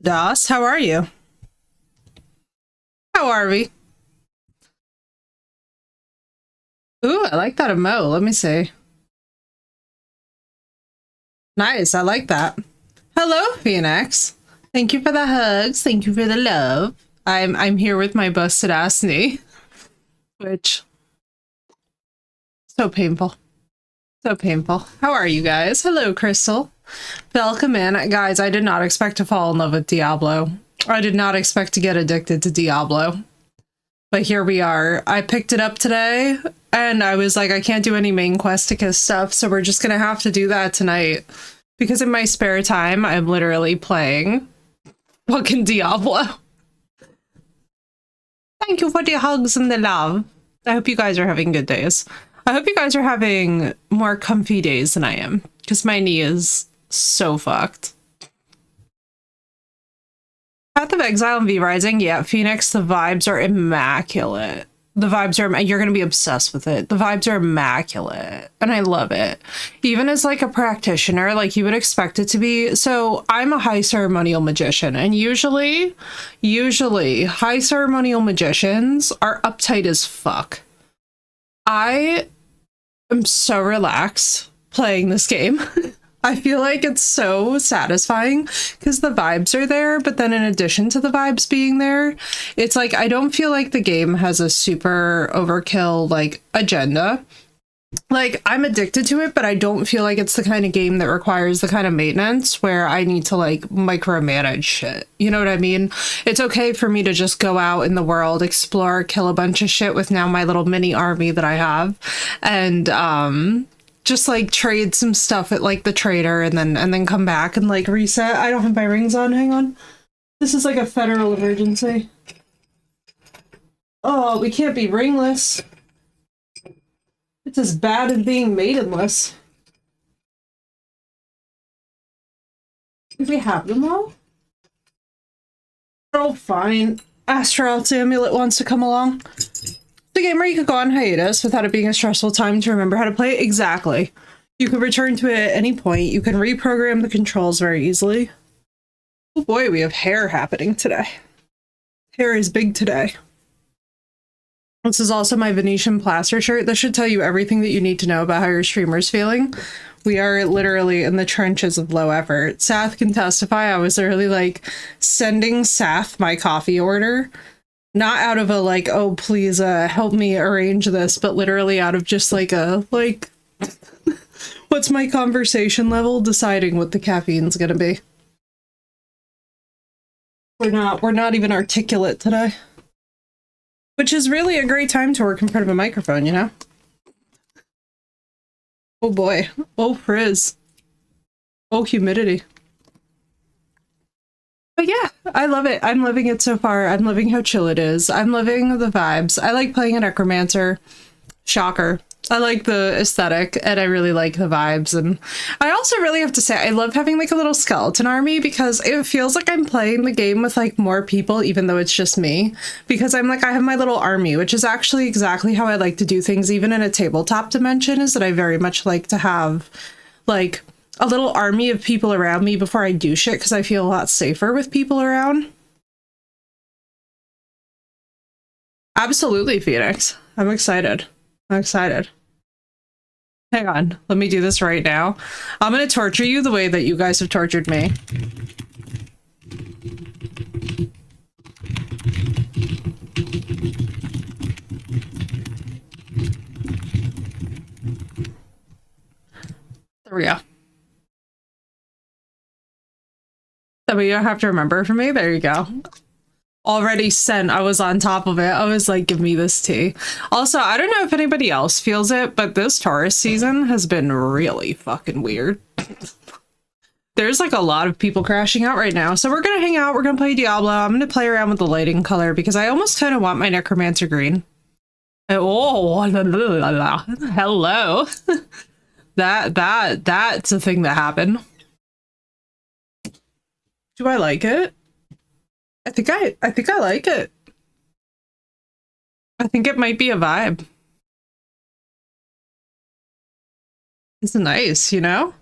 Das, how are you? How are we? Ooh, I like that emote. Let me see. Nice, I like that. Hello, Phoenix. Thank you for the hugs. Thank you for the love. I'm here with my busted ass knee, which so painful. So painful. How are you guys? Hello, Crystal. Welcome in. Guys, I did not expect to fall in love with Diablo. I did not expect to get addicted to Diablo. But here we are. I picked it up today, and I was like, I can't do any main questicus stuff, so we're just gonna have to do that tonight. Because in my spare time, I'm literally playing fucking Diablo. Thank you for the hugs and the love. I hope you guys are having good days. I hope you guys are having more comfy days than I am, because my knee is so fucked. Path of Exile and V Rising, yeah, Phoenix, the vibes are immaculate. The vibes are, you're gonna be obsessed with it. The vibes are immaculate, and I love it. Even as like a practitioner, like you would expect it to be. So I'm a high ceremonial magician, and usually high ceremonial magicians are uptight as fuck. I am so relaxed playing this game. I feel like it's so satisfying because the vibes are there, but then in addition to the vibes being there, it's like I don't feel like the game has a super overkill like agenda. Like I'm addicted to it, but I don't feel like it's the kind of game that requires the kind of maintenance where I need to like micromanage shit. You know what I mean? It's okay for me to just go out in the world, explore, kill a bunch of shit with now my little mini army that I have, and just like trade some stuff at like the trader and then come back and like reset. I don't have my rings on. Hang on. This is like a federal emergency. Oh, we can't be ringless. It's as bad as being maidenless. Do we have them all? Oh, fine. Astral's Amulet wants to come along. The game where you could go on hiatus without it being a stressful time to remember how to play it. Exactly. You can return to it at any point. You can reprogram the controls very easily. Oh boy, we have hair happening today. Hair is big today. This is also my Venetian plaster shirt. This should tell you everything that you need to know about how your streamer's feeling. We are literally in the trenches of low effort. Sath can testify. I was literally like sending Sath my coffee order. Not out of a like, oh, please help me arrange this, but literally out of just like a, like, what's my conversation level? Deciding what the caffeine's gonna be. We're not even articulate today. Which is really a great time to work in front of a microphone, you know? Oh boy. Oh frizz. Oh humidity. But yeah, I love it. I'm loving it so far. I'm loving how chill it is. I'm loving the vibes. I like playing a necromancer. Shocker. I like the aesthetic and I really like the vibes. And I also really have to say, I love having like a little skeleton army because it feels like I'm playing the game with like more people, even though it's just me. Because I'm like, I have my little army, which is actually exactly how I like to do things, even in a tabletop dimension, is that I very much like to have like a little army of people around me before I do shit because I feel a lot safer with people around. Absolutely, Phoenix. I'm excited. I'm excited. Hang on. Let me do this right now. I'm going to torture you the way that you guys have tortured me. There we go. That way you don't have to remember for me. There you go. Already sent. I was on top of it. I was like, give me this tea. Also, I don't know if anybody else feels it, but this Taurus season has been really fucking weird. There's like a lot of people crashing out right now. So we're going to hang out. We're going to play Diablo. I'm going to play around with the lighting color because I almost kind of want my Necromancer green. Oh, hello. That's a thing that happened. Do I like it? I think I like it. I think it might be a vibe. It's nice, you know?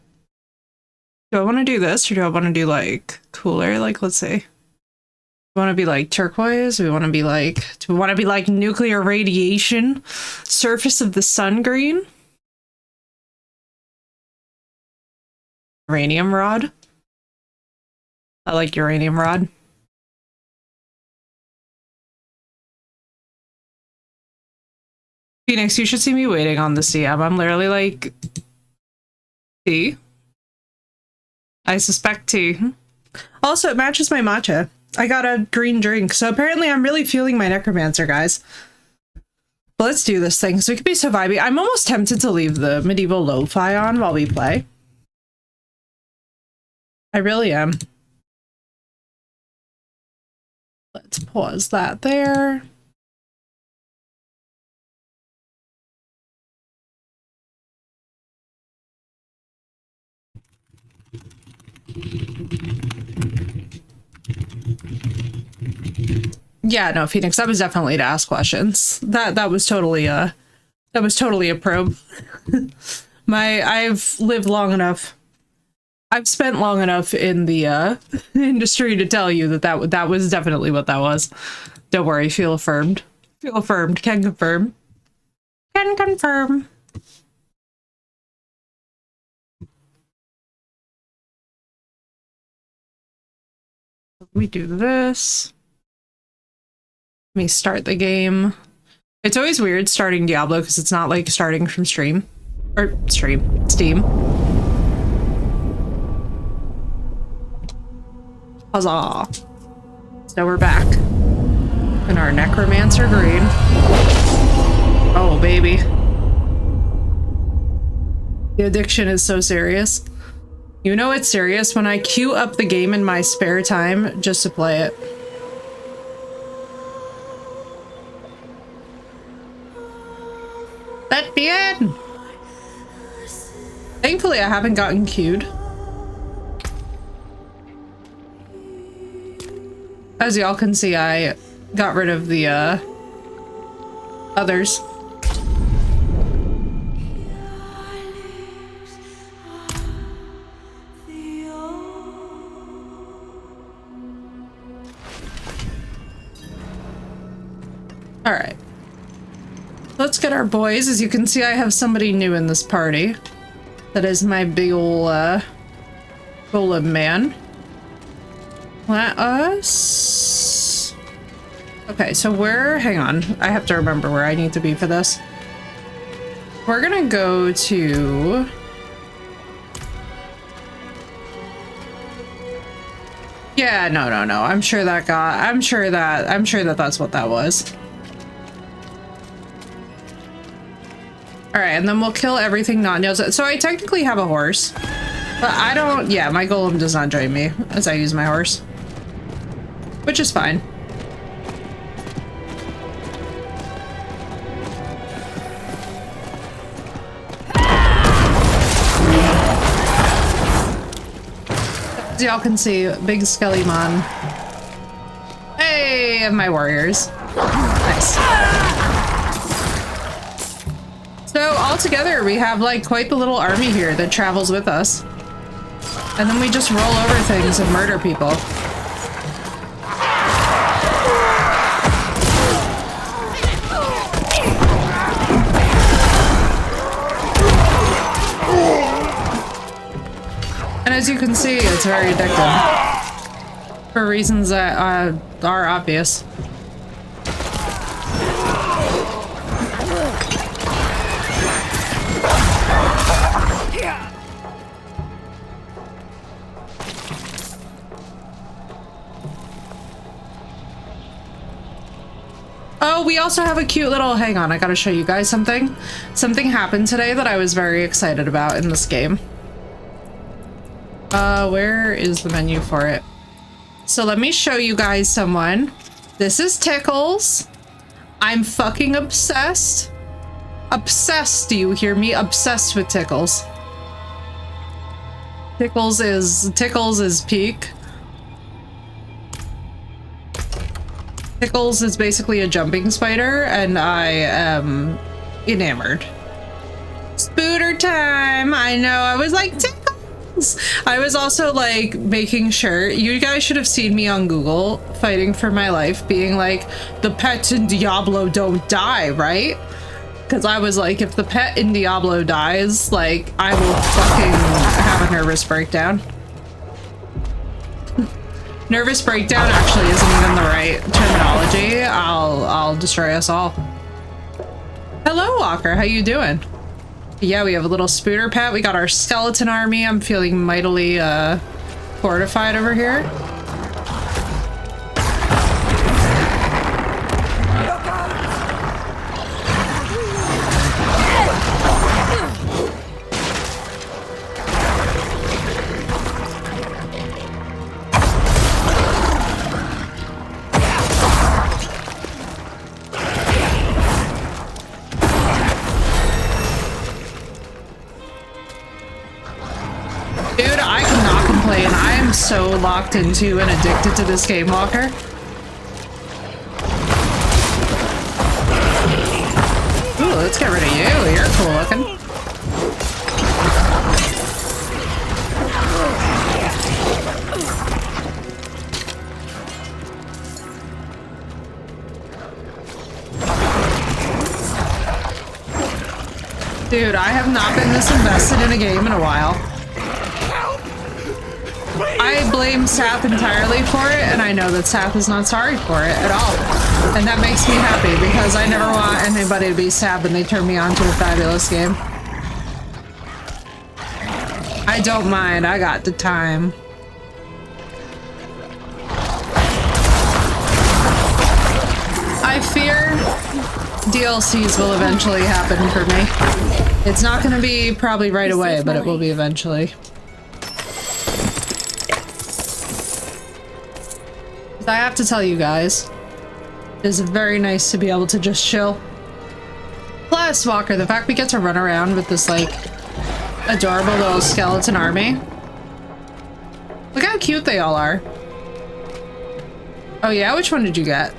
Do I want to do this or do I want to do like cooler? Like, let's see. We want to be like turquoise. We want to be like, do we want to be like nuclear radiation? Surface of the sun green? Uranium rod. I like uranium rod. Phoenix, you should see me waiting on the CM. I'm literally like, tea? I suspect tea. Also, it matches my matcha. I got a green drink, so apparently I'm really feeling my necromancer, guys. But let's do this thing, so we could be so vibey. I'm almost tempted to leave the medieval lo-fi on while we play. I really am. Let's pause that there. Yeah, no, Phoenix, that was definitely to ask questions. That was totally a probe. I've lived long enough. I've spent long enough in the industry to tell you that was definitely what that was. Don't worry, feel affirmed. Feel affirmed, can confirm. Can confirm. Let me do this. Let me start the game. It's always weird starting Diablo because it's not like starting from Steam. Huzzah. So we're back. In our necromancer green. Oh, baby. The addiction is so serious. You know it's serious when I queue up the game in my spare time just to play it. Let me in! Thankfully, I haven't gotten queued. As y'all can see, I got rid of the, others. Alright. Let's get our boys. As you can see, I have somebody new in this party. That is my big ol' golem man. Let us... Okay, so hang on. I have to remember where I need to be for this. We're gonna go to... Yeah, no. I'm sure that that's what that was. Alright, and then we'll kill everything not nails. So I technically have a horse. But I don't... Yeah, my golem does not join me as I use my horse. Which is fine. As y'all can see, big skelly mon. Hey, and my warriors. Nice. So all together, we have like quite the little army here that travels with us. And then we just roll over things and murder people. And as you can see, it's very addictive. For reasons that are obvious. Oh, we also have a cute little... Hang on, I gotta show you guys something. Something happened today that I was very excited about in this game. Where is the menu for it? So let me show you guys someone. This is Tickles. I'm fucking obsessed. Obsessed, do you hear me? Obsessed with Tickles. Tickles is peak. Tickles is basically a jumping spider, and I am enamored. Spooter time! I know, I was like, Tickles! I was also like making sure, you guys should have seen me on Google fighting for my life, being like, the pets in Diablo don't die, right? Because I was like, if the pet in Diablo dies, like, I will fucking have a nervous breakdown. Nervous breakdown actually isn't even the right terminology. I'll destroy us all. Hello, Walker. How you doing? Yeah, we have a little spooter pet. We got our skeleton army. I'm feeling mightily fortified over here. So locked into and addicted to this game, Walker. Ooh, let's get rid of you. You're cool looking. Dude, I have not been this invested in a game in a while. I blame Sap entirely for it, and I know that Sap is not sorry for it at all. And that makes me happy, because I never want anybody to be Sap and they turn me on to a fabulous game. I don't mind, I got the time. I fear DLCs will eventually happen for me. It's not going to be probably right away, but it will be eventually. I have to tell you guys, it is very nice to be able to just chill. Plus, Walker, the fact we get to run around with this, like, adorable little skeleton army. Look how cute they all are. Oh yeah? Which one did you get?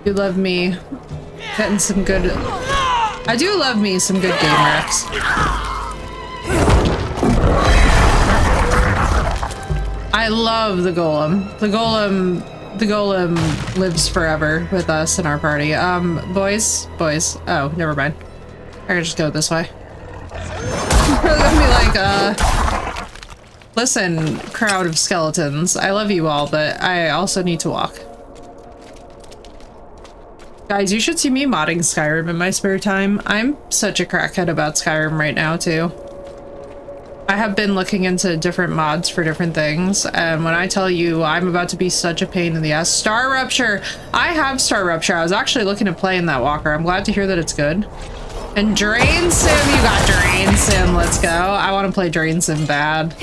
You love me getting some good... I do love me some good game wrecks. I love the golem. The golem lives forever with us in our party. Boys. Oh, never mind. I can just go this way. I'm gonna be like, listen, crowd of skeletons. I love you all, but I also need to walk. Guys, you should see me modding Skyrim in my spare time. I'm such a crackhead about Skyrim right now, too. I have been looking into different mods for different things, and when I tell you I'm about to be such a pain in the ass. Star Rupture! I have Star Rupture. I was actually looking at playing that, Walker. I'm glad to hear that it's good. And Drain Sim, you got Drain Sim, let's go. I want to play Drain Sim bad.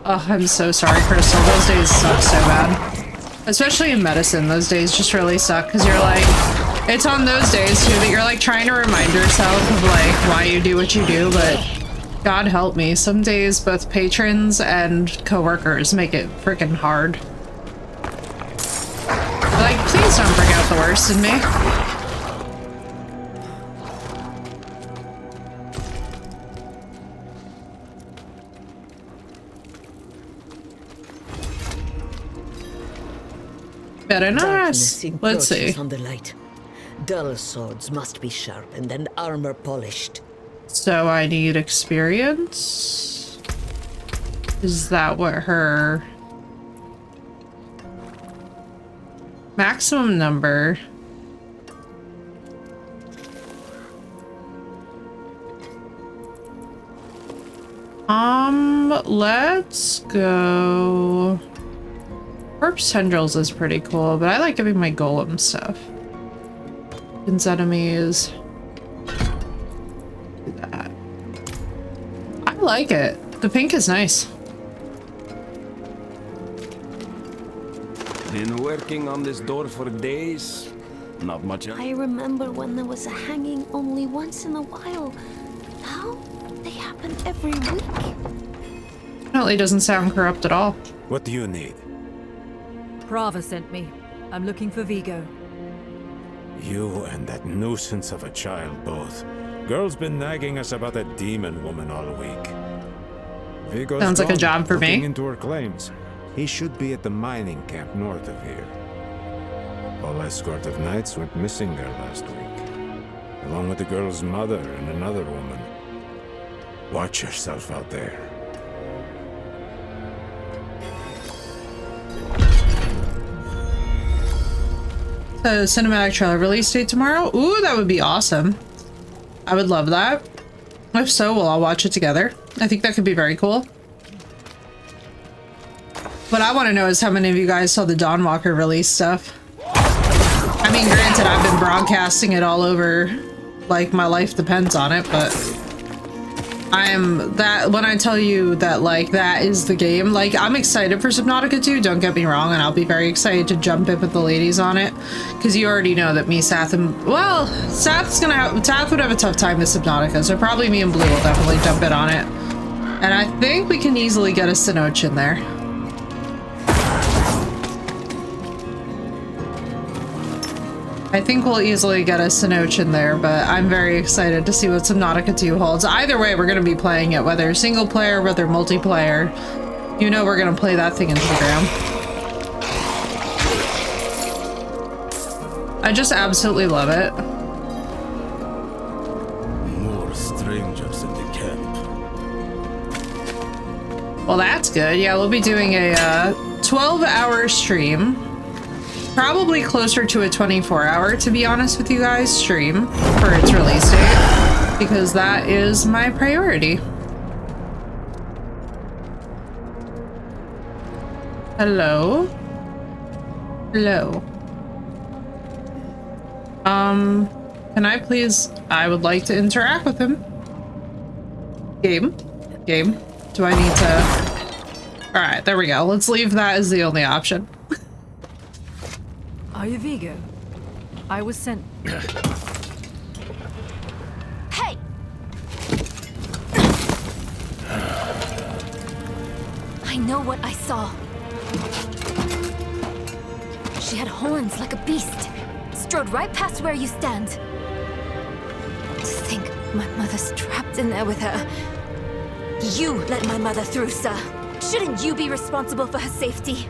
Oh, I'm so sorry, Crystal. Those days suck so bad. Especially in medicine, those days just really suck, because you're like... It's on those days, too, that you're, like, trying to remind yourself of, like, why you do what you do, but God help me. Some days, both patrons and coworkers make it freaking hard. Like, please don't bring out the worst in me. Better not. Let's see. On the light. Dull swords must be sharpened and armor polished. So I need experience? Is that what her maximum number? Let's go. Corpse tendrils is pretty cool, but I like giving my golem stuff. Enemies. Do that. I like it. The pink is nice. Been working on this door for days. Not much else. I remember when there was a hanging only once in a while. Now they happen every week. Definitely doesn't sound corrupt at all. What do you need? Prava sent me. I'm looking for Vigo. You and that nuisance of a child both. Girl's been nagging us about that demon woman all week. Vigo's Sounds like a gone, job for me. looking into her claims. He should be at the mining camp north of here. Whole escort of knights went missing there last week, along with the girl's mother and another woman. Watch yourself out there. The cinematic trailer release date tomorrow? Ooh, that would be awesome. I would love that. If so, we'll all watch it together. I think that could be very cool. What I want to know is how many of you guys saw the Dawnwalker release stuff. I mean, granted, I've been broadcasting it all over, like, my life depends on it, but when I tell you that, like, that is the game, like, I'm excited for Subnautica 2, don't get me wrong, and I'll be very excited to jump in with the ladies on it, because you already know that me, Sath, and, well, Sath would have a tough time with Subnautica, so probably me and Blue will definitely jump in on it. And I think we can easily get a Sinoch in there. I think we'll easily get a Sinoch in there, but I'm very excited to see what Subnautica 2 holds. Either way, we're going to be playing it, whether single player, whether multiplayer. You know we're going to play that thing into the ground. I just absolutely love it. More strangers in the camp. Well, that's good. Yeah, we'll be doing a 12-hour stream. Probably closer to a 24-hour, to be honest with you guys, stream for its release date, because that is my priority. Hello? Hello. Can I please? I would like to interact with him. Game? Do I need to? Alright, there we go. Let's leave that as the only option. Are you Vigo? I was sent. Hey! I know what I saw. She had horns like a beast. Strode right past where you stand. To think my mother's trapped in there with her. You let my mother through, sir. Shouldn't you be responsible for her safety?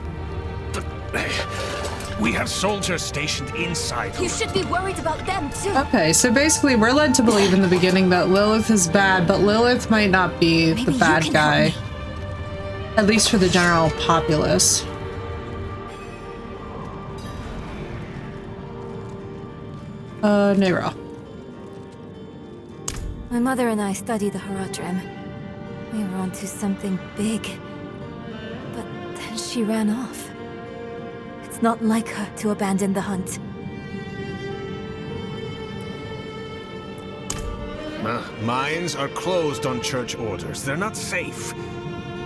We have soldiers stationed inside. You should be worried about them, too. Okay, so basically we're led to believe in the beginning that Lilith is bad, but Lilith might not be Maybe the bad you can guy. help me. At least for the general populace. Nero. My mother and I studied the Haradrim. We were onto something big. But then she ran off. It's not like her to abandon the hunt. Mines are closed on church orders. They're not safe.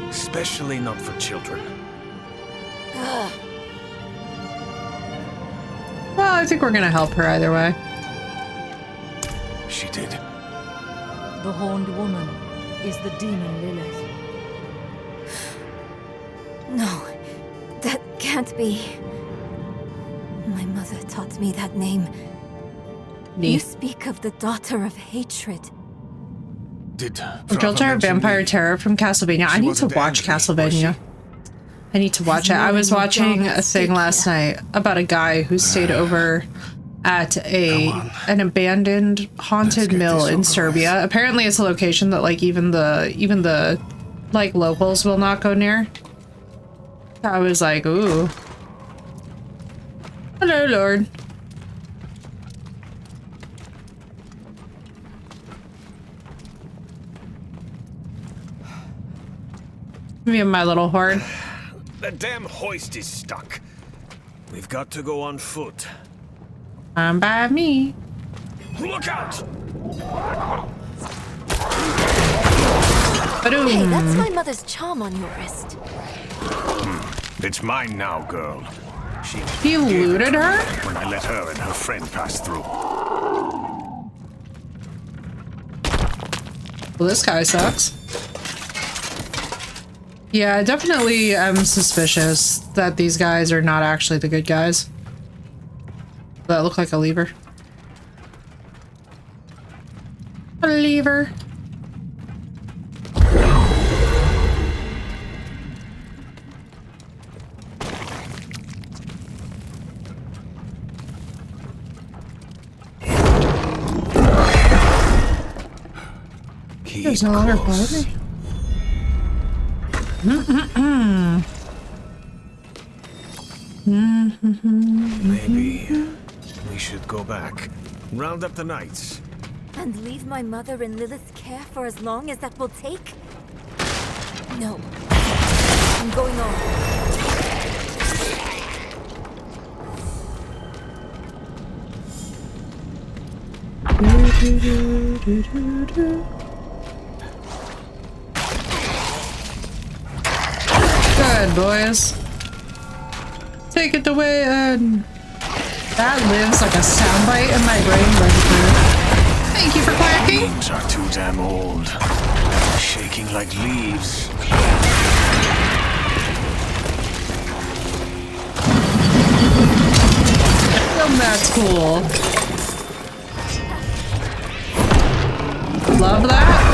Especially not for children. Well, I think we're gonna help her either way. She did. The horned woman is the demon Lilith. No, that can't be. My mother taught me that name. You speak of the daughter of hatred. Did Joltar Vampire Terror from Castlevania. I need to wasn't watch angry, was she? Castlevania. I need to watch it. I was watching a thing last night about a guy who stayed over at an abandoned haunted mill in Serbia. Apparently it's a location that like even the like locals will not go near. I was like, ooh. Hello, Lord. Me and my little horde. The damn hoist is stuck. We've got to go on foot. By me. Look out! Hey, that's my mother's charm on your wrist. It's mine now, girl. He looted her? When I let her and her friend pass through. Well, this guy sucks. Yeah, I definitely am suspicious that these guys are not actually the good guys. That look like a lever. lever. There's no water quality. Maybe we should go back. Round up the knights. And leave my mother in Lilith's care for as long as that will take? No. I'm going on. Good, boys. Take it away, and that lives like a soundbite in my brain. Thank you for clacking. Beams are too damn old. Shaking like leaves. That's cool. Love that.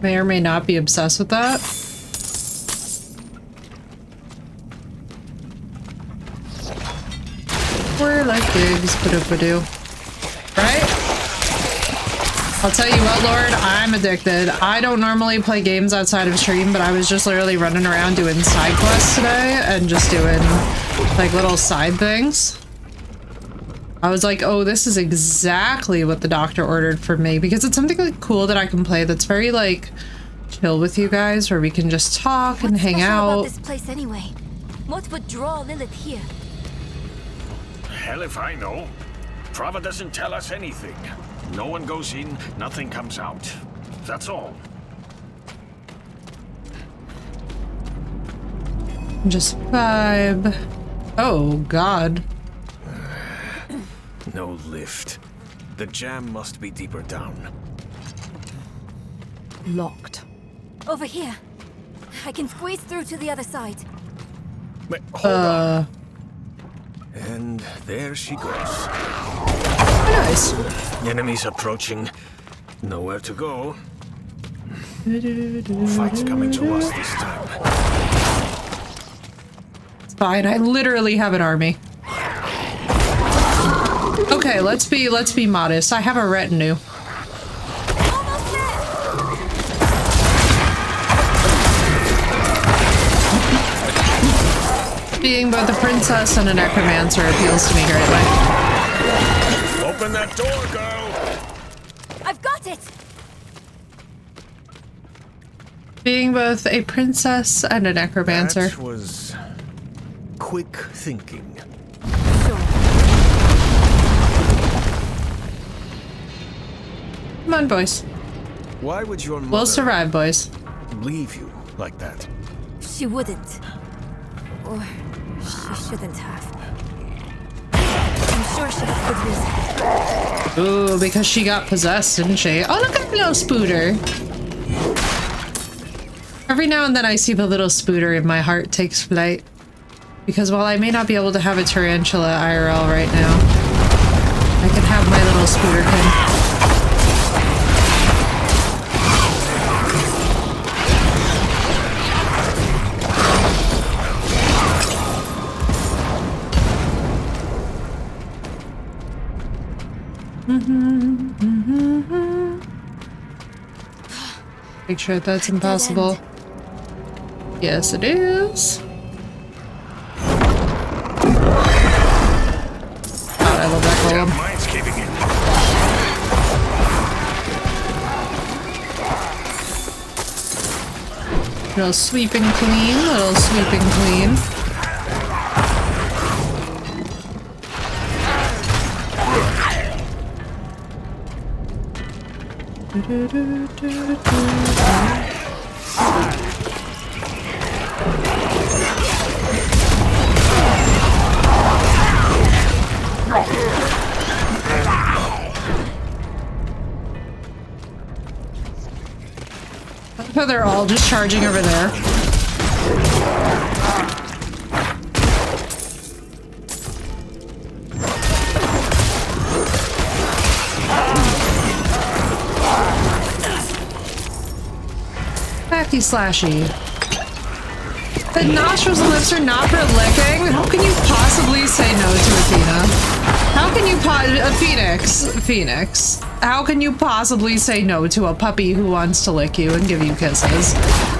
May or may not be obsessed with that. We're like gigs, ba-do-ba-do. Right? I'll tell you what, Lord, I'm addicted. I don't normally play games outside of stream, but I was just literally running around doing side quests today and just doing like little side things. I was like, oh, this is exactly what the doctor ordered for me, because it's something like cool that I can play that's very like chill with you guys, where we can just talk and hang out. What's special about this place anyway? What would draw Lilith here? Hell if I know. Prava doesn't tell us anything. No one goes in, nothing comes out. That's all. Just vibe. Oh, God. No lift. The jam must be deeper down. Locked. Over here. I can squeeze through to the other side. Wait, hold on. And there she goes. Nice. Enemies approaching. Nowhere to go. Fight's coming to us this time. It's fine. I literally have an army. Okay, let's be modest. I have a retinue. Almost there! Being both a princess and a necromancer appeals to me greatly. Open that door, girl! I've got it! Being both a princess and a necromancer. That was quick thinking. Come on, boys. Why would your mother We'll survive, boys. leave you like that? She wouldn't. Or she shouldn't have. I'm sure she has good reason. Ooh, because she got possessed, didn't she? Oh, look at the little spooter. Every now and then I see the little spooter and my heart takes flight. Because while I may not be able to have a tarantula IRL right now, I can have my little spooterkin. Make sure that's impossible. Yes, it is. God, I love that Damn, golem. mine's caving in. Little sweeping clean, little sweeping clean. So they're all just charging over there. slacky slashy. The nostrils and lips are not for licking. How can you possibly say no to Athena? How can you Phoenix? How can you possibly say no to a puppy who wants to lick you and give you kisses?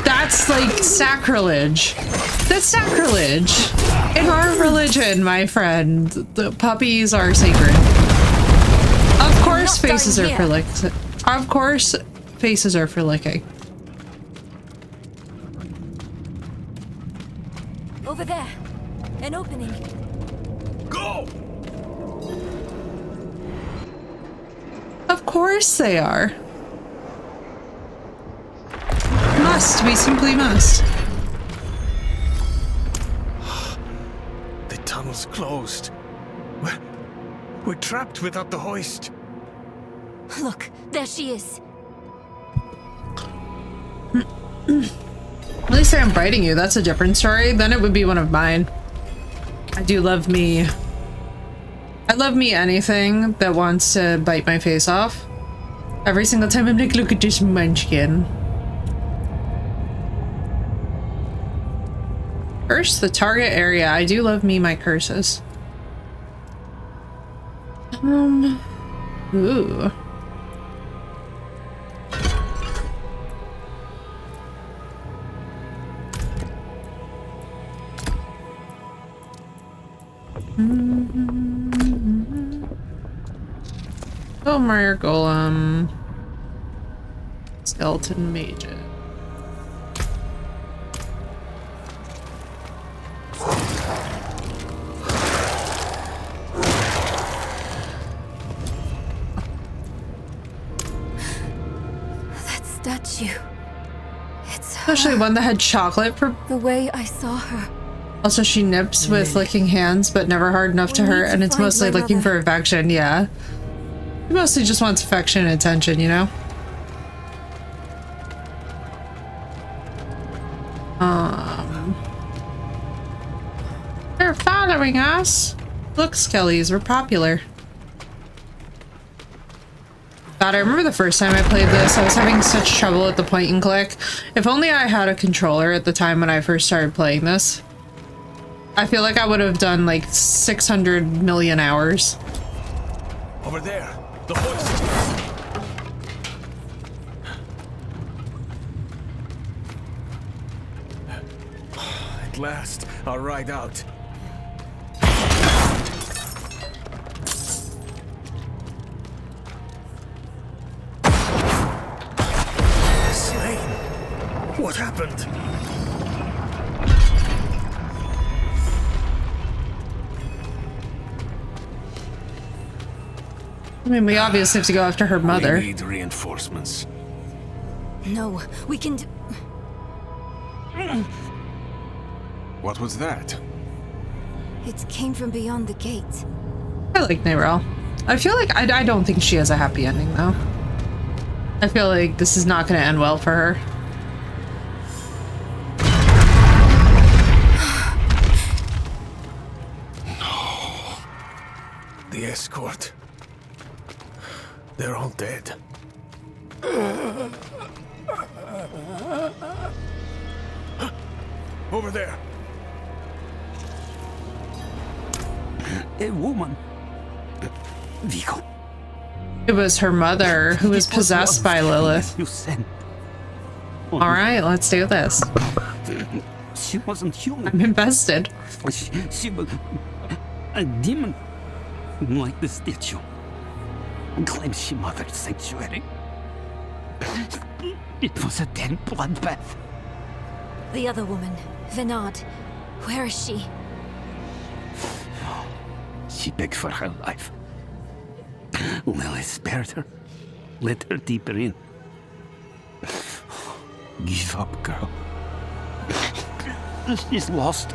That's like sacrilege. That's sacrilege. In our religion, my friend, the puppies are sacred. Of course, faces are for licking. Of course, faces are for licking. Over there. An opening. Go! Of course they are. Must. We simply must. The tunnel's closed. We're trapped without the hoist. Look, there she is. At least I'm biting you. That's a different story. Then it would be one of mine. I do love me. I love me anything that wants to bite my face off. Every single time I'm like, look at this munchkin. Curse the target area. I do love me my curses. Ooh. Oh, Mario Golem. Skeleton Mage. That statue. It's Especially one that had chocolate for. the way I saw her. Also, she nips with licking hands, but never hard enough to hurt, and it's mostly looking for affection, yeah. He mostly just wants affection and attention, you know? They're following us! Look, Skellies, we're popular. God, I remember the first time I played this, I was having such trouble with the point and click. If only I had a controller at the time when I first started playing this. I feel like I would have done like 600 million hours. Over there, the hoist. At last, I'll ride out. Slain. What happened? I mean, we obviously have to go after her mother. We need reinforcements. No, we can do... What was that? It came from beyond the gate. I like Neyrelle. I feel like I don't think she has a happy ending, though. I feel like this is not going to end well for her. The escort. They're all dead. Over there. A woman. Vico. It was her mother who was possessed by Lilith. You sent. All right, let's do this. She wasn't human. I'm invested. She was a demon, like the statue. Claims she mothered sanctuary. It was a dead bloodbath. The other woman, Vinod. Where is she? She begged for her life. Lily spared her. Let her deeper in. Give up, girl. She's lost.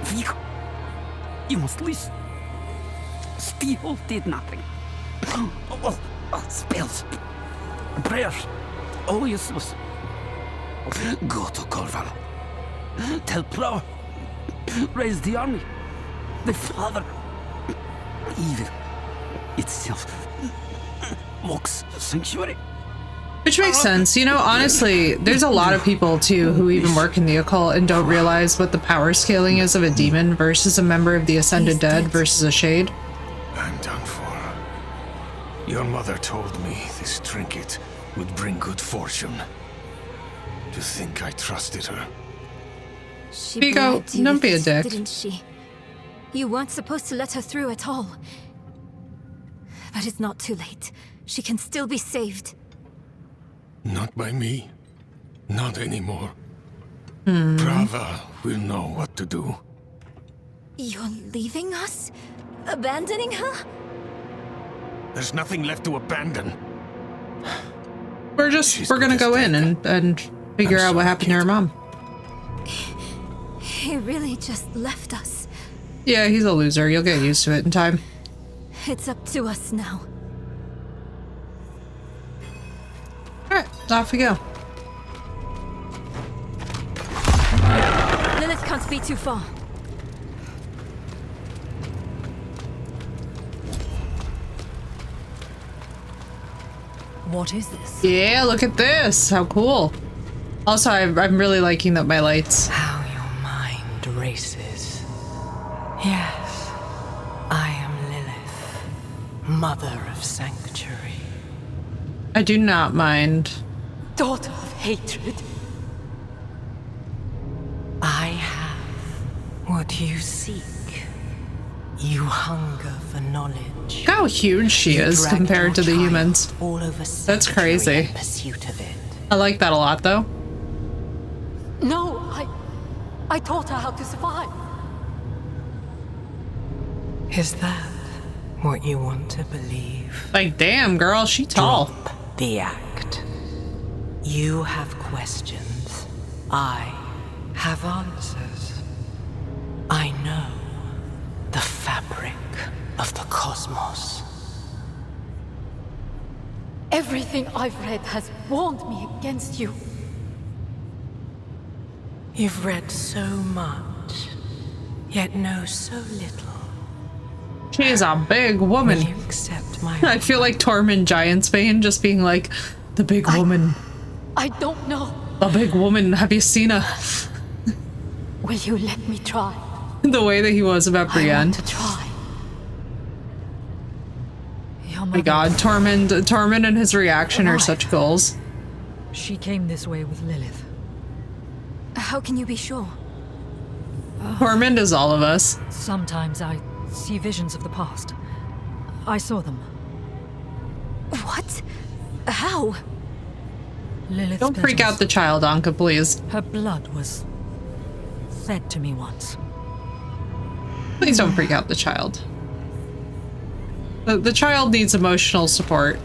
Vico, you must listen. Steel did nothing. Spells, prayers, all useless. Go to Corval. Tell Plow. Raise the army. The father. Evil itself mocks sanctuary. Which makes sense. You know, honestly, there's a lot of people too who even work in the occult and don't realize what the power scaling is of a demon versus a member of the Ascended Dead versus a Shade. I'm done for. Your mother told me this trinket would bring good fortune. To think I trusted her. She Vigo, bribed you don't with be a it, dick. didn't she? You weren't supposed to let her through at all. But it's not too late. She can still be saved. Not by me. Not anymore. Prava will know what to do. You're leaving us? Abandoning her? There's nothing left to abandon. We're gonna go in and figure out what happened to her mom. He really just left us. Yeah, he's a loser. You'll get used to it in time. It's up to us now. Alright, off we go. Lilith can't be too far. What is this? Yeah, look at this. How cool. Also, I'm really liking that my lights. How your mind races. Yes, I am Lilith, Mother of Sanctuary. I do not mind. Daughter of hatred. I have what you seek. You hunger for knowledge. Look how huge she You is dragged compared to your the child humans. all over That's Sanctuary crazy. in pursuit of it. I like that a lot, though. No, I taught her how to survive. Is that what you want to believe? Like, damn, girl, she tall. Drop the act. You have questions. I have answers. I know the fabric of the cosmos. Everything I've read has warned me against you. You've read so much, yet know so little. She is a big woman. Will you accept my I feel like Tormund Giantsbane just being like, the big woman. I don't know. The big woman, have you seen her? Will you let me try? The way that he was about I Brienne. want to try. Your Oh my mother, god, Tormund and his reaction are Alive. such goals. she came this way with Lilith. How can you be sure? Tormund is all of us. Sometimes I see visions of the past. I saw them. What? How? Lilith's Don't freak petals. out the child, Anka, please. Her blood was fed to me once. Please don't freak out the child. The child needs emotional support.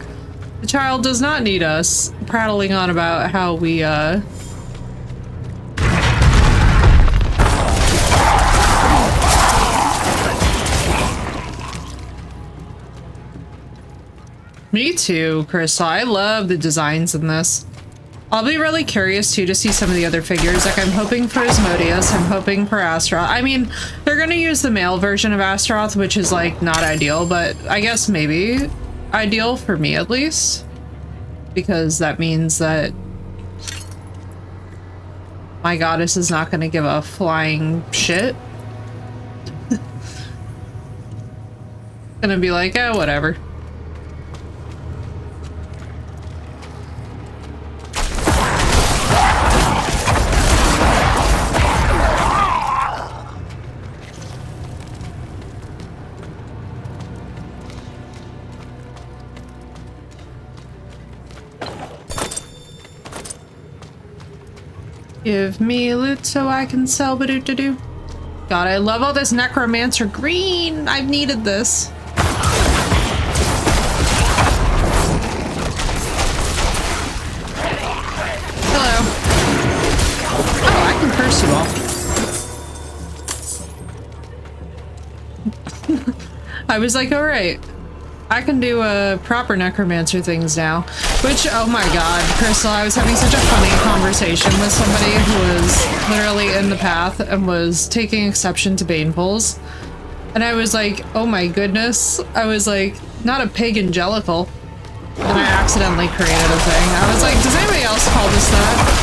The child does not need us prattling on about how we, Me too, Crystal. I love the designs in this. I'll be really curious too to see some of the other figures. Like, I'm hoping for Asmodeus, I'm hoping for Astaroth. I mean, they're gonna use the male version of Astaroth, which is like not ideal, but I guess maybe ideal for me at least. Because that means that my goddess is not gonna give a flying shit. Gonna be like, oh, whatever. Give me loot so I can sell ba-doo-doo-doo. God, I love all this necromancer green. I've needed this. Hello. Oh, I can curse you all. I was like, all right. I can do proper necromancer things now. Which, oh my god, Crystal, I was having such a funny conversation with somebody who was literally in the path and was taking exception to Banefuls. And I was like, oh my goodness. I was like, not a pig angelical. And I accidentally created a thing. I was like, does anybody else call this that?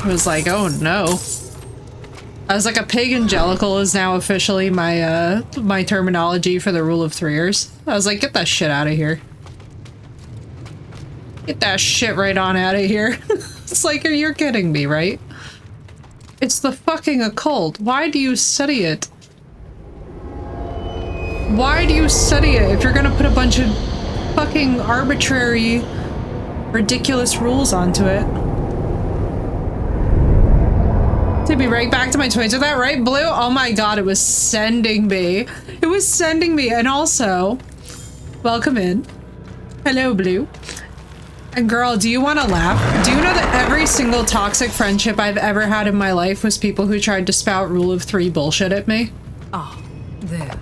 I was like, oh no. I was like, a pig angelical is now officially my my terminology for the rule of threeers. I was like, get that shit out of here. Get that shit right on out of here. It's like, you're kidding me, right? It's the fucking occult. Why do you study it? Why do you study it if you're gonna put a bunch of fucking arbitrary, ridiculous rules onto it? To be right back to my twins. Is that right, Blue? Oh my god, it was sending me. It was sending me. And also, welcome in. Hello, Blue. And girl, do you want to laugh? Do you know that every single toxic friendship I've ever had in my life was people who tried to spout rule of three bullshit at me? Ah, there.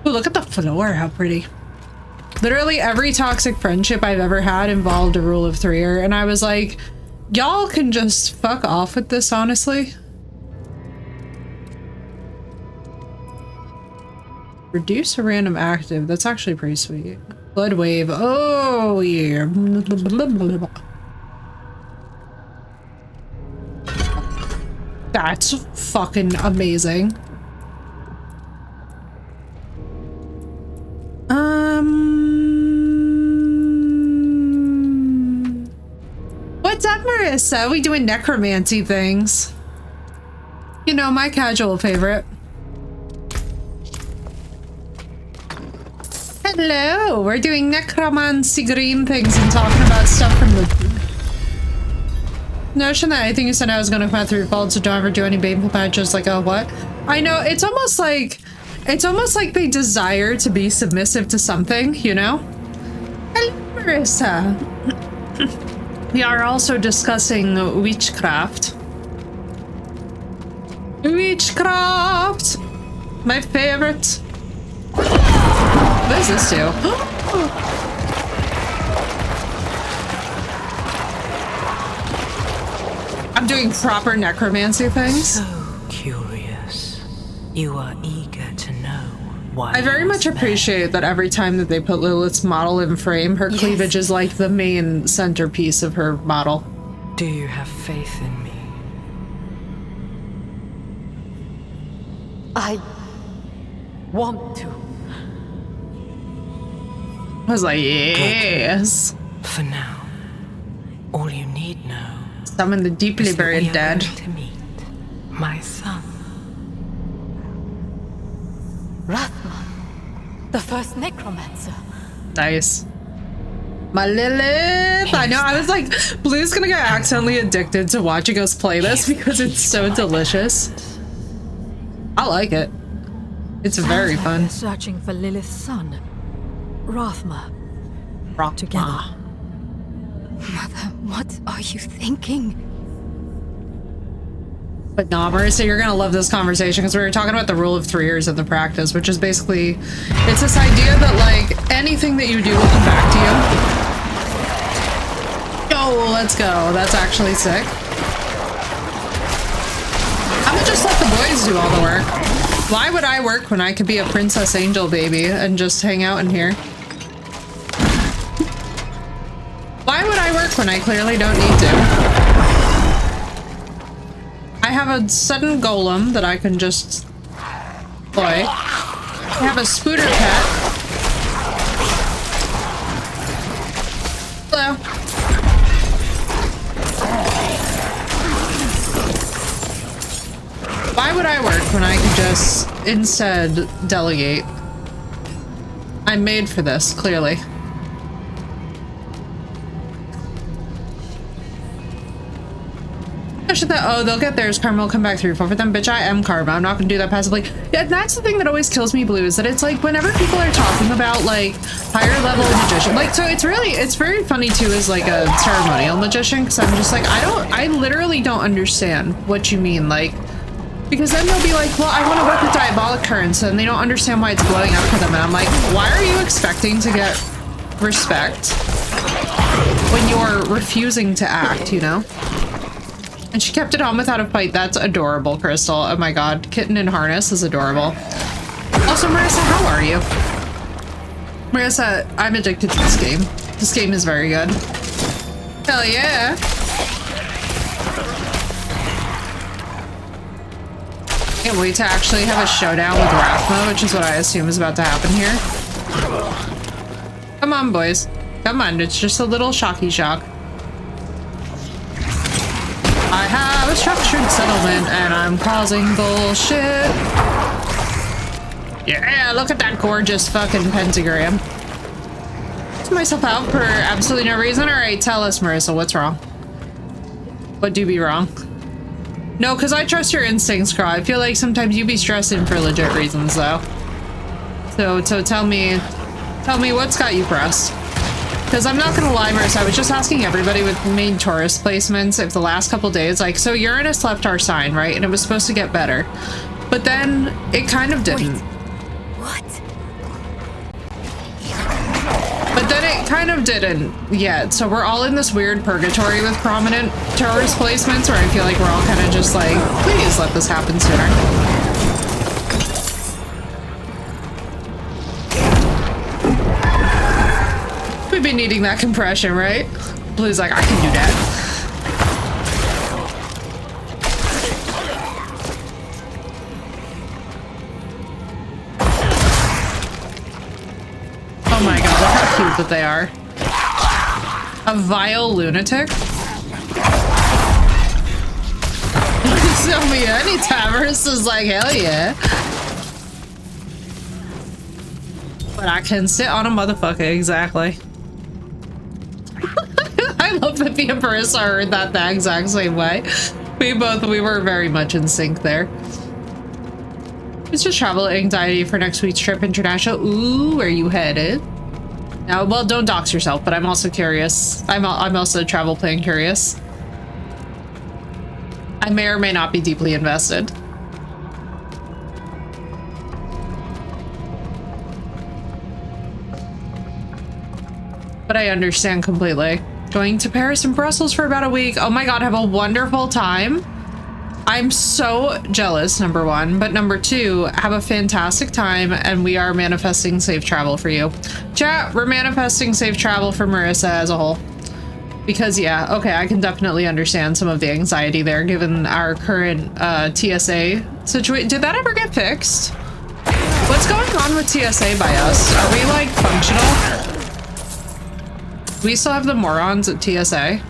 Ooh, look at the floor, how pretty. Literally every toxic friendship I've ever had involved a rule of threer, and I was like, y'all can just fuck off with this, honestly. Reduce a random active. That's actually pretty sweet. Blood wave. Oh, yeah. That's fucking amazing. What's up, Marissa? We doing necromancy things. You know, my casual favorite. Hello, we're doing necromancy green things and talking about stuff from the notion that I think you said I was gonna come out through fault, so don't ever do any painful patches. Like, oh, what? I know, it's almost like they desire to be submissive to something, you know? Hello, Marissa. We are also discussing witchcraft. Witchcraft! My favorite. What does this do? I'm doing proper necromancy things. So curious. You are eager to know why. I very much appreciate that every time that they put Lilith's model in frame, her cleavage is like the main centerpiece of her model. Do you have faith in me? I want to. I was like, yes. Good. For now, all you need know. Summon the deeply buried dead. To meet my son. Rathma, the first necromancer. Nice. My Lilith! I know, I was like, Blue's gonna get accidentally addicted to watching us play this because it's so delicious. I like it. It's very fun. They're searching for Lilith's son, Rathma. Together. Mother, what are you thinking? But nah, Marissa, you're gonna love this conversation because we were talking about the rule of threeers and the practice, which is basically, it's this idea that like anything that you do will come back to you. Oh, let's go. That's actually sick. I'm gonna just let the boys do all the work. Why would I work when I could be a princess angel baby and just hang out in here? Why would I work when I clearly don't need to? I have a sudden golem that I can just deploy. I have a spooter pet. Hello. Why would I work when I could just instead delegate? I'm made for this, clearly. Oh, they'll get theirs. Karma will come back through for them. Bitch, I am karma. I'm not gonna do that passively. Yeah, that's the thing that always kills me, Blue, is that it's like whenever people are talking about like higher level magician, like, so it's very funny too as like a ceremonial magician, because I'm just like, I literally don't understand what you mean, like, because then they'll be like, well, I want to work with diabolic currents, and they don't understand why it's blowing up for them, and I'm like, why are you expecting to get respect when you're refusing to act, you know? And she kept it on without a fight. That's adorable, Crystal. Oh my god. Kitten in harness is adorable. Also, Also, Marissa, how are you? Marissa, I'm addicted to this game. This game is very good. Hell yeah. Can't wait to actually have a showdown with Rathma, which is what I assume is about to happen here. Come on, boys. Come on, it's just a little shocky shock. I have a structured settlement and I'm causing bullshit. Yeah, look at that gorgeous fucking pentagram. Took myself out for absolutely no reason. Alright, tell us, Marissa, what's wrong? What do be wrong? No, because I trust your instincts, Carl. I feel like sometimes you be stressing for legit reasons, though. So tell me what's got you pressed? Because I'm not gonna lie, Marissa, I was just asking everybody with main tourist placements if the last couple days, like, so Uranus left our sign, right? And it was supposed to get better. But then it kind of didn't. Wait. What? But then it kind of didn't yet. So we're all in this weird purgatory with prominent tourist placements where I feel like we're all kind of just like, please let this happen sooner. We've been needing that compression, right? Blue's like, I can do that. Oh my god, look how cute that they are. A vile lunatic? You can sell me anytime. Marissa's like, hell yeah. But I can sit on a motherfucker, exactly. I love that me and Marissa heard that the exact same way. We were very much in sync there. It's just travel anxiety for next week's trip international. Ooh, where you headed? Now, well, don't dox yourself, but I'm also curious. I'm also travel plan curious. I may or may not be deeply invested. But I understand completely. Going to Paris and Brussels for about a week. Oh my god, have a wonderful time. I'm so jealous, number one. But number two, have a fantastic time, and we are manifesting safe travel for you. Chat, we're manifesting safe travel for Marissa as a whole. Because yeah, okay, I can definitely understand some of the anxiety there given our current TSA situation. Did that ever get fixed? What's going on with TSA by us? Are we like functional? We still have the morons at TSA.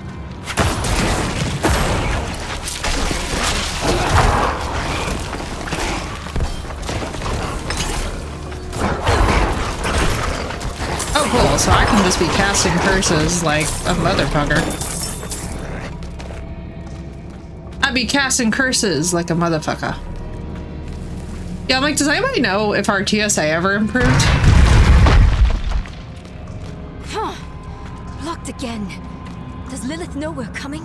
Oh, cool. So I can just be casting curses like a motherfucker. I'd be casting curses like a motherfucker. Yeah, I'm like, does anybody know if our TSA ever improved? Blocked again. Does Lilith know we're coming?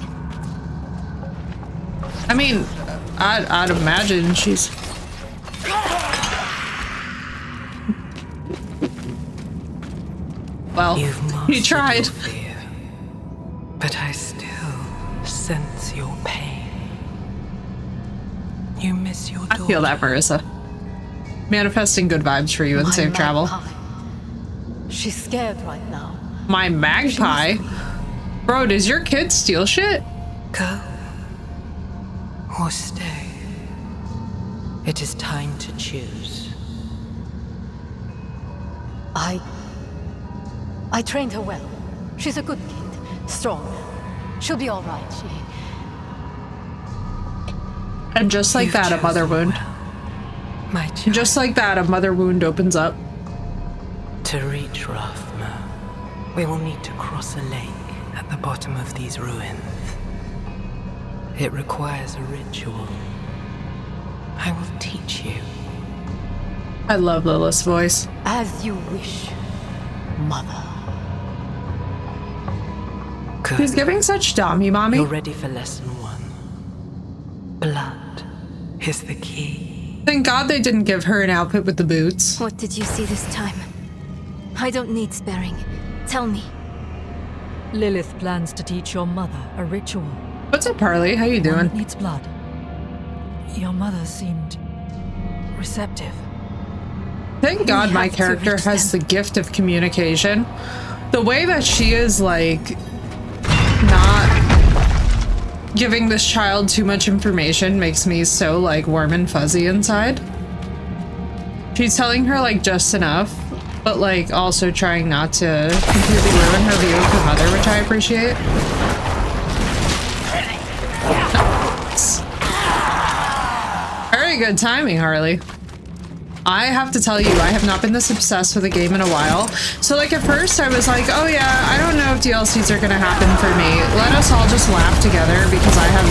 I mean, I'd imagine she's... Well, he tried. Fear, but I still sense your pain. You miss your daughter. I feel that, Marissa. Manifesting good vibes for you and safe travel. She's scared right now. My magpie? Bro, does your kid steal shit? Go or stay. It is time to choose. I trained her well. She's a good kid. Strong. She'll be all right. And just like that, a mother wound. My child. Just like that, a mother wound opens up. To reach Rathma, we will need to cross a lake at the bottom of these ruins. It requires a ritual. I will teach you. I love Lilith's voice. As you wish, Mother. Good. He's giving such dummy mommy. You're ready for lesson 1. Blood is the key. Thank God they didn't give her an outfit with the boots. What did you see this time? I don't need sparing. Tell me. Lilith plans to teach your mother a ritual. What's up, Parley? How you One doing? that needs blood. Your mother seemed receptive. Thank God my character has the gift of communication. The way that she is like not giving this child too much information makes me so like warm and fuzzy inside. She's telling her like just enough, but like also trying not to completely ruin her view of her mother, which I appreciate. Very good timing, Harley. I have to tell you, I have not been this obsessed with a game in a while. So like at first I was like, oh yeah, I don't know if DLCs are gonna happen for me. Let us all just laugh together because I have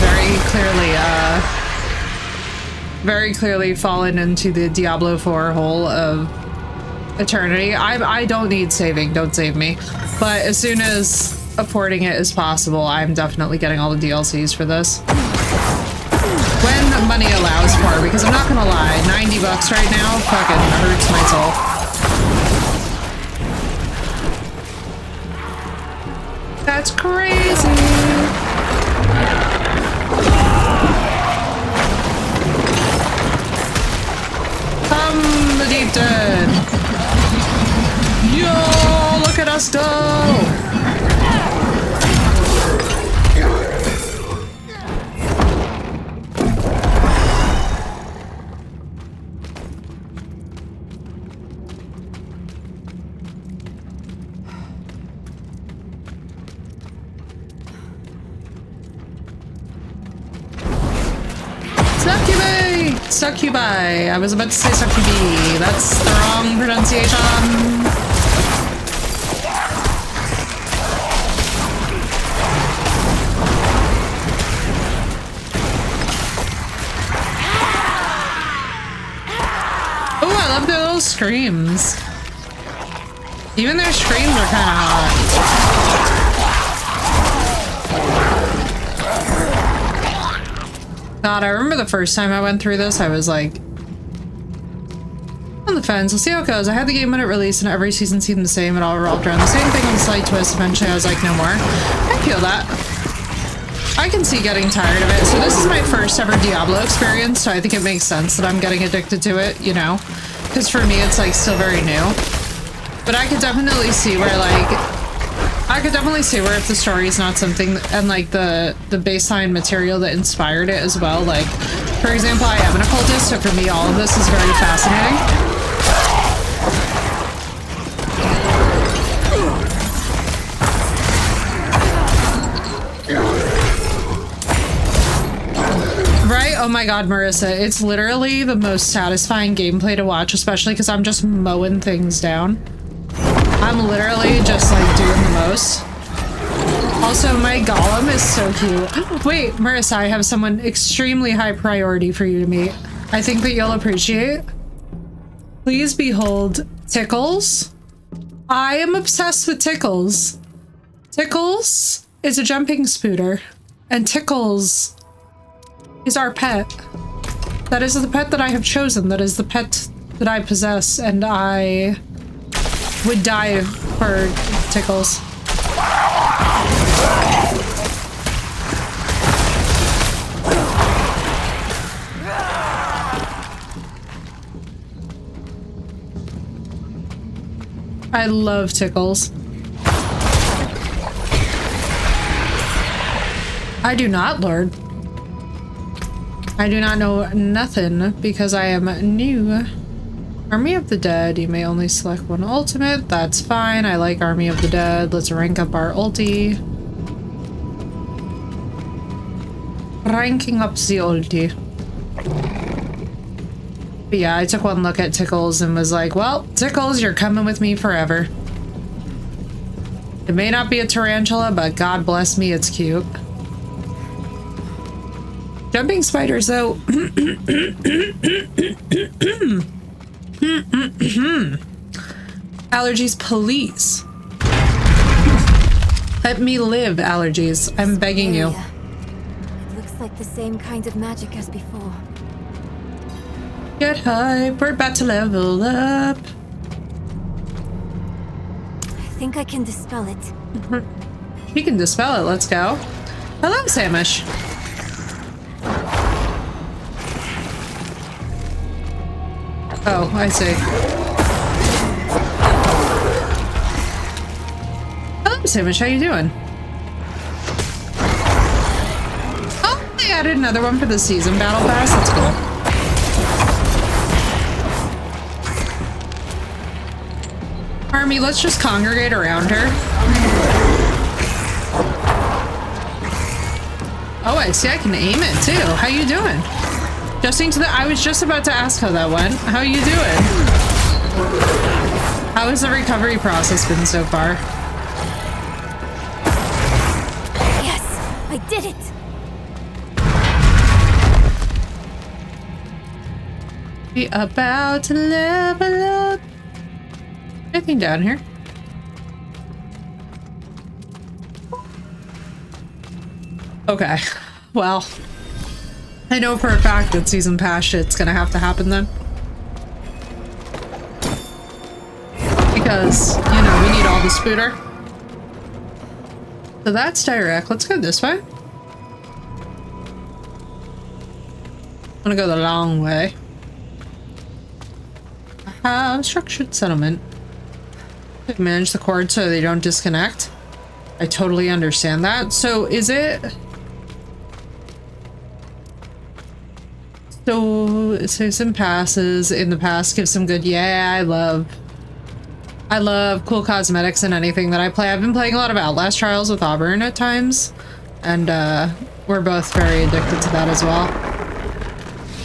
very clearly fallen into the Diablo 4 hole of eternity. I don't need saving, don't save me. But as soon as affording it is possible, I'm definitely getting all the DLCs for this. When money allows for, because I'm not gonna lie, 90 bucks right now fucking hurts my soul. That's crazy. Come the deep dead. Yo, look at us go. Succubi! I was about to say succubi. That's the wrong pronunciation. Oh, I love their little screams. Even their screams are kind of hot. God, I remember the first time I went through this, I was like on the fence. We'll see how it goes. I had the game when it released and every season seemed the same. It all revolved around the same thing with a slight twist. Eventually I was like, no more. I feel that. I can see getting tired of it. So this is my first ever Diablo experience, so I think it makes sense that I'm getting addicted to it, you know? Because for me, it's like still very new. But I could definitely see where if the story is not something, and like the baseline material that inspired it as well. Like, for example, I am an occultist, so for me all of this is very fascinating. Right? Oh my god, Marissa, it's literally the most satisfying gameplay to watch, especially because I'm just mowing things down. I'm literally just like doing the most. Also, my golem is so cute. Wait, Marissa, I have someone extremely high priority for you to meet. I think that you'll appreciate. Please behold Tickles. I am obsessed with Tickles. Tickles is a jumping spooter, and Tickles is our pet. That is the pet that I have chosen. That is the pet that I possess, and I would die for Tickles. I love Tickles. I do not, Lord. I do not know nothing because I am new. Army of the Dead, you may only select one ultimate. That's fine. I like Army of the Dead. Let's rank up our ulti. Ranking up the ulti. But yeah, I took one look at Tickles and was like, well, Tickles, you're coming with me forever. It may not be a tarantula, but God bless me, it's cute. Jumping spiders, though. Allergies, please. Let me live, allergies. I'm begging you. It looks like the same kind of magic as before. Get hype, we're about to level up. I think I can dispel it. You can dispel it, let's go. Hello, Samish. Oh, I see. Sandwich, how you doing? Oh, they added another one for the season battle pass. That's cool. Army, let's just congregate around her. Oh, I see I can aim it too. How you doing? Adjusting to the— I was just about to ask how that went. How you doing? How has the recovery process been so far? Yes, I did it. We about to level up. Anything down here? Okay, well, I know for a fact that season pass shit's gonna have to happen then. Because, you know, we need all the spooter. So that's direct. Let's go this way. I'm gonna go the long way. Structured settlement. Manage the cord so they don't disconnect. I totally understand that. So is it... So some passes in the past give some good... Yeah, I love cool cosmetics in anything that I play. I've been playing a lot of Outlast Trials with Auburn at times, and we're both very addicted to that as well.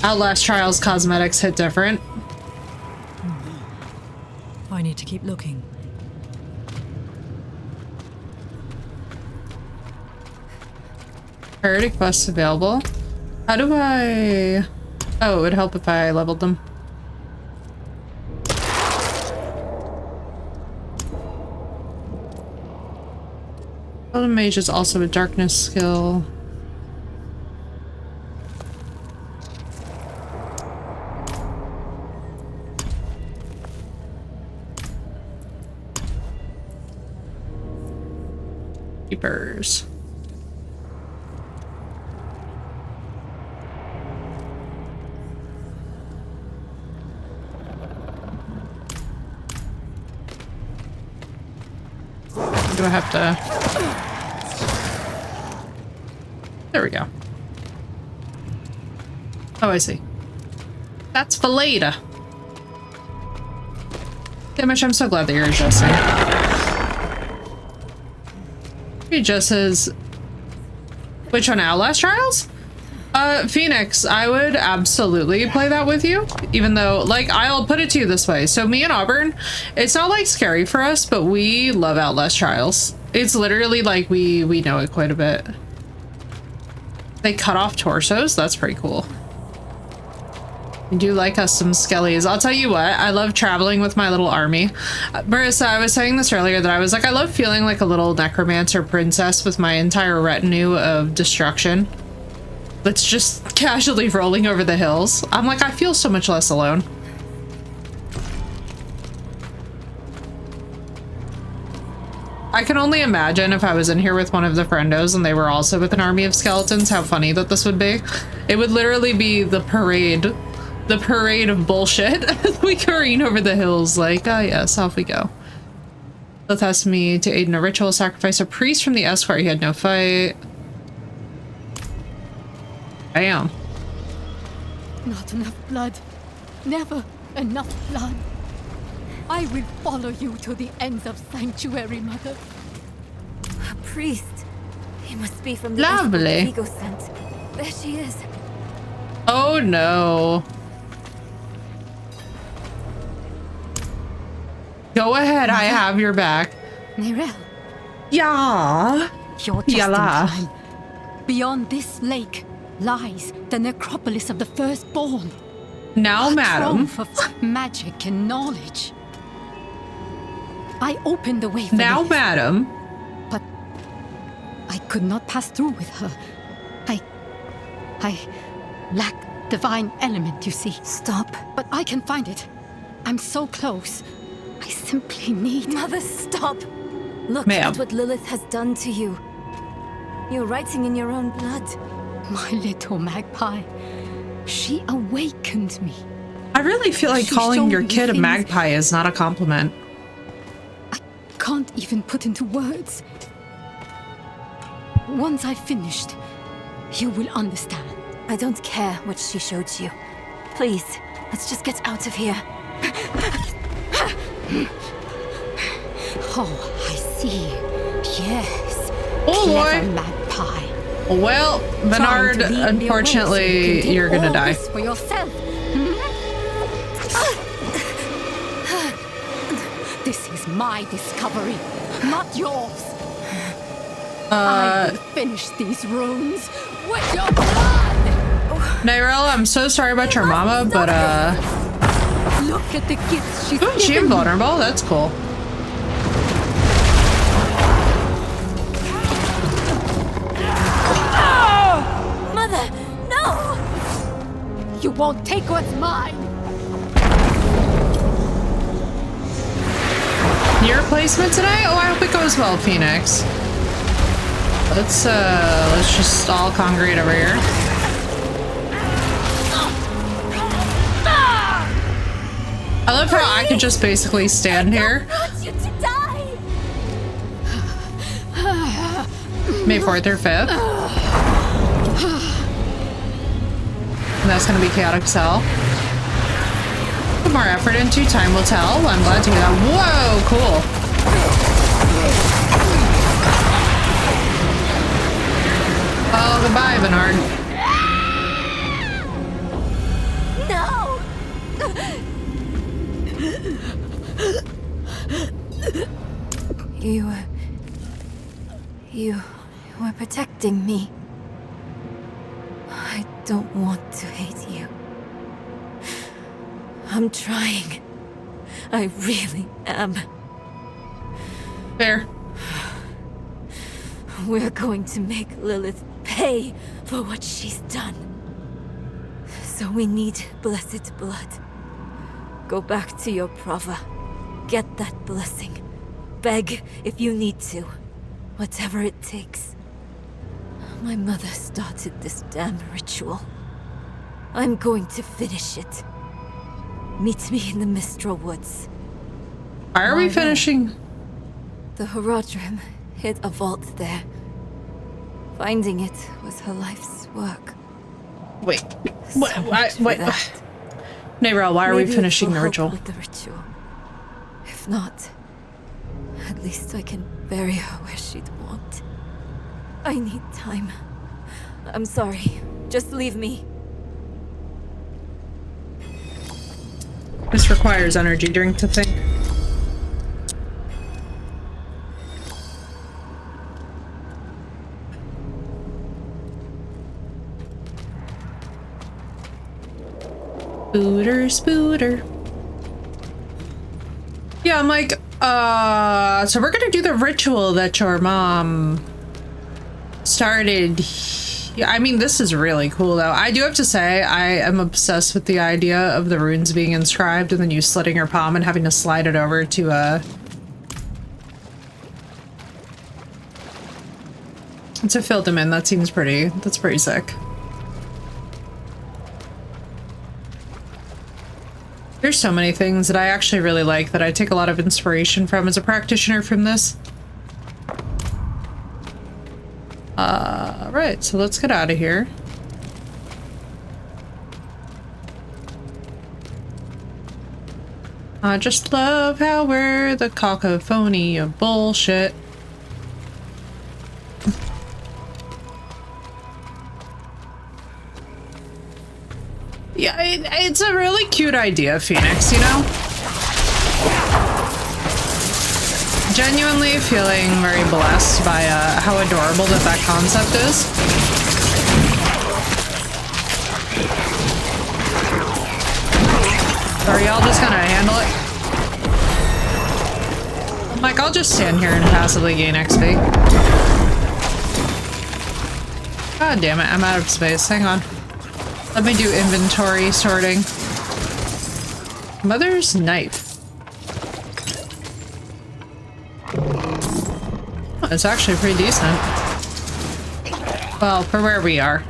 Outlast Trials cosmetics hit different. I need to keep looking. Priority quests available. How do I... Oh, it would help if I leveled them. Golden Mage is also a darkness skill. Keepers. Do I have to... There we go. Oh, I see. That's for later. Damage, I'm so glad that you're adjusting. He just says... Which one? Outlast Trials? Phoenix, I would absolutely play that with you, even though, like, I'll put it to you this way. So me and Auburn, it's not like scary for us, but we love Outlast Trials. It's literally like we know it quite a bit. They cut off torsos. That's pretty cool. I do like us some skellies. I'll tell you what, I love traveling with my little army. Marissa, I was saying this earlier that I was like, I love feeling like a little necromancer princess with my entire retinue of destruction. That's just casually rolling over the hills. I'm like, I feel so much less alone. I can only imagine if I was in here with one of the friendos and they were also with an army of skeletons, how funny that this would be. It would literally be the parade of bullshit as we careen over the hills like, oh yes, off we go. Lilith asked me to aid in a ritual, sacrifice a priest from the escort. He had no fight. Damn. Not enough blood. Never enough blood. I will follow you to the ends of Sanctuary, Mother. A priest. He must be from the Lovely. Vigo sent. There she is. Oh no. Go ahead, I have your back. Nirel, Yeah. you're just in Yala. time. Beyond this lake lies the necropolis of the firstborn. Now, A madam. trove of magic and knowledge. I opened the way for Now, Lilith, madam. but I could not pass through with her. I lack divine element, you see. Stop. But I can find it. I'm so close. I simply need... Mother, stop. Look Ma'am. at what Lilith has done to you. You're writing in your own blood. My little magpie. She awakened me. I really feel like She calling showed your me kid a things- magpie is not a compliment. can't even put into words. Once I've finished, you will understand. I don't care what she showed you. Please, let's just get out of here. Oh, I see. Yes. Oh Clever boy. magpie. Well, Bernard, Trying to lead me away so you unfortunately, can take you're gonna all die. this for yourself. This is my discovery, not yours. I will finish these runes with your blood. Nyrella, I'm so sorry about your mama, but Look at the gifts she's ooh, she given me. invulnerable. That's cool. Mother, no! You won't take what's mine. Knee replacement today? Oh, I hope it goes well, Phoenix. Let's just all congregate over here. I love how I could just basically stand here. I want you to die! May 4th or 5th. And that's gonna be chaotic as hell. Put more effort into, time will tell. Well, I'm glad to hear that. Whoa, cool. Oh, goodbye, Bernard. No! You were protecting me. I don't want to hate you. I'm trying. I really am. Fair. We're going to make Lilith pay for what she's done. So we need blessed blood. Go back to your Prava. Get that blessing. Beg if you need to. Whatever it takes. My mother started this damn ritual. I'm going to finish it. Meet me in the Mistral Woods. Why are we finishing? The Horadrim hid a vault there. Finding it was her life's work. Wait. So What? much for Wait. that. Nayrel, why are we Maybe it finishing will the help ritual? with the ritual. If not, at least I can bury her where she'd want. I need time. I'm sorry. Just leave me. This requires energy drink to think. Spooter. Yeah, I'm like, so we're gonna do the ritual that your mom started. Yeah, I mean, this is really cool though. I do have to say, I am obsessed with the idea of the runes being inscribed and then you slitting your palm and having to slide it over to fill them in. That seems that's pretty sick. There's so many things that I actually really like that I take a lot of inspiration from as a practitioner from this. Right, so let's get out of here. I just love how we're the cacophony of bullshit. Yeah, it's a really cute idea, Phoenix, you know? Genuinely feeling very blessed by how adorable that concept is. Are y'all just gonna handle it? I'm like, I'll just stand here and passively gain XP. God damn it, I'm out of space. Hang on. Let me do inventory sorting. Mother's knife. Oh, it's actually pretty decent. Well, for where we are.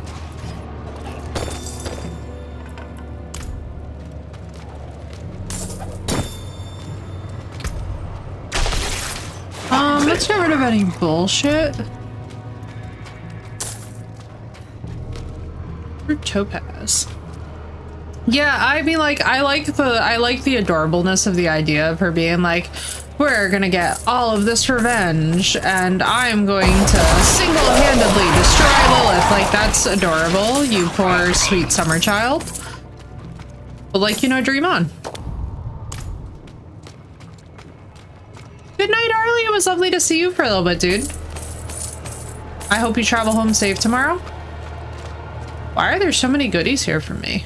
let's get rid of any bullshit. Or topaz. Yeah, I mean, like, I like the adorableness of the idea of her being like, we're gonna get all of this revenge, and I'm going to single-handedly destroy Lilith. Like, that's adorable, you poor sweet summer child. But, like, you know, dream on. Good night, Arlie. It was lovely to see you for a little bit, dude. I hope you travel home safe tomorrow. Why are there so many goodies here for me?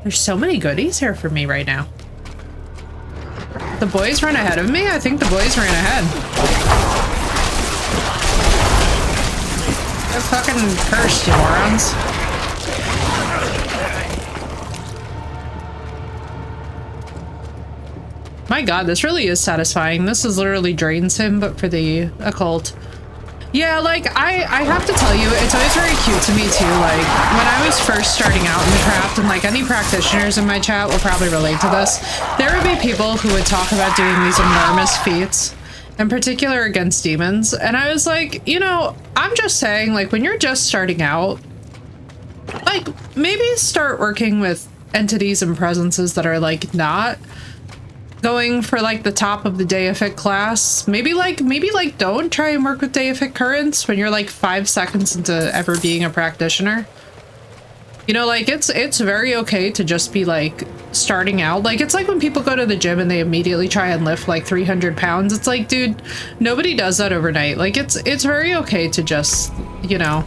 There's so many goodies here for me right now. The boys run ahead of me? I think the boys ran ahead. They're fucking cursed, you morons. My god, this really is satisfying. This is literally Drain Sim, but for the occult. Yeah, like, I have to tell you, it's always very cute to me, too. Like, when I was first starting out in the craft, and, like, any practitioners in my chat will probably relate to this, there would be people who would talk about doing these enormous feats, in particular against demons, and I was like, you know, I'm just saying, like, when you're just starting out, like, maybe start working with entities and presences that are, like, not going for like the top of the deific class. Maybe don't try and work with deific currents when you're like 5 seconds into ever being a practitioner. You know, like it's very okay to just be like starting out. Like it's like when people go to the gym and they immediately try and lift like 300 pounds. It's like, dude, nobody does that overnight. Like it's very okay to just, you know,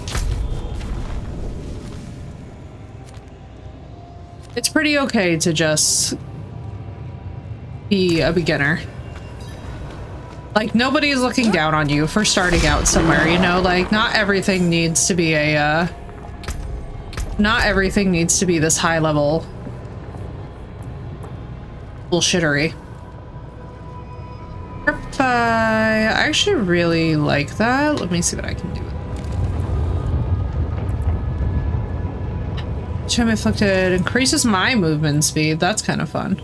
it's pretty okay to just be a beginner. Like nobody's looking down on you for starting out somewhere, you know, like not everything needs to be a not everything needs to be this high level bullshittery. I actually really like that. Let me see what I can do. Charm Inflicted increases my movement speed. That's kind of fun.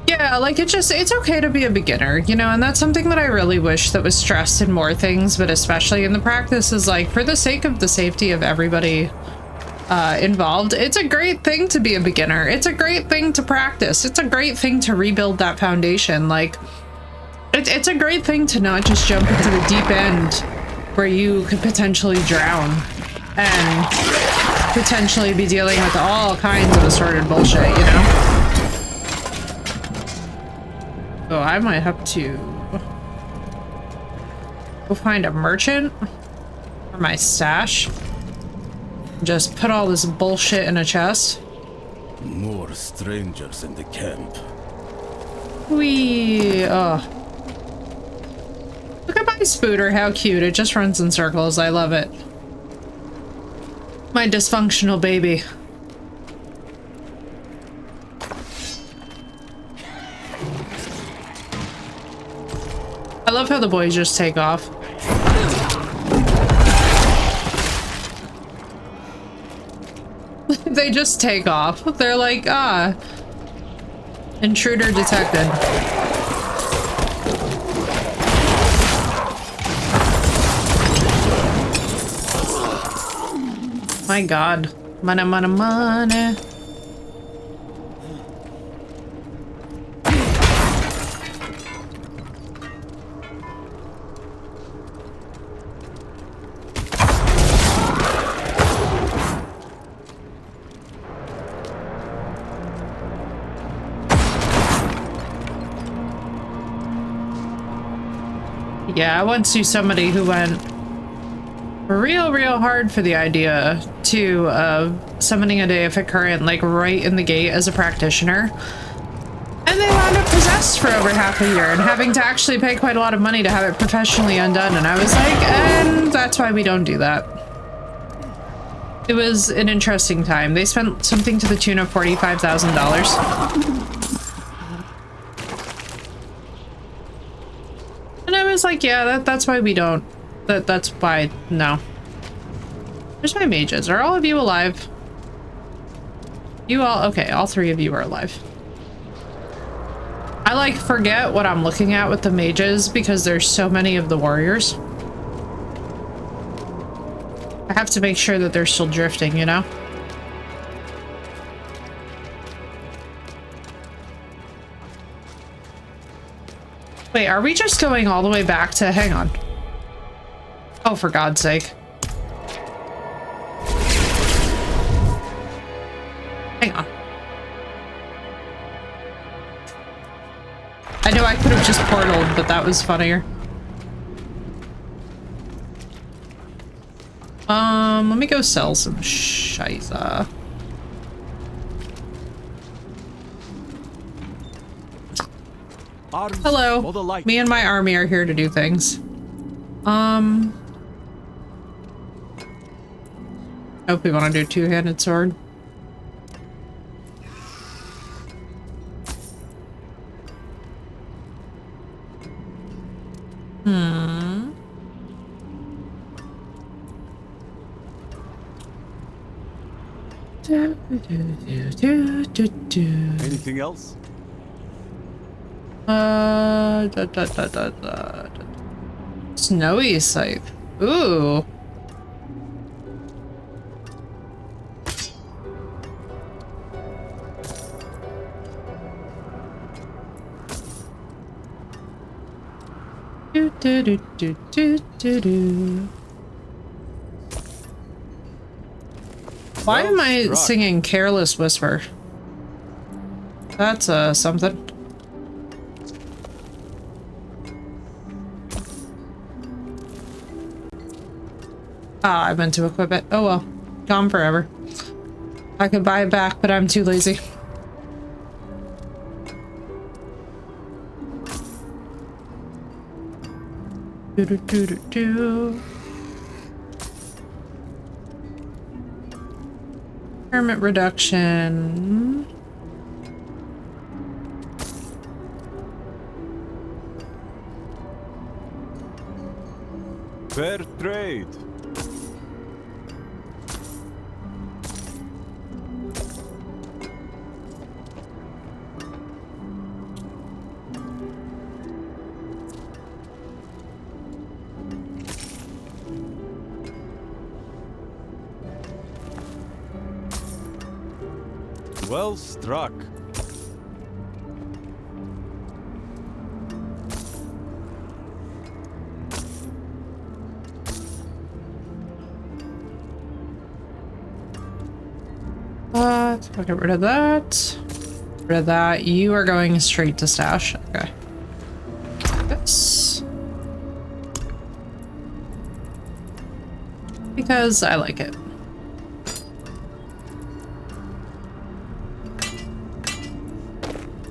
Yeah, like it's okay to be a beginner, you know, and that's something that I really wish that was stressed in more things, but especially in the practice is like, for the sake of the safety of everybody involved, it's a great thing to be a beginner. It's a great thing to practice. It's a great thing to rebuild that foundation. Like, it's a great thing to not just jump into the deep end where you could potentially drown and potentially be dealing with all kinds of assorted bullshit, you know? So I might have to go find a merchant for my stash. Just put all this bullshit in a chest. More strangers in the camp. Wee. Oh. Look at my Spooter, how cute. It just runs in circles. I love it. My dysfunctional baby. I love how the boys just take off. They just take off. They're like, ah, intruder detected. My god. Money, money, money. Yeah, I once knew somebody who went real hard for the idea too of summoning a deific current like right in the gate as a practitioner, and they wound up possessed for over half a year and having to actually pay quite a lot of money to have it professionally undone. And I was like, and that's why we don't do that. It was an interesting time. They spent something to the tune of $45,000. And I was like, yeah, that's why we don't. That's why, no. Where's my mages? Are all of you alive? You all, okay, all three of you are alive. I like forget what I'm looking at with the mages because there's so many of the warriors. I have to make sure that they're still drifting, you know? Wait, are we just going all the way back to... Hang on. Oh, for God's sake. Hang on. I know I could have just portaled, but that was funnier. Let me go sell some shiza. Hello. Me and my army are here to do things. Hope we want to do two-handed sword. Anything else? Snowy scythe. Ooh. Why am I singing Careless Whisper? That's something. Ah, I meant to equip it. Oh well. Gone forever. I could buy it back, but I'm too lazy. Hermit reduction. Fair trade. Well struck. I'll get rid of that. Get rid of that. You are going straight to stash. Okay. This. Because I like it.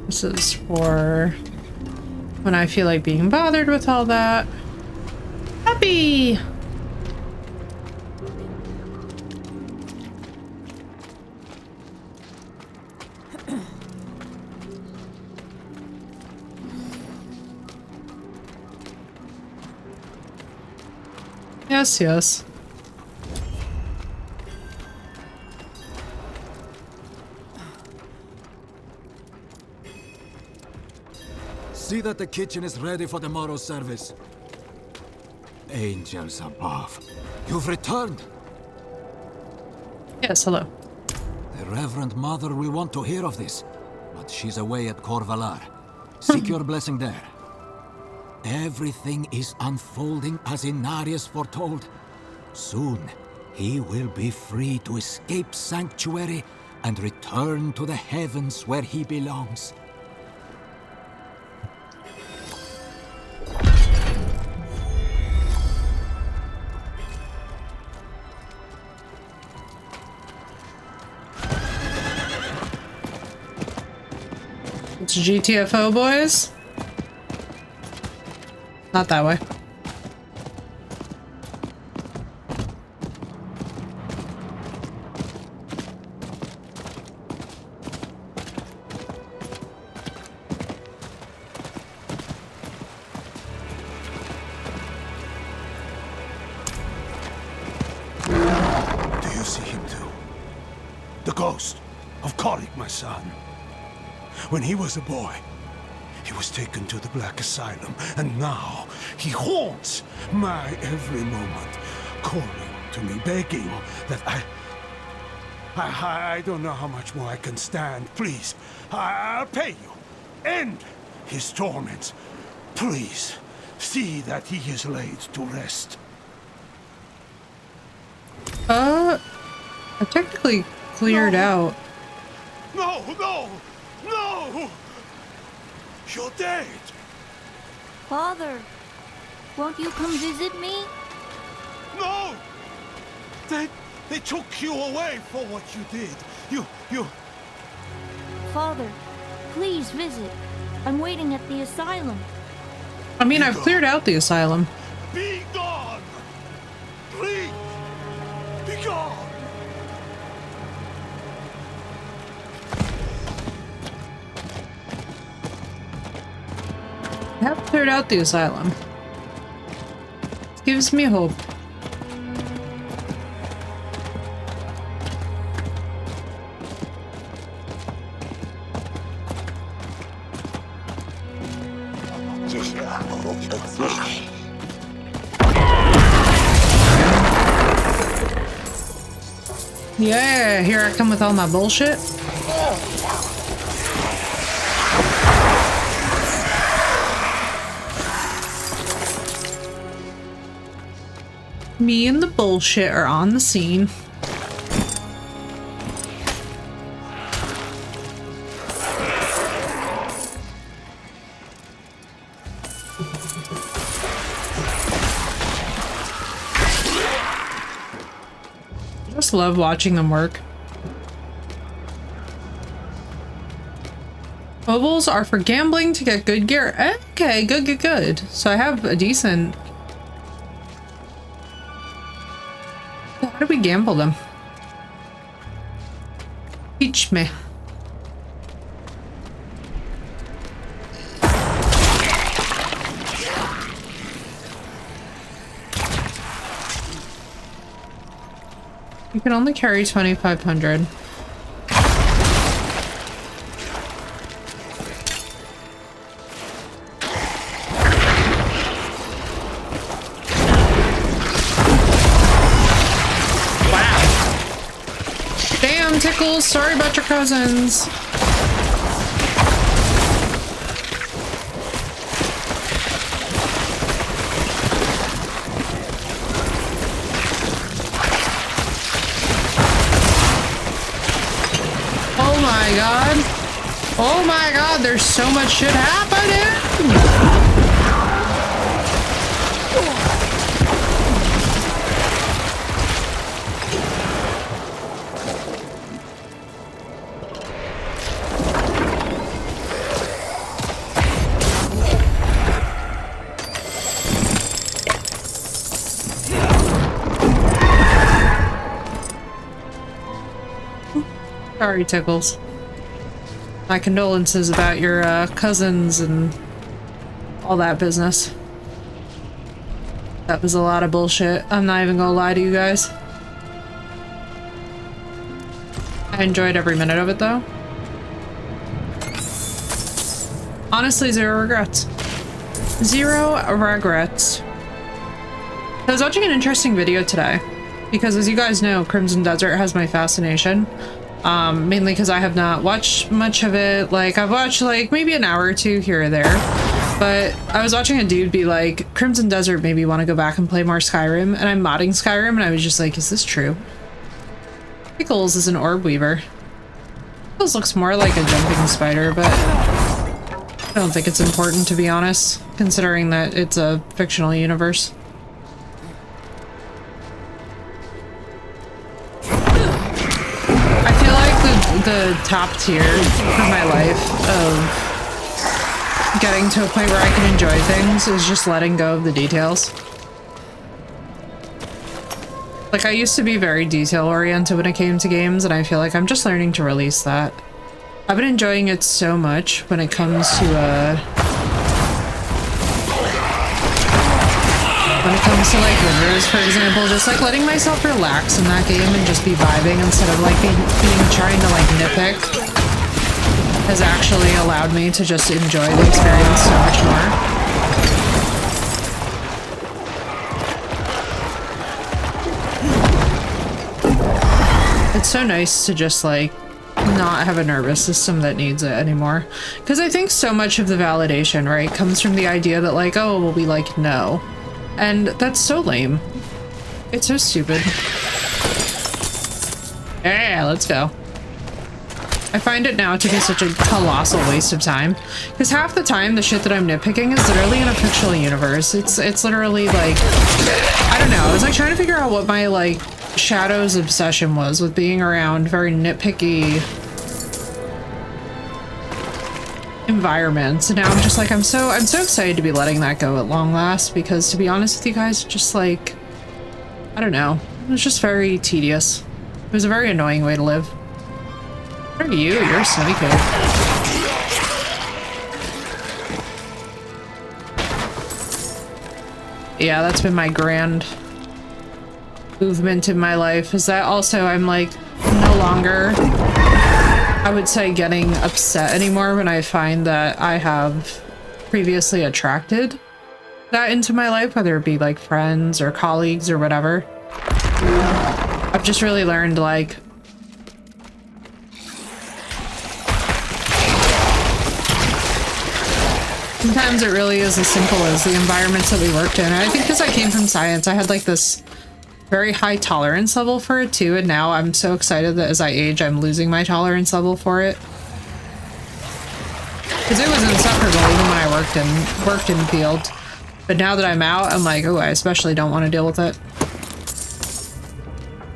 This is for when I feel like being bothered with all that. Happy! Yes, yes. See that the kitchen is ready for tomorrow's service. Angels above. You've returned. Yes, hello. The Reverend Mother will want to hear of this, but she's away at Corvalar. Seek your blessing there. Everything is unfolding as Inarius foretold. Soon, he will be free to escape Sanctuary and return to the heavens where he belongs. It's GTFO, boys. Not that way. Do you see him too? The ghost. of Korik, my son. When he was a boy, he was taken to the Black Asylum, and now he haunts my every moment, calling to me, begging that I don't know how much more I can stand. Please, I'll pay you. End his torments. Please, see that he is laid to rest. I technically cleared out. No, no, no! You're dead! Father, won't you come visit me? No! They took you away for what you did. You... Father, please visit. I'm waiting at the asylum. I mean, I've cleared out the asylum. Be gone! Please! Be gone! I have cleared out the asylum. It gives me hope. Yeah, here I come with all my bullshit. Me and the bullshit are on the scene. I just love watching them work. Mobiles are for gambling to get good gear. Okay, good. So I have a decent... How do we gamble them? Teach me. You can only carry 2,500. Tickles, sorry about your cousins. Oh my god. Oh my god, there's so much shit happening. Sorry, Tickles. My condolences about your cousins and all that business. That was a lot of bullshit. I'm not even gonna lie to you guys. I enjoyed every minute of it though. Honestly, zero regrets. Zero regrets. I was watching an interesting video today because, as you guys know, Crimson Desert has my fascination. Mainly because I have not watched much of it. Like, I've watched like maybe an hour or two here or there, but I was watching a dude be like, Crimson Desert made me want to go back and play more Skyrim, and I'm modding Skyrim, and I was just like, is this true? Pickles is an orb weaver. Pickles looks more like a jumping spider, but I don't think it's important, to be honest, considering that it's a fictional universe. The top tier for my life of getting to a point where I can enjoy things is just letting go of the details. Like, I used to be very detail oriented when it came to games, and I feel like I'm just learning to release that. I've been enjoying it so much when it comes to when it comes to like rivers, for example, just like letting myself relax in that game and just be vibing instead of like being trying to like nitpick has actually allowed me to just enjoy the experience so much more. It's so nice to just like not have a nervous system that needs it anymore. Because I think so much of the validation, right, comes from the idea that like, oh, we'll be like, no. And that's so lame. It's so stupid. Yeah, let's go. I find it now to be such a colossal waste of time. Because half the time, the shit that I'm nitpicking is literally in a fictional universe. It's literally like, I don't know. I was like trying to figure out what my like Shadow's obsession was with being around very nitpicky environments, and now I'm just like I'm so excited to be letting that go at long last, because to be honest with you guys, just like I don't know, it was just very tedious. It was a very annoying way to live. What are you? You're a snowy kid. Yeah, that's been my grand movement in my life, is that also I'm like no longer, I would say, getting upset anymore when I find that I have previously attracted that into my life, whether it be like friends or colleagues or whatever. I've just really learned like sometimes it really is as simple as the environments that we worked in. And I think because I came from science, I had like this very high tolerance level for it too, and now I'm so excited that as I age, I'm losing my tolerance level for it. Because it was insufferable even when I worked in the field. But now that I'm out, I'm like, oh, I especially don't want to deal with it.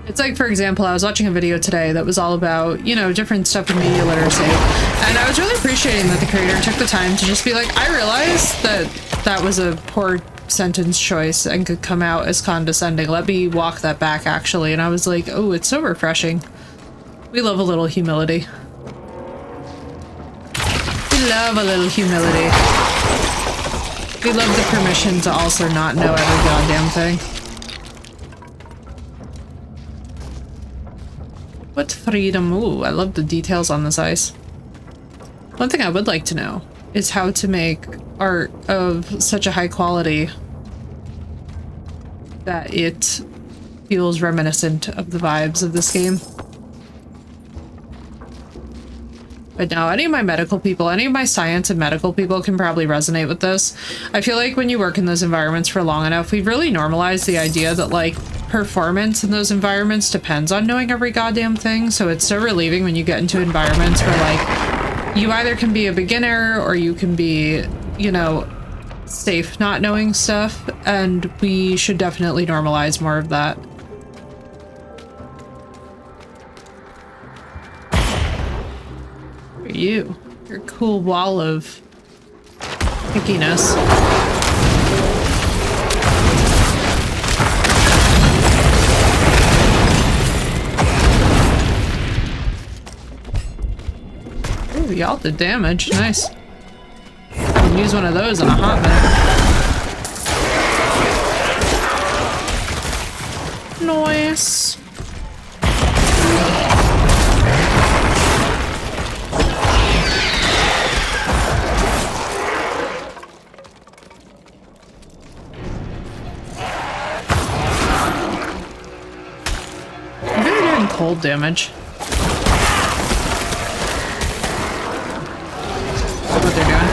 It's like, for example, I was watching a video today that was all about, you know, different stuff in media literacy. And I was really appreciating that the creator took the time to just be like, I realized that that was a poor sentence choice and could come out as condescending. Let me walk that back, actually. And I was like, oh, it's so refreshing. We love a little humility. We love a little humility. We love the permission to also not know every goddamn thing. What freedom? Ooh, I love the details on this ice. One thing I would like to know is how to make art of such a high quality that it feels reminiscent of the vibes of this game. But now, any of my medical people, any of my science and medical people can probably resonate with this. I feel like when you work in those environments for long enough, we've really normalized the idea that, like, performance in those environments depends on knowing every goddamn thing. So it's so relieving when you get into environments where, like, you either can be a beginner or you can be, you know, safe not knowing stuff. And we should definitely normalize more of that. You, your cool wall of pickiness. Ooh, y'all did damage. Nice. I haven't used one of those in a hot minute. Nice. Cold damage. That's what they're doing.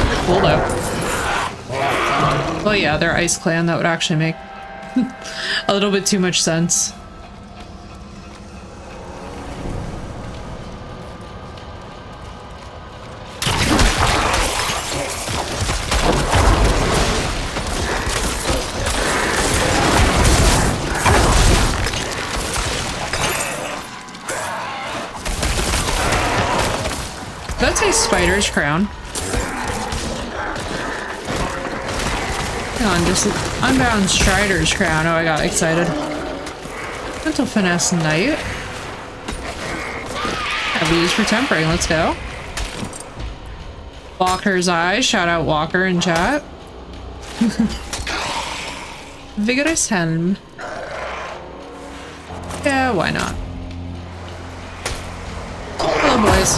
They're cold out. Well, yeah, they're Ice Clan. That would actually make a little bit too much sense. That's a spider's crown. Hang on, just Unbound Strider's crown. Oh, I got excited. Mental Finesse Knight. Have we used for tempering? Let's go. Walker's Eye. Shout out Walker in chat. Vigorous helm. Yeah, why not? Hello, boys.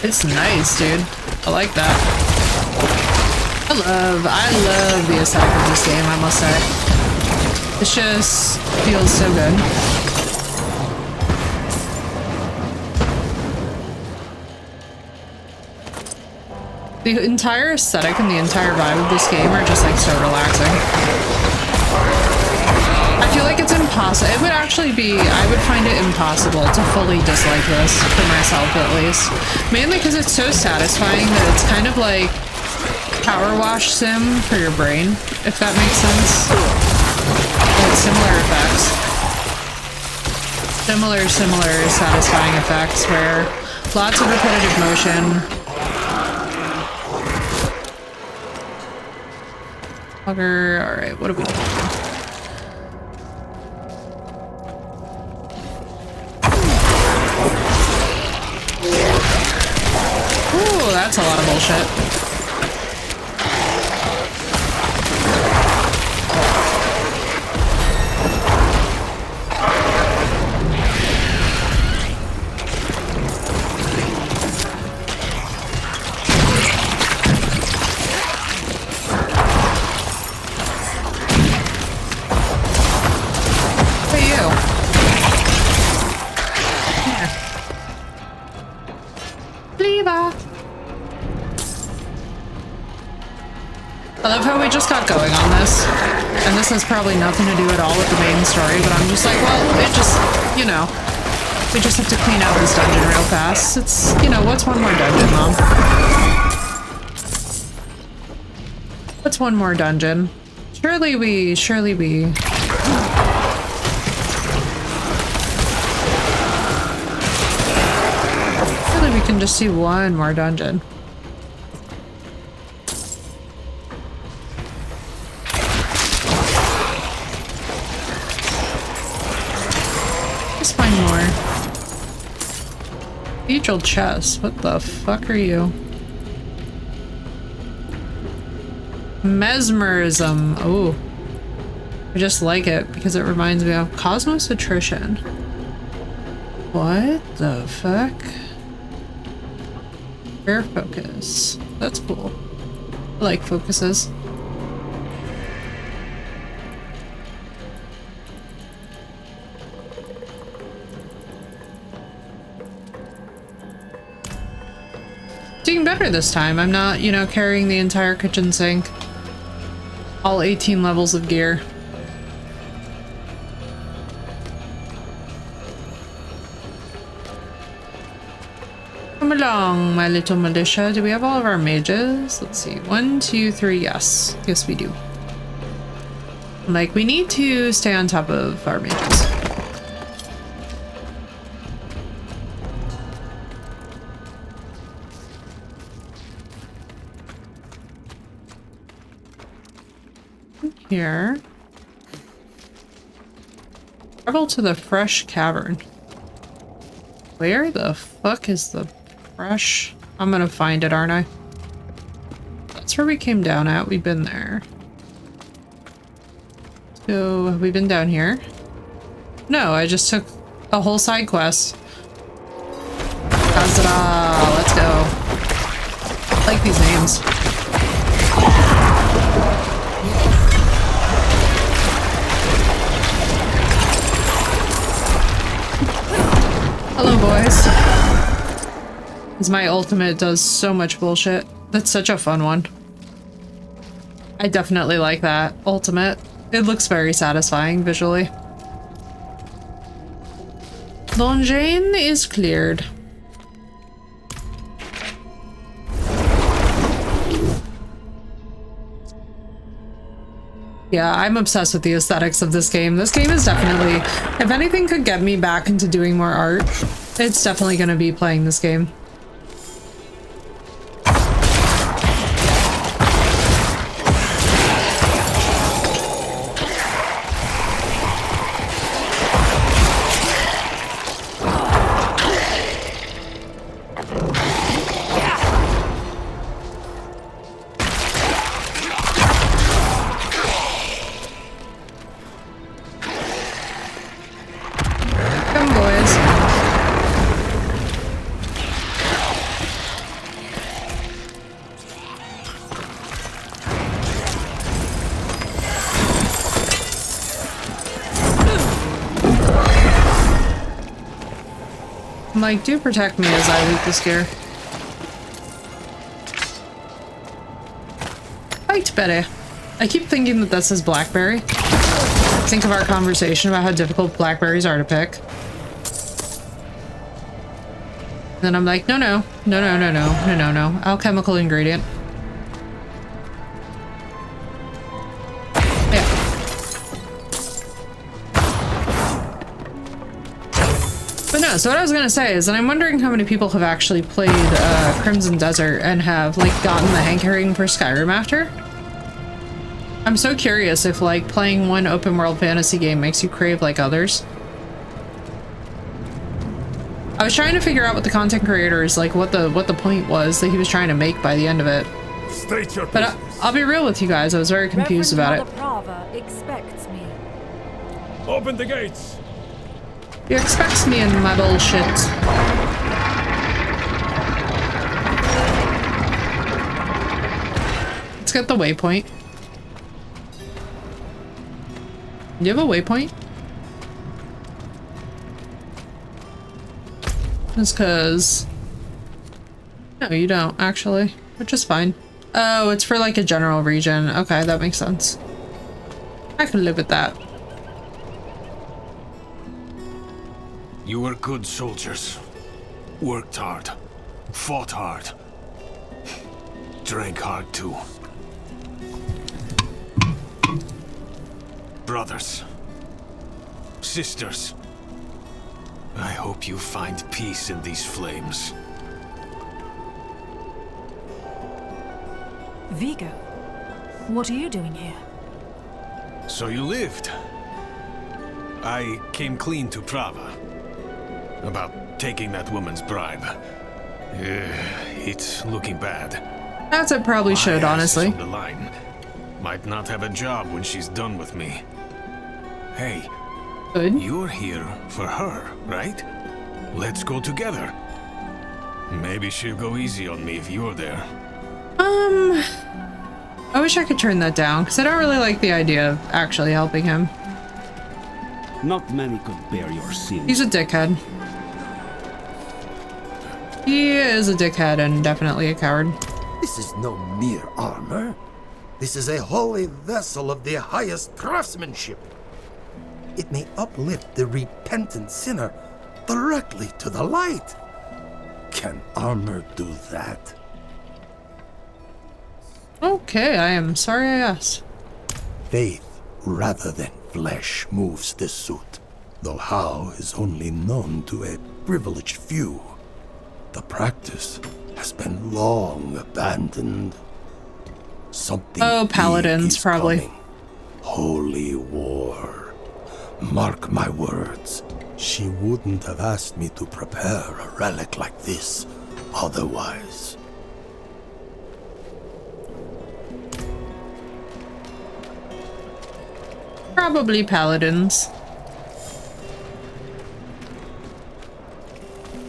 It's nice, dude. I like that. I love the aesthetic of this game, I must say. It just feels so good. The entire aesthetic and the entire vibe of this game are just like so relaxing. I feel like it's impossible. It would actually be, I would find it impossible to fully dislike this, for myself at least. Mainly because it's so satisfying that it's kind of like power wash sim for your brain, if that makes sense. Like similar effects. Similar satisfying effects where lots of repetitive motion. Alright, what are we doing? Ooh, that's a lot of bullshit. I love how we just got going on this, and this has probably nothing to do at all with the main story, but I'm just like, well, it just, you know, we just have to clean out this dungeon real fast. It's, you know, what's one more dungeon, Mom? What's one more dungeon? Surely we can just do one more dungeon. Cathedral chest. What the fuck are you? Mesmerism. Oh. I just like it because it reminds me of Cosmos Attrition. What the fuck? Air focus. That's cool. I like focuses. Doing better this time. I'm not, you know, carrying the entire kitchen sink. All 18 levels of gear. Come along, my little militia. Do we have all of our mages? Let's see. 1, 2, 3. Yes. Yes, we do. Like, we need to stay on top of our mages. Here. Travel to the fresh cavern. Where the fuck is the fresh? I'm gonna find it, aren't I? That's where we came down at. We've been there. So, have we been down here? No, I just took a whole side quest. Huzzah! Let's go. I like these names. Hello, boys. Because my ultimate does so much bullshit. That's such a fun one. I definitely like that ultimate. It looks very satisfying visually. Dungeon is cleared. Yeah, I'm obsessed with the aesthetics of this game. This game is definitely, if anything could get me back into doing more art, it's definitely going to be playing this game. I'm like, do protect me as I loot this gear. Fight, Betty. I keep thinking that this is blackberry. Think of our conversation about how difficult blackberries are to pick. Then I'm like, no, no, no, no, no, no, no, no, no. Alchemical ingredient. Yeah. But no, so what I was gonna say is that I'm wondering how many people have actually played Crimson Desert and have like gotten the hankering for Skyrim after. I'm so curious if like playing one open world fantasy game makes you crave like others. I was trying to figure out what the content creators like what the point was that he was trying to make by the end of it. State your But I'll be real with you guys, I was very confused about it. Prava expects me. Open the gates. He expects me in my bullshit. Let's get the waypoint. Do you have a waypoint? Just cause... No, you don't, actually. Which is fine. Oh, it's for like a general region. Okay, that makes sense. I can live with that. You were good soldiers. Worked hard. Fought hard. Drank hard too. Brothers. Sisters. I hope you find peace in these flames. Vigo, what are you doing here? So you lived. I came clean to Prava. About taking that woman's bribe. It's looking bad. As it probably should, honestly. On the line. Might not have a job when she's done with me. Hey. Good. You're here for her, right? Let's go together. Maybe she'll go easy on me if you're there. I wish I could turn that down, because I don't really like the idea of actually helping him. Not many could bear your sins. He's a dickhead. He is a dickhead and definitely a coward. This is no mere armor. This is a holy vessel of the highest craftsmanship. It may uplift the repentant sinner directly to the light. Can armor do that? Okay, I am sorry I asked. Faith rather than flesh moves this suit, though how is only known to a privileged few. The practice has been long abandoned. Something paladins, probably. Coming. Holy war. Mark my words. She wouldn't have asked me to prepare a relic like this otherwise. Probably paladins.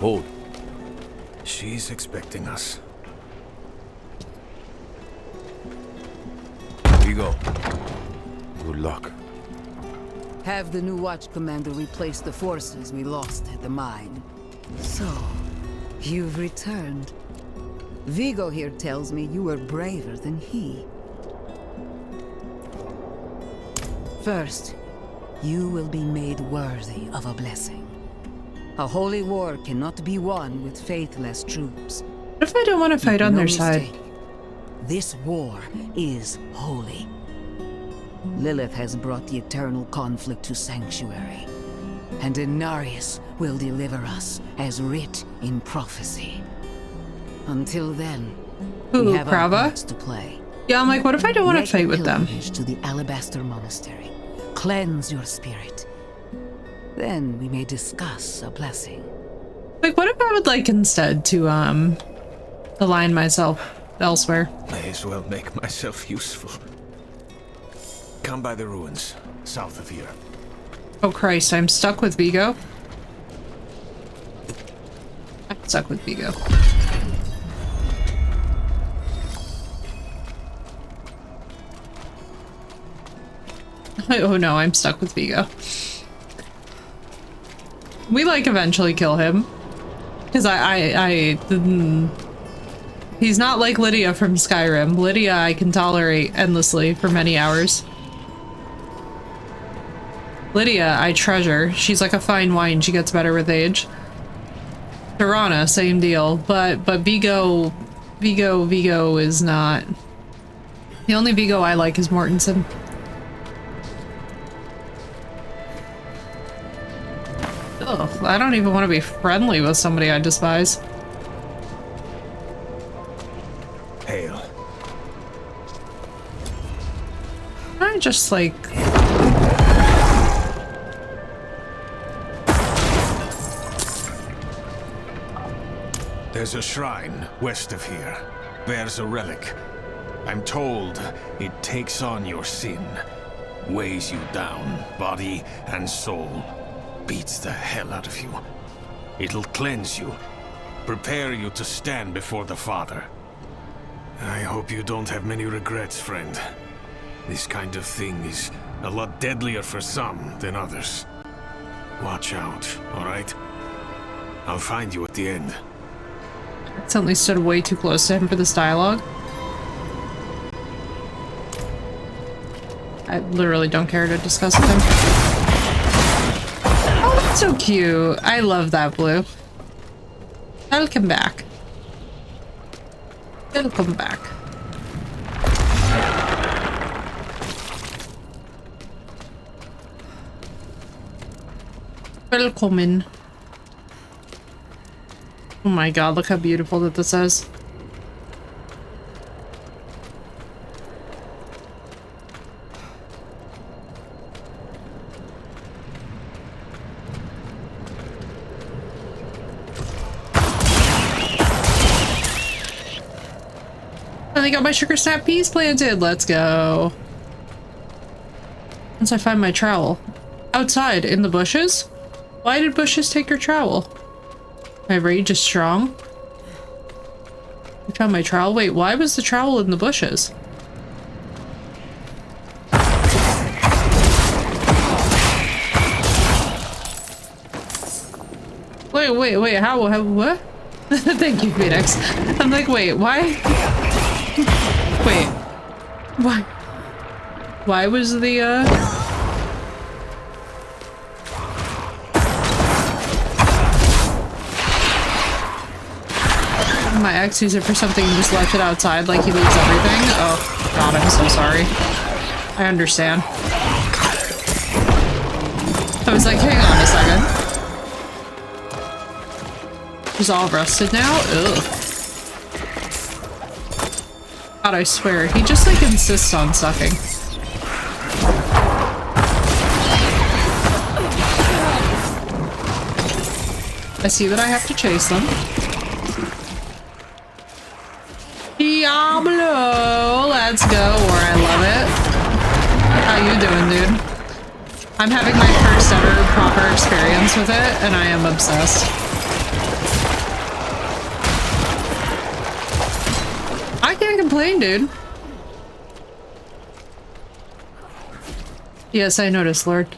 Hold. She's expecting us. Here we go. Good luck. Have the new watch commander replace the forces we lost at the mine. So, you've returned. Vigo here tells me you were braver than he. First, you will be made worthy of a blessing. A holy war cannot be won with faithless troops. What if I don't want to fight on their side? This war is holy. Lilith has brought the eternal conflict to Sanctuary, and Inarius will deliver us as writ in prophecy. Until then, we have our parts to play. Yeah, I'm like, what if I don't want to fight with them? To the Alabaster Monastery. Cleanse your spirit. Then we may discuss a blessing. Like, what if I would like instead to align myself elsewhere? May as well make myself useful. Come by the ruins, south of here. Oh Christ, I'm stuck with Vigo. I'm stuck with Vigo. Oh no, I'm stuck with Vigo. We like eventually kill him. Because he's not like Lydia from Skyrim. Lydia I can tolerate endlessly for many hours. Lydia I treasure. She's like a fine wine. She gets better with age. Tirana, same deal. But Vigo is not. The only Vigo I like is Mortensen. Ugh, I don't even want to be friendly with somebody I despise. Hail. I just like... There's a shrine west of here. Bears a relic. I'm told it takes on your sin. Weighs you down, body and soul. Beats the hell out of you. It'll cleanse you. Prepare you to stand before the Father. I hope you don't have many regrets, friend. This kind of thing is a lot deadlier for some than others. Watch out, alright? I'll find you at the end. Accidentally stood way too close to him for this dialogue. I literally don't care to discuss with him. Oh, that's so cute. I love that blue. Welcome back. Welcome back. Welcome. Oh my god, look how beautiful that this is. I got my sugar snap peas planted. Let's go. Once I find my trowel. Outside, in the bushes? Why did bushes take your trowel? My rage is strong. I found my trowel. Wait, why was the trowel in the bushes? Wait, how what? Thank you, Phoenix. I'm like, wait, why? Wait. Why? Why was the, my ex used it for something and just left it outside like he leaves everything? Oh, God, I'm so sorry. I understand. I was like, hang on a second. He's all rusted now? Ugh. God, I swear, he just like insists on sucking. I see that I have to chase them. Diablo! Let's go, where I love it. How you doing, dude? I'm having my first ever proper experience with it, and I am obsessed. I can't complain, dude. Yes, I noticed, Lord.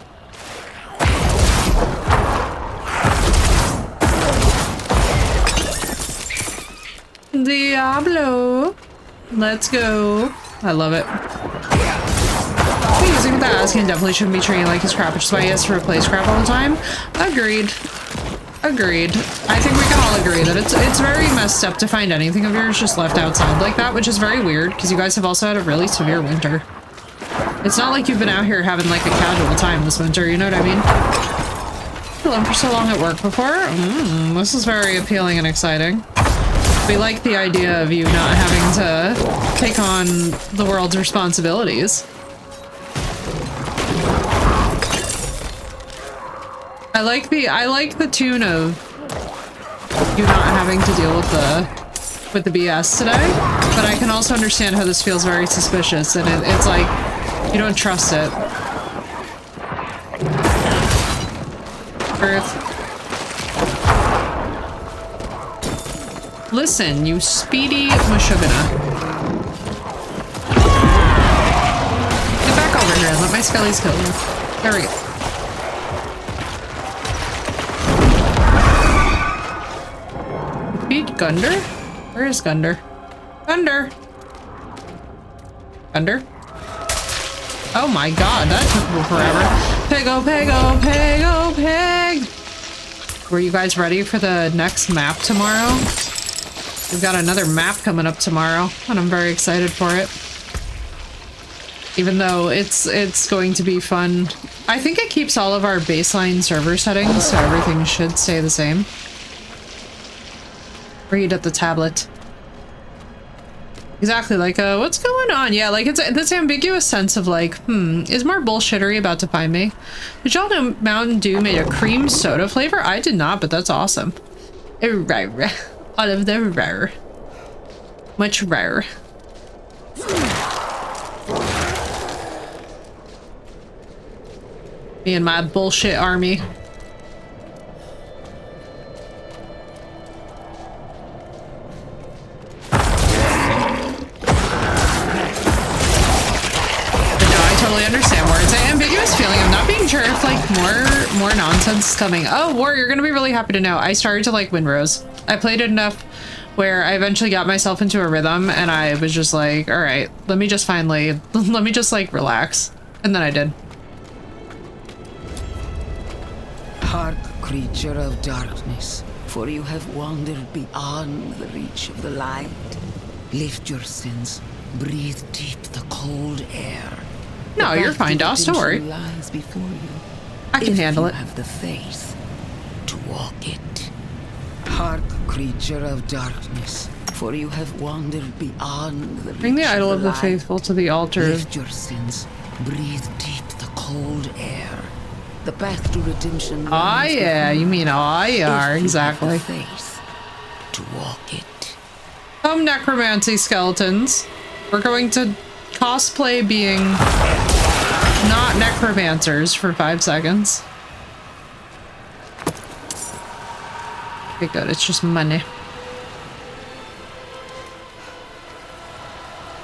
Diablo. Let's go. I love it. Using with that Askin definitely shouldn't be treating like his crap, which is why he has to replace crap all the time. Agreed. Agreed. I think we can all agree that it's very messed up to find anything of yours just left outside like that, which is very weird because you guys have also had a really severe winter. It's not like you've been out here having like a casual time this winter, you know what I mean? I've been for so long at work before. This is very appealing and exciting. We like the idea of you not having to take on the world's responsibilities. I like the tune of you not having to deal with the BS today, but I can also understand how this feels very suspicious, and it's like you don't trust it. Earth. Listen, you speedy Mashugana. Get back over here and let my skellies kill you. There we go. Gunder? Where is Gunder? Gunder! Gunder? Oh my god, that took forever. Pego, pego, pego, peg! Were you guys ready for the next map tomorrow? We've got another map coming up tomorrow, and I'm very excited for it. Even though it's going to be fun. I think it keeps all of our baseline server settings, so everything should stay the same. Read at the tablet. Exactly, like, what's going on? Yeah, like, it's this ambiguous sense of, like, is more bullshittery about to find me? Did y'all know Mountain Dew made a cream soda flavor? I did not, but that's awesome. All of the rare. Much rare. Me and my bullshit army. Totally understand where it's an ambiguous feeling of not being sure if like more nonsense is coming. Oh, War, you're gonna be really happy to know I started to like Windrose. I played it enough where I eventually got myself into a rhythm and I was just like, all right, let me just like relax. And then I did. Hark, creature of darkness, for you have wandered beyond the reach of the light. Lift your sins, breathe deep the cold air. No, you're fine, Doss. Don't worry. Lies before you. I can handle it. Have the faith to walk it. Hark, creature of darkness, for you have wandered beyond the Bring the reach idol of the light. faithful to the altar. Lift your sins, breathe deep the cold air. The path to redemption. Ah, yeah, you mean yeah, exactly. Faith to walk it. Necromancy skeletons. We're going to cosplay being not necromancers for 5 seconds. Okay, good. It's just money.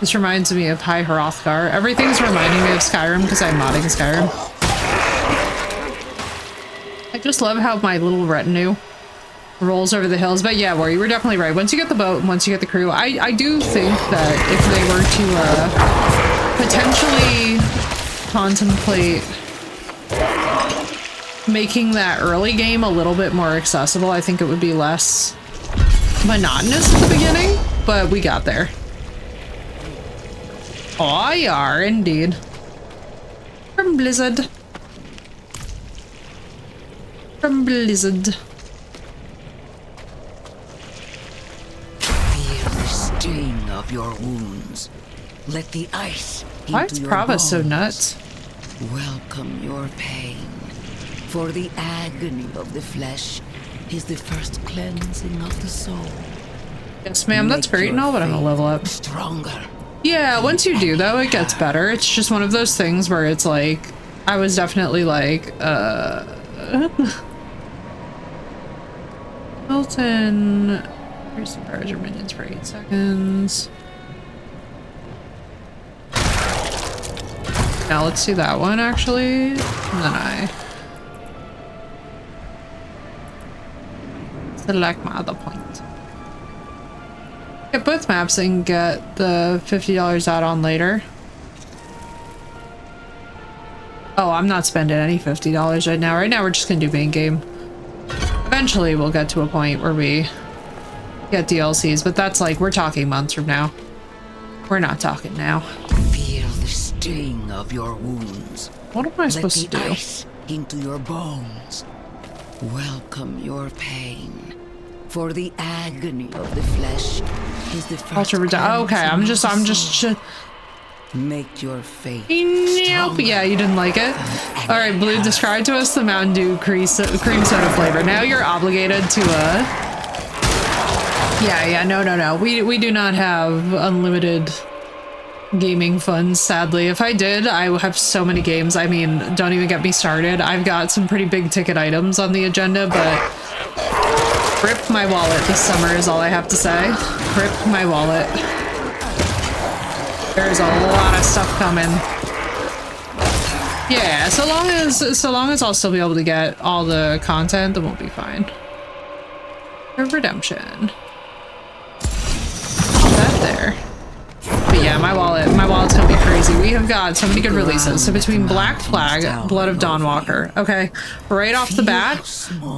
This reminds me of High Hrothgar. Everything's reminding me of Skyrim because I'm modding Skyrim. I just love how my little retinue rolls over the hills. But yeah, War, you were definitely right. Once you get the boat and once you get the crew, I do think that if they were to potentially contemplate making that early game a little bit more accessible, I think it would be less monotonous at the beginning, but we got there. Oh, yeah, indeed. From Blizzard. From Blizzard. Feel the sting of your wounds. Let the ice Why into is your Prava bones. so nuts? Welcome your pain. For the agony of the flesh is the first cleansing of the soul. Yes, ma'am, that's great and all, but I'm gonna level up. Stronger. Yeah, once you do, though, it gets better. It's just one of those things where it's like, I was definitely like, Milton. Increase the power of your minions for 8 seconds. Now let's do that one, actually. And then I select my other point. Get both maps and get the $50 add-on later. Oh, I'm not spending any $50 right now. Right now, we're just gonna do main game. Eventually, we'll get to a point where we get DLCs, but that's like, we're talking months from now. We're not talking now. Feel the sting of your wounds. What am I supposed to do? Let the ice into your bones. Welcome your pain. For the agony of the flesh is the first. Okay, I'm just. Make your faith. Nope. Yeah, you didn't like it. All right, Blue. Describe to us the Mountain Dew cream soda flavor. Now you're obligated to Yeah. No. We do not have unlimited gaming funds, sadly. If I did, I would have so many games. I mean, don't even get me started. I've got some pretty big ticket items on the agenda, but rip my wallet this summer is all I have to say. Rip my wallet. There's a lot of stuff coming. Yeah, so long as I'll still be able to get all the content, then we'll be fine. Redemption. yeah, my wallet's gonna be crazy. We have got so many good releases. So between Black Flag, Blood of Dawnwalker, okay, right off the bat,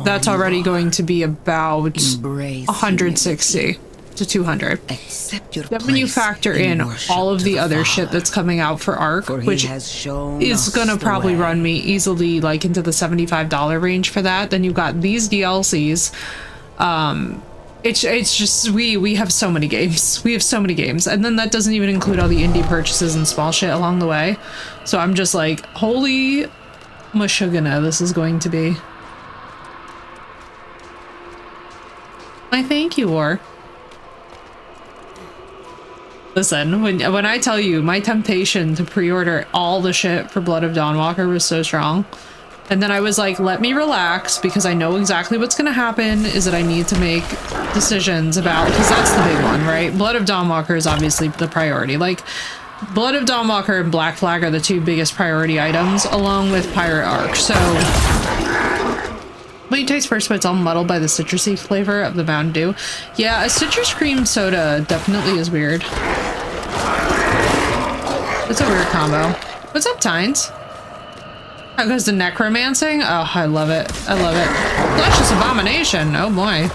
that's already going to be about 160 to 200. Then when you factor in all of the other shit that's coming out for Arc, which is gonna probably run me easily like into the $75 range for that, then you've got these DLCs. It's just we have so many games. We have so many games, and then that doesn't even include all the indie purchases and small shit along the way. So I'm just like, holy mashugana, this is going to be. I thank you, War. Listen, when I tell you my temptation to pre-order all the shit for Blood of Dawnwalker was so strong. And then I was like, let me relax because I know exactly what's going to happen is that I need to make decisions about, because that's the big one, right? Blood of Dawnwalker is obviously the priority. Like, Blood of Dawnwalker and Black Flag are the two biggest priority items along with Pirate Arc. So when you taste first, but it's all muddled by the citrusy flavor of the Mountain Dew. Yeah, a citrus cream soda definitely is weird. It's a weird combo. What's up, Tynes? How goes the necromancing? Oh, I love it. I love it. Luscious abomination. Oh boy.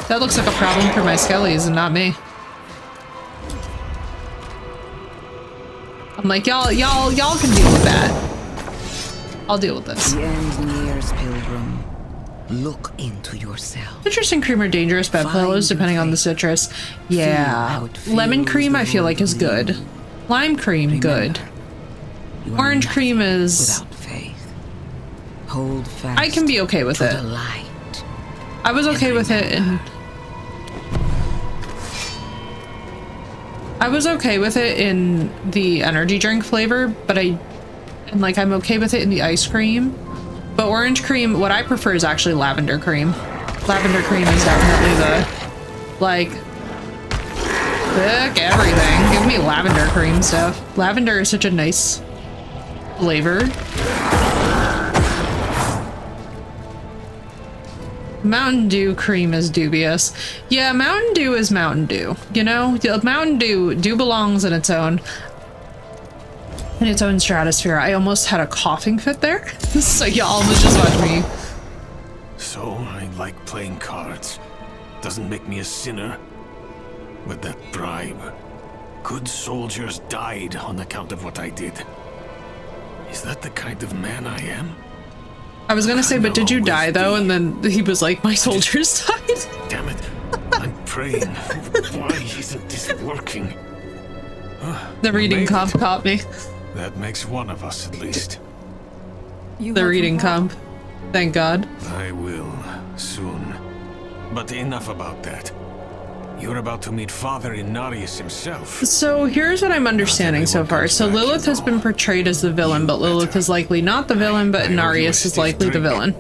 That looks like a problem for my skellies and not me. I'm like, y'all can deal with that. I'll deal with this. The end nears, pilgrim. Look into yourself. Citrus and cream are dangerous bedfellows depending on the citrus. Yeah. Lemon cream I feel like is good. Lime cream, good. Orange cream is... Hold fast. I can be okay with it. I was okay with it in... I was okay with it in the energy drink flavor, but I'm okay with it in the ice cream. But orange cream, what I prefer is actually lavender cream. Lavender cream is definitely the, like, pick everything. Give me lavender cream stuff. Lavender is such a nice flavor. Mountain Dew cream is dubious. Yeah, Mountain Dew is Mountain Dew. You know, Mountain Dew belongs in its own stratosphere. I almost had a coughing fit there. So y'all almost just watch me. So I like playing cards. Doesn't make me a sinner. With that bribe, good soldiers died on account of what I did. Is that the kind of man I am? I was gonna say, but did you die though? And then he was like, my soldiers died. Damn it. I'm praying. Why isn't this working? The reading comp caught me. That makes one of us at least. The reading comp. Thank God. I will, soon. But enough about that. You're about to meet Father Inarius himself. So here's what I'm understanding so far. So Lilith has been portrayed as the villain, but Lilith is likely not the villain, but Inarius is likely the villain.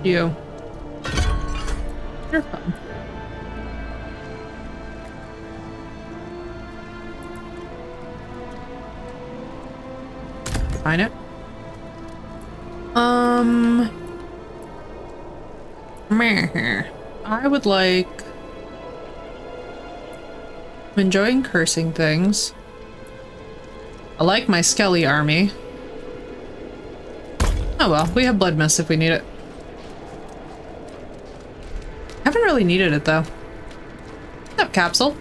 You. You're fun. Find it. I would like... I'm enjoying cursing things. I like my Skelly army. Oh well, we have Blood Mist if we need it. Haven't really needed it though. What's up, Capsule?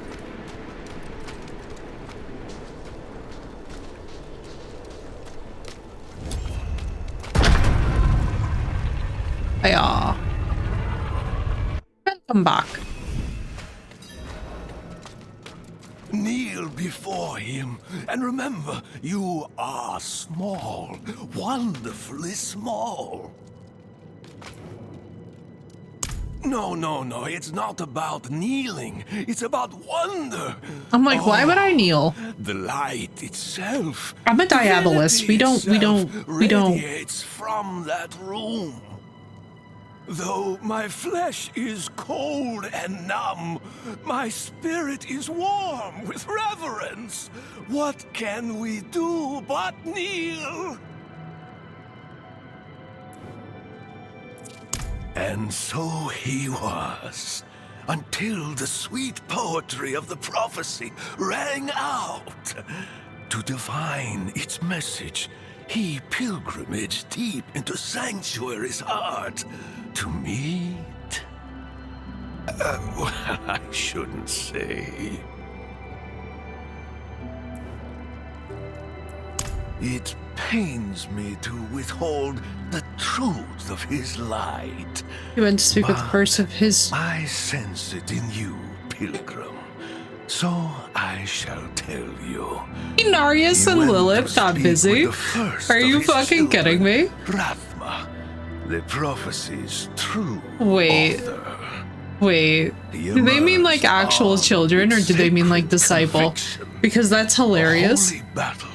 Hiya. Welcome back. Kneel before him, and remember, you are small, wonderfully small. No, it's not about kneeling. It's about wonder. I'm like, why would I kneel? The light itself. I'm a Diabolist. We don't. Radiates from that room. Though my flesh is cold and numb, my spirit is warm with reverence. What can we do but kneel? And so he was, until the sweet poetry of the prophecy rang out. To divine its message, he pilgrimaged deep into Sanctuary's heart to meet... well, I shouldn't say. It pains me to withhold the truth of his light. He went to speak with the first of his... I sense it in you, pilgrim. So I shall tell you. Narius and Lilith got busy. Are you fucking kidding me? Rathma, the prophecy's true Wait. author. Wait. Do they mean like actual children or do they mean like disciple? Because that's hilarious. Holy battle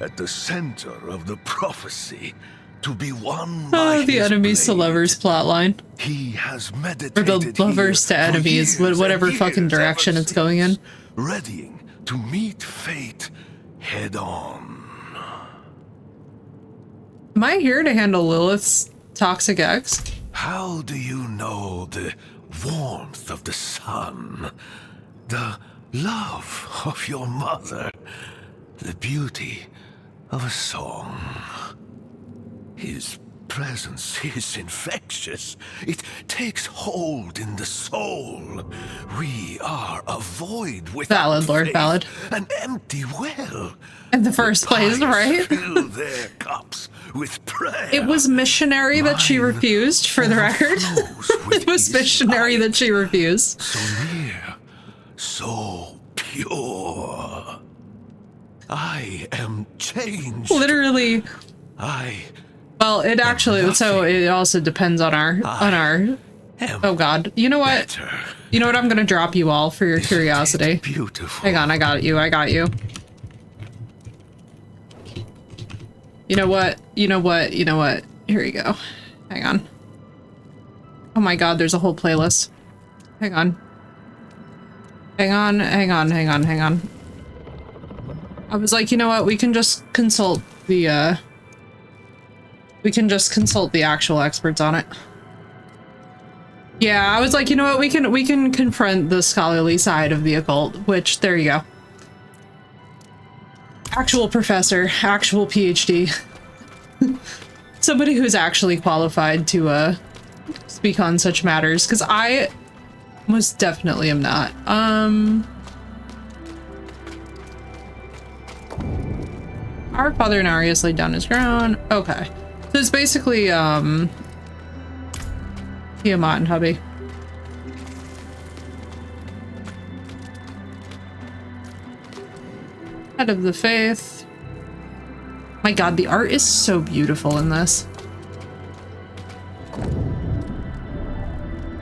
at the center of the prophecy to be won by the enemies to lovers plotline. He has meditated or the lovers to enemies, whatever fucking direction it's going in. Readying to meet fate head on. Am I here to handle Lilith's toxic ex? How do you know the warmth of the sun, the love of your mother, the beauty of a song? His presence is infectious. It takes hold in the soul. We are a void without valid, Lord, faith, valid. an empty well. In the first place, right? Fill their cups with prayer. It was missionary that she refused, for the record. It was missionary that she refused. So near, so pure. I am changed. Literally. Well, it actually, so it also depends on our, oh god. You know what? You know what? I'm gonna drop you all for your curiosity. Beautiful. Hang on, I got you. You know what? Here we go. Hang on. Oh my god, there's a whole playlist. Hang on. I was like, you know what? We can just consult the actual experts on it. Yeah, I was like, you know what? We can confront the scholarly side of the occult, which there you go. Actual professor, actual PhD. Somebody who's actually qualified to speak on such matters, because I most definitely am not. Our father Narius laid down his crown. Okay. So it's basically Tiamat and hubby. Head of the faith. My god, the art is so beautiful in this.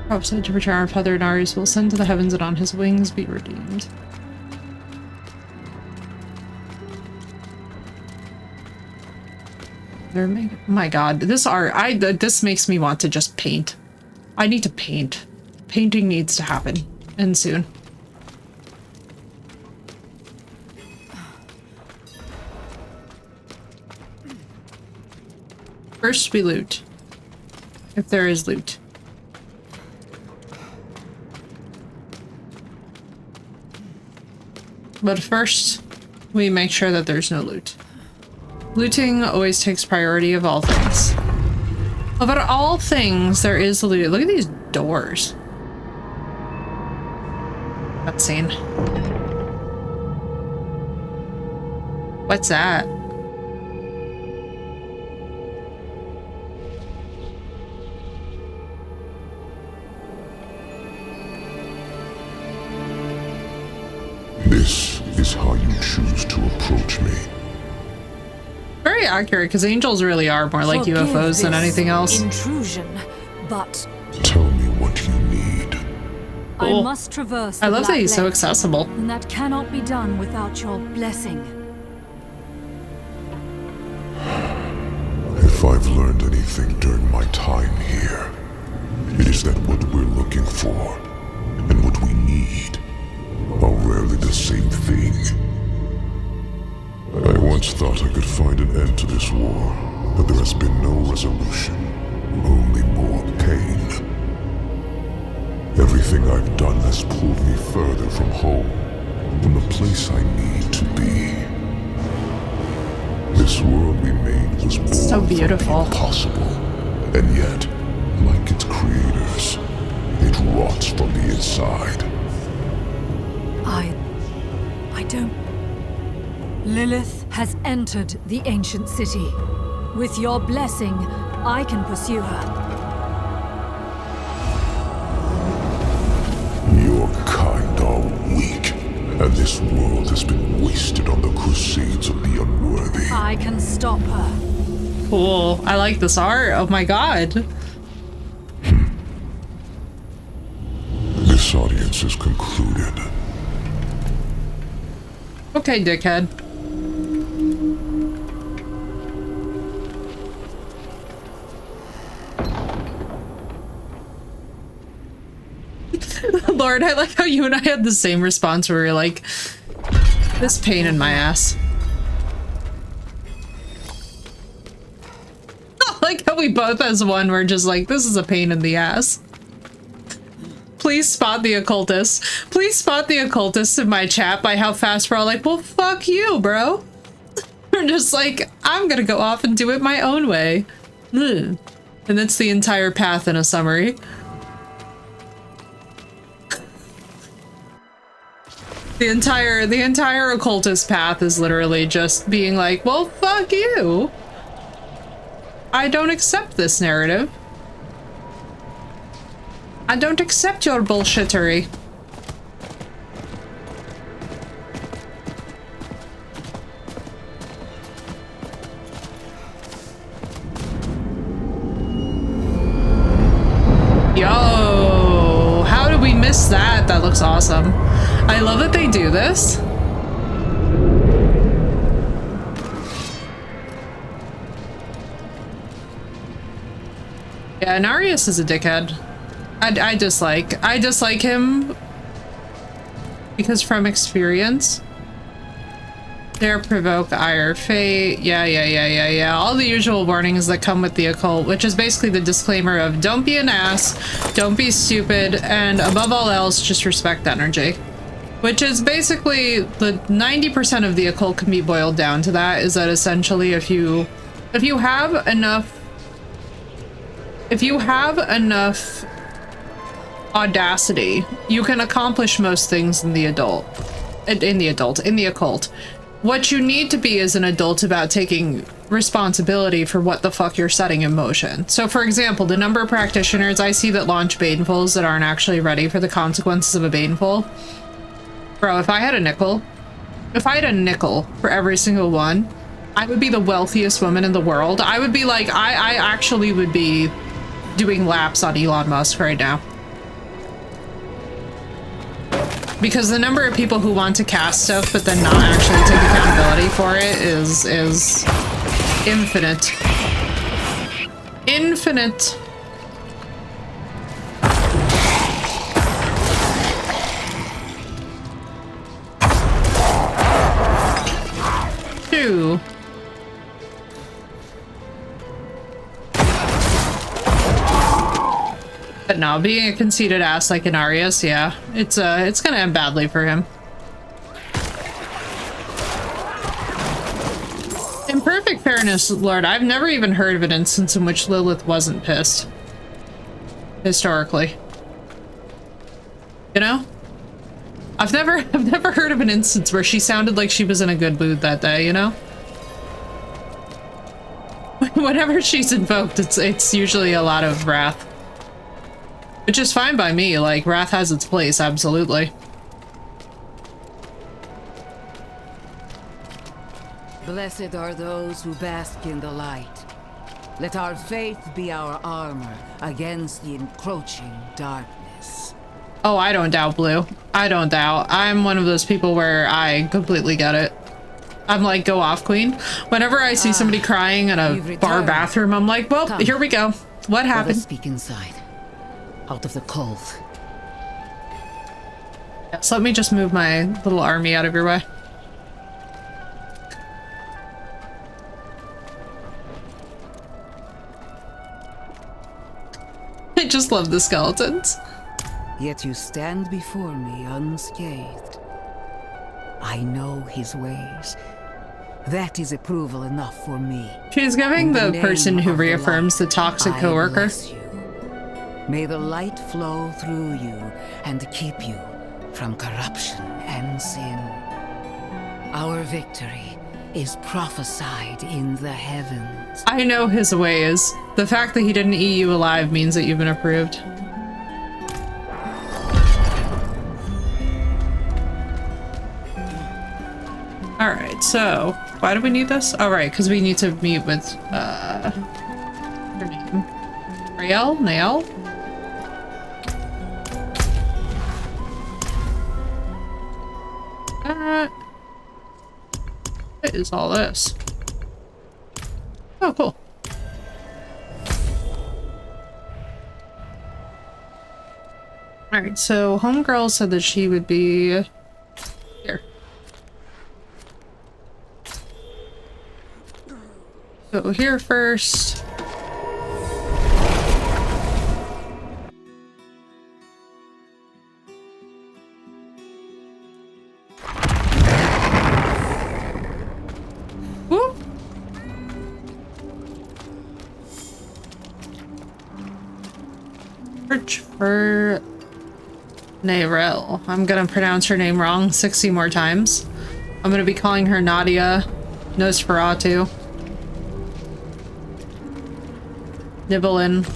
Prophesied to return our father Narius will ascend to the heavens and on his wings be redeemed. My god, this art, this makes me want to just paint. I need to paint. Painting needs to happen, and soon. First we loot. If there is loot. But first, we make sure that there's no loot. Looting always takes priority of all things. About all things, there is loot. Look at these doors. Cutscene. What's that? This is how you choose to approach me. Very accurate, because angels really are more like UFOs than anything else. Intrusion, but tell me what you need. Cool. I must traverse. I love that he's so accessible. And that cannot be done without your blessing. If I've learned anything during my time here, It is that what we're looking for and what we need are rarely the same thing. I once thought I could find an end to this war, but there has been no resolution, only more pain. Everything I've done has pulled me further from home, from the place I need to be. This world we made was born so beautiful. from the impossible, and yet, like its creators, it rots from the inside. I don't... Lilith has entered the ancient city. With your blessing, I can pursue her. Your kind are weak, and this world has been wasted on the crusades of the unworthy. I can stop her. Cool. I like this art. Oh my god. This audience is concluded. Okay, dickhead. Lord, I like how you and I had the same response where we were like, this pain in my ass. I like how we both as one were just like, this is a pain in the ass. Please spot the occultist. Please spot the occultist in my chat by how fast we're all like, well, fuck you, bro. We're just like, I'm gonna go off and do it my own way. And that's the entire path in a summary. The entire occultist path is literally just being like, well, fuck you. I don't accept this narrative. I don't accept your bullshittery. Yo, how did we miss that? That looks awesome. I love that they do this. Yeah, Narius is a dickhead. I dislike him because from experience. Dare provoke ire, fate, yeah. All the usual warnings that come with the occult, which is basically the disclaimer of don't be an ass, don't be stupid, and above all else, just respect energy. Which is basically the 90% of the occult can be boiled down to that, is that essentially if you have enough audacity, you can accomplish most things in the occult. What you need to be as an adult about taking responsibility for what the fuck you're setting in motion. So for example, the number of practitioners I see that launch Banefuls that aren't actually ready for the consequences of a Baneful. Bro, if I had a nickel for every single one, I would be the wealthiest woman in the world. I would be like, I actually would be doing laps on Elon Musk right now. Because the number of people who want to cast stuff but then not actually take accountability for it is infinite. Infinite. Two. But no, being a conceited ass like an Arius, yeah, it's gonna end badly for him. In perfect fairness, Lord, I've never even heard of an instance in which Lilith wasn't pissed. Historically. You know? I've never heard of an instance where she sounded like she was in a good mood that day, you know? Whenever she's invoked, it's usually a lot of wrath. Which is fine by me, like, wrath has its place, absolutely. Blessed are those who bask in the light. Let our faith be our armor against the encroaching darkness. Oh, I don't doubt, Blue. I don't doubt. I'm one of those people where I completely get it. I'm like, go off, queen. Whenever I see somebody crying in a bar bathroom, I'm like, well, here we go. What happened? Speak inside. out of the cold. Yes, let me just move my little army out of your way. I just love the skeletons. Yet you stand before me unscathed. I know his ways. That is approval enough for me. She's giving the person who reaffirms the toxic coworker. May the light flow through you and keep you from corruption and sin. Our victory is prophesied in the heavens. I know his ways. The fact that he didn't eat you alive means that you've been approved. Alright, so why do we need this? Oh, right, because we need to meet with, her name. Rael? Nael? What is all this? Oh, cool. Alright, so Homegirl said that she would be here. Go here first. Whoop. Search for Nairel. I'm gonna pronounce her name wrong 60 more times. I'm gonna be calling her Nadia Nosferatu. Nibelin.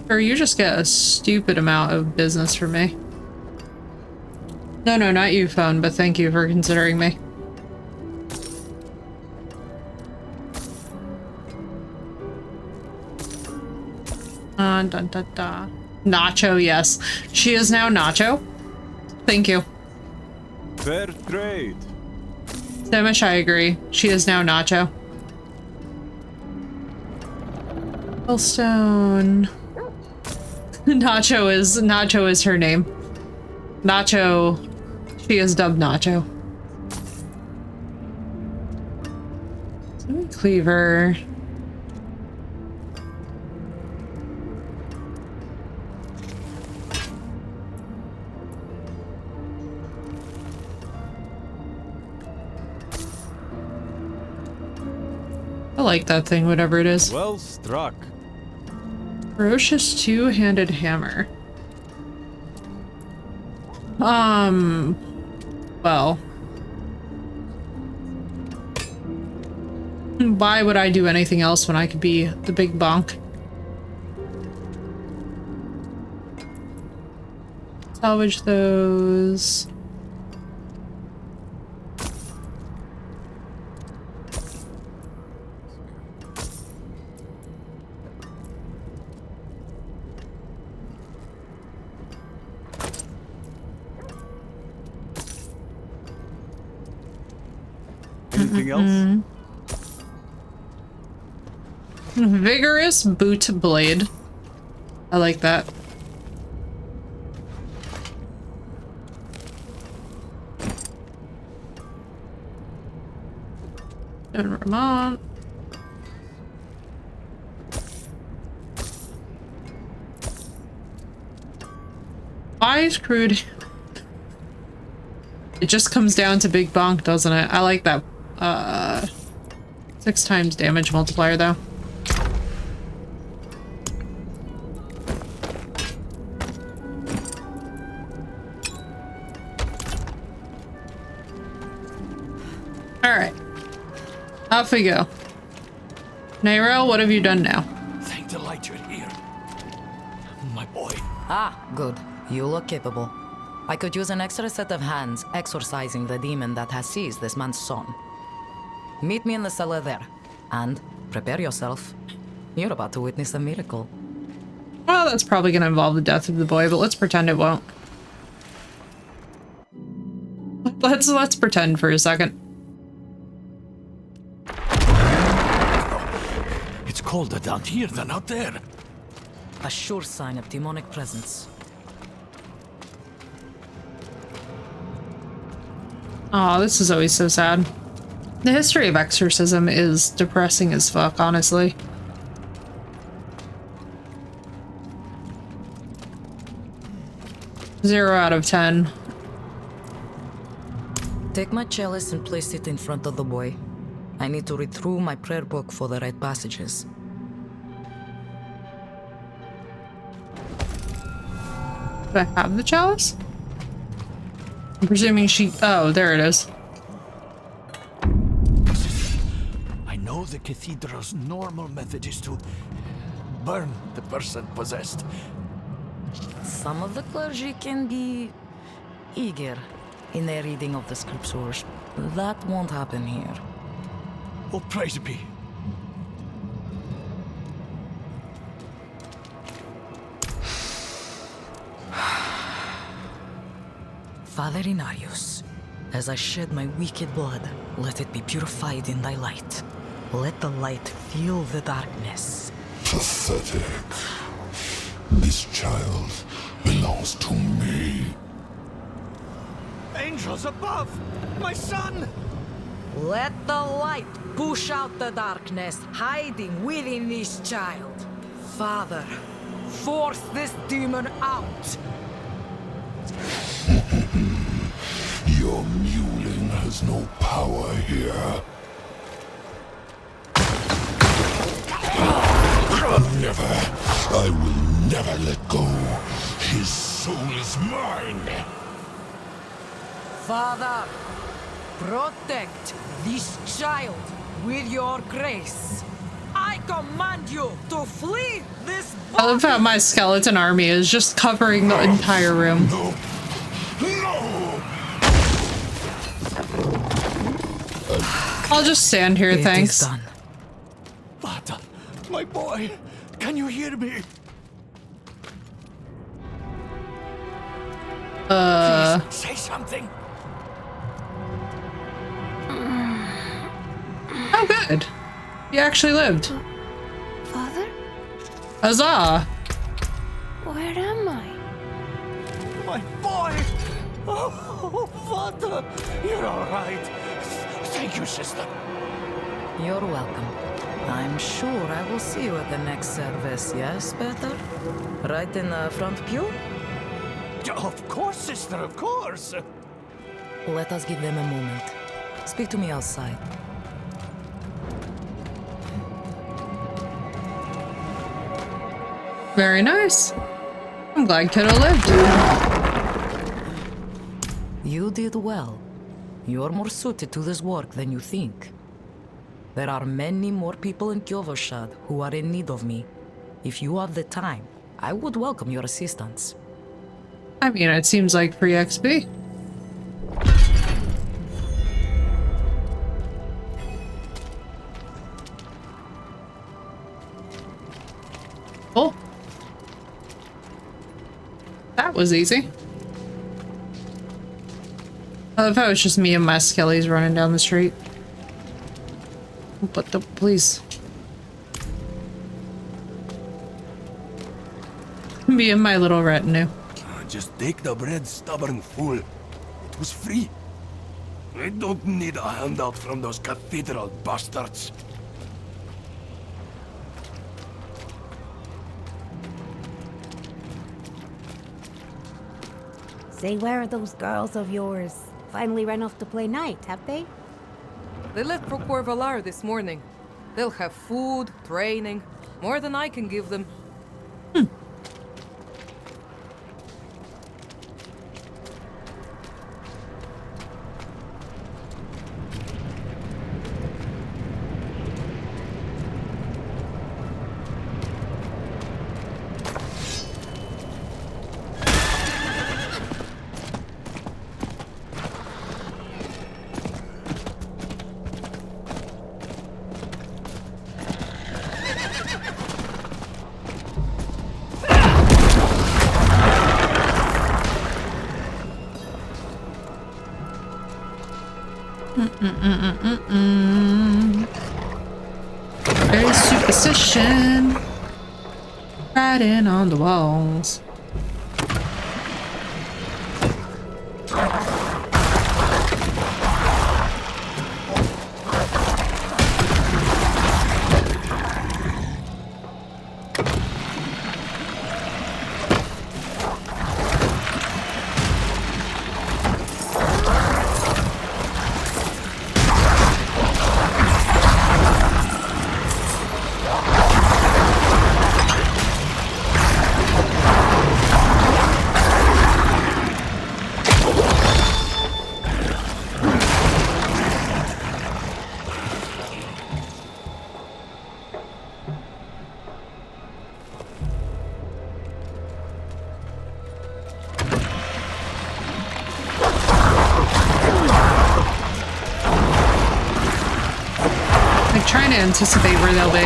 Or you just get a stupid amount of business from me. No, not you, phone, but thank you for considering me. Dun, dun, dun. Nacho, yes. She is now Nacho. Thank you. Fair trade. Samish, I agree. She is now Nacho. Hellstone. Nacho is her name. Nacho. She is dubbed Nacho. Cleaver. I like that thing, whatever it is. Well struck. Ferocious two-handed hammer. Well. Why would I do anything else when I could be the big bonk? Salvage those. Anything else? Vigorous boot blade. I like that. And Vermont. Why is crude? It just comes down to big bonk, doesn't it? I like that. 6 times damage multiplier though. Alright. Off we go. Nairel, what have you done now? Thank the light you're here. My boy. Ah, good. You look capable. I could use an extra set of hands exorcising the demon that has seized this man's son. Meet me in the cellar there. And prepare yourself. You're about to witness a miracle. Well, that's probably going to involve the death of the boy, but let's pretend it won't. Let's pretend for a second. colder down here than out there. A sure sign of demonic presence. Oh, this is always so sad. The history of exorcism is depressing as fuck, honestly. Zero out of 10. Take my chalice and place it in front of the boy. I need to read through my prayer book for the right passages. Do I have the chalice? I'm presuming she... Oh, there it is. I know the cathedral's normal method is to burn the person possessed. Some of the clergy can be eager in their reading of the scriptures. That won't happen here. Oh, praise be. Father Inarius, as I shed my wicked blood, let it be purified in thy light. Let the light fill the darkness. Pathetic. This child belongs to me. Angels above! My son! Let the light push out the darkness hiding within this child. Father, force this demon out! Your mewling has no power here. Never. I will never let go. His soul is mine. Father, protect this child with your grace. I command you to flee this body. I love how my skeleton army is just covering the entire room. No. I'll just stand here, thanks. It is done. Vata, my boy, can you hear me? Please, say something. Oh, good. You actually lived. Father? Huzzah! Where am I? My boy! Oh, Vata, you're all right. Thank you, sister. You're welcome. I'm sure I will see you at the next service, yes, Peter? Right in the front pew? Of course, sister, of course. Let us give them a moment. Speak to me outside. Very nice. I'm glad Kiddo lived. You did well. You're more suited to this work than you think. There are many more people in Kyovoshad who are in need of me. If you have the time, I would welcome your assistance. I mean, it seems like free XP. Cool. That was easy. I love how it's just me and my skellies running down the street. But please. Me and my little retinue. Just take the bread, stubborn fool. It was free. I don't need a handout from those cathedral bastards. Say, where are those girls of yours? Finally ran off to play night, have they? They left for Corvalar this morning. They'll have food, training, more than I can give them. There's superstition writing on the walls. Trying to anticipate where they'll be.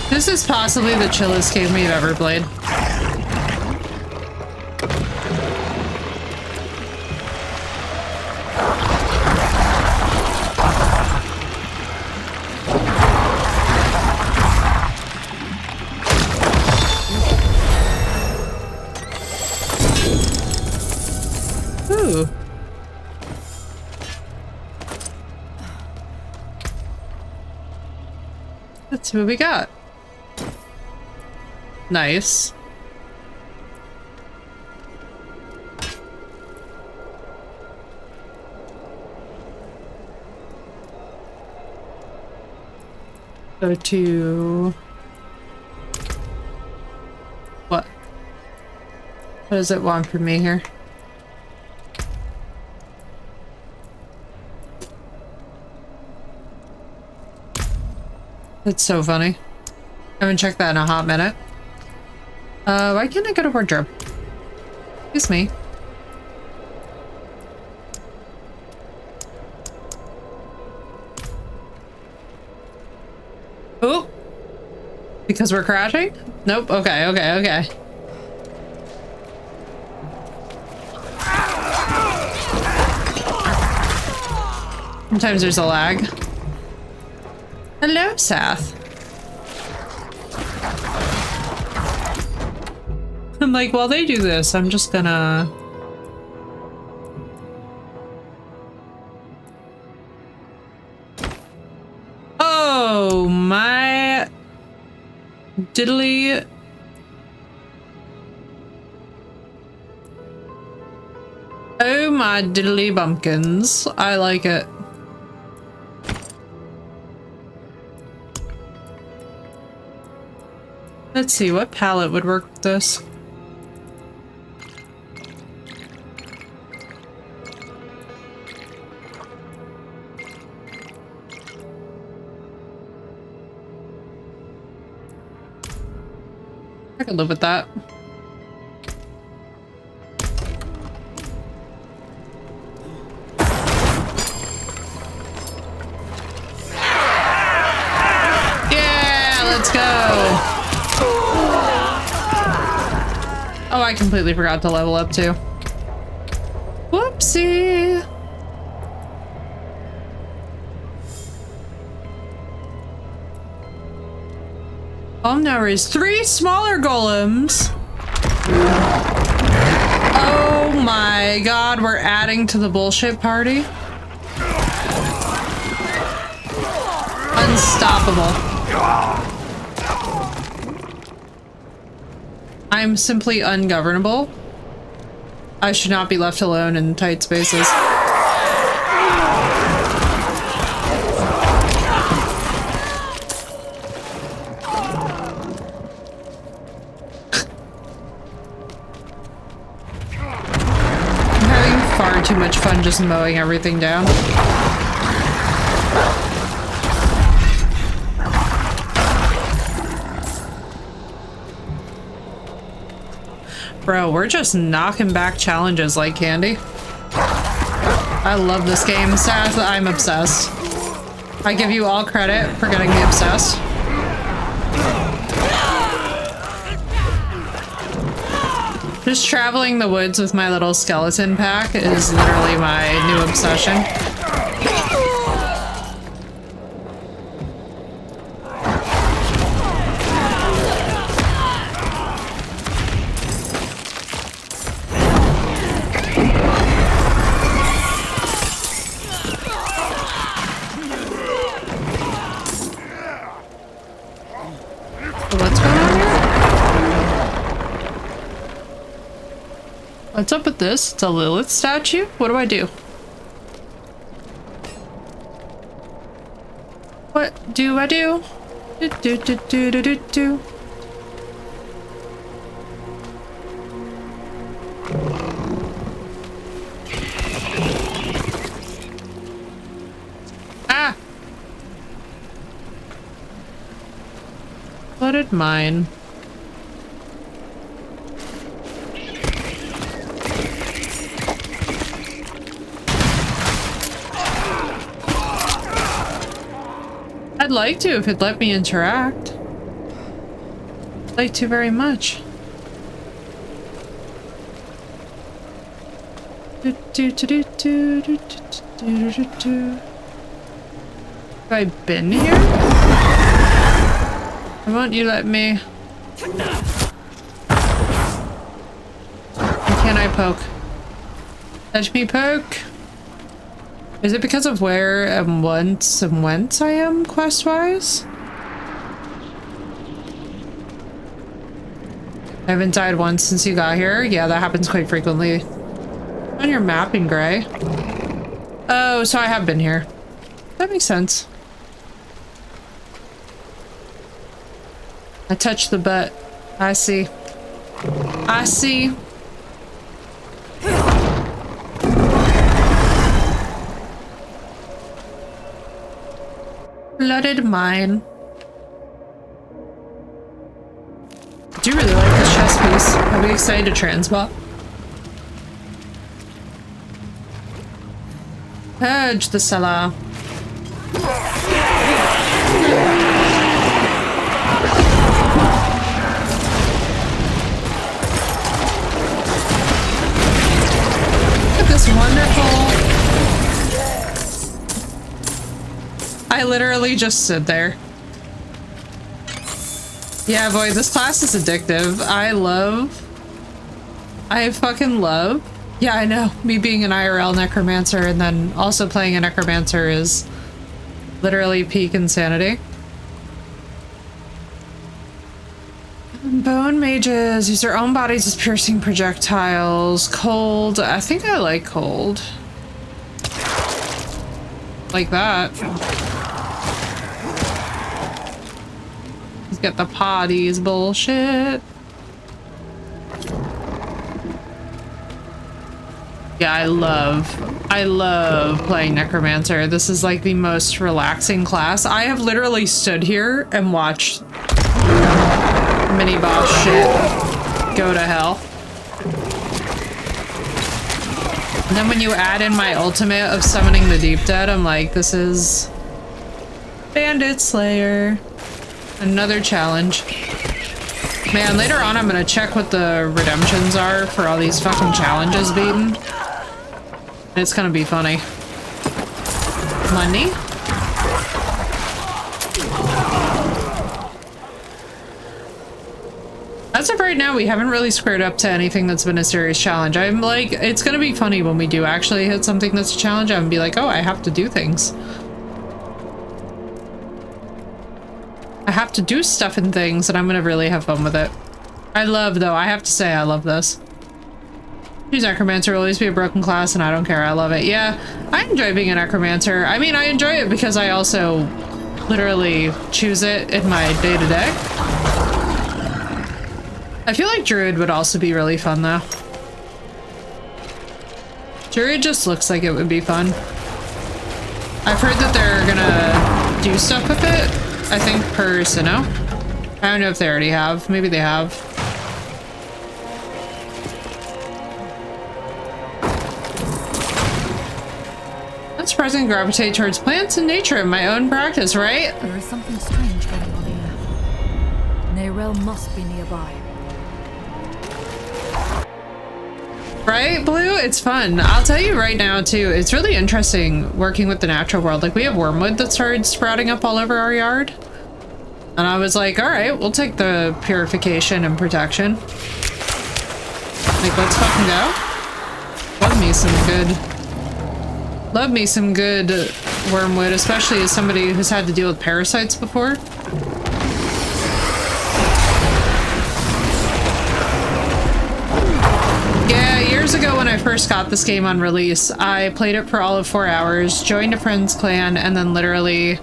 This is possibly the chillest game we've ever played. Ooh. Let's see what we got. Nice. Go to... What? What does it want from me here? That's so funny. I haven't checked that in a hot minute. Why can't I go to wardrobe? Excuse me. Oh! Because we're crashing? Nope. Okay, okay, okay. Sometimes there's a lag. Hello, Seth. I'm like, while they do this, I'm just gonna... Oh, my... diddly... Oh, my diddly bumpkins. I like it. Let's see, what palette would work with this? I can live with that. Yeah, let's go. Oh, I completely forgot to level up too. Whoopsie. Now raise 3 smaller golems. Oh my god, we're adding to the bullshit party. Unstoppable. I'm simply ungovernable. I should not be left alone in tight spaces. Too much fun just mowing everything down. Bro, we're just knocking back challenges like candy. I love this game. Sad that I'm obsessed. I give you all credit for getting me obsessed. Just traveling the woods with my little skeleton pack is literally my new obsession. What's going on here? What's up with this? It's a Lilith statue? What do I do? What do I do? Do do do do do do do. Ah! Flooded mine. I'd like to if it'd let me interact. I'd like to very much. Do, do, do, do, do, do, do, do, do. Have I been here? Why won't you let me? Why can't I poke? Let me poke. Is it because of where and whence I am quest-wise? I haven't died once since you got here. Yeah, that happens quite frequently. On your map in gray. Oh, so I have been here. That makes sense. I touched the butt. I see. I see. Flooded mine. I do really like this chess piece. I'll be excited to transmog. Purge the cellar. Look at this wonderful... I literally just stood there. Yeah, boy, this class is addictive. I fucking love. Yeah, I know. Me being an IRL necromancer and then also playing a necromancer is literally peak insanity. Bone mages use their own bodies as piercing projectiles. Cold. I think I like cold. Like that. He's got the potties bullshit. Yeah, I love playing Necromancer. This is like the most relaxing class. I have literally stood here and watched mini boss shit go to hell. And then when you add in my ultimate of summoning the Deep Dead, I'm like, this is Bandit Slayer. Another challenge. Man, later on I'm gonna check what the redemptions are for all these fucking challenges beaten. It's gonna be funny. Money? As of right now, we haven't really squared up to anything that's been a serious challenge. I'm like, it's gonna be funny when we do actually hit something that's a challenge. I'm gonna be like, oh, I have to do things. I have to do stuff and things, and I'm gonna really have fun with it. I love, though, I have to say I love this. Choose Necromancer will always be a broken class, and I don't care. I love it. Yeah, I enjoy being a Necromancer. I mean, I enjoy it because I also literally choose it in my day-to-day. I feel like Druid would also be really fun, though. Druid just looks like it would be fun. I've heard that they're gonna do stuff with it. I think per Sinnoh. I don't know if they already have. Maybe they have. surprisingly gravitate towards plants and nature in my own practice, right? There is something strange going on here. Nerel must be nearby. Right, Blue? It's fun. I'll tell you right now, too, it's really interesting working with the natural world. Like, we have wormwood that started sprouting up all over our yard. And I was like, alright, we'll take the purification and protection. Like, let's fucking go. Love me some good wormwood, especially as somebody who's had to deal with parasites before. Yeah, years ago when I first got this game on release, I played it for all of 4 hours, joined a friend's clan, and then literally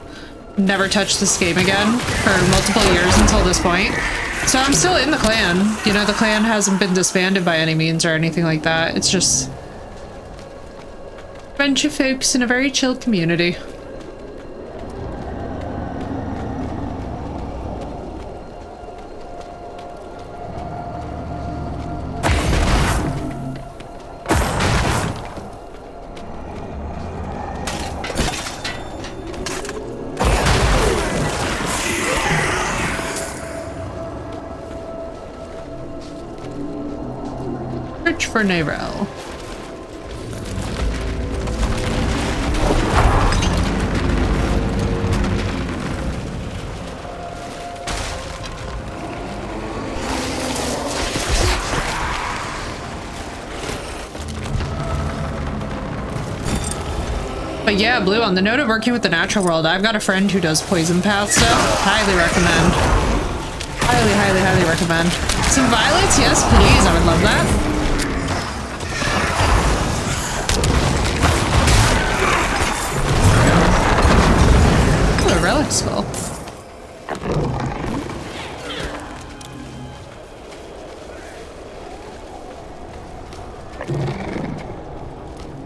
never touched this game again for multiple years until this point. So I'm still in the clan. You know, the clan hasn't been disbanded by any means or anything like that. It's just a bunch of folks in a very chill community. For Nerel. But yeah, Blue, on the note of working with the natural world, I've got a friend who does poison path stuff. Highly recommend. Highly, highly, highly recommend. Some violets? Yes, please. I would love that. Relic skull.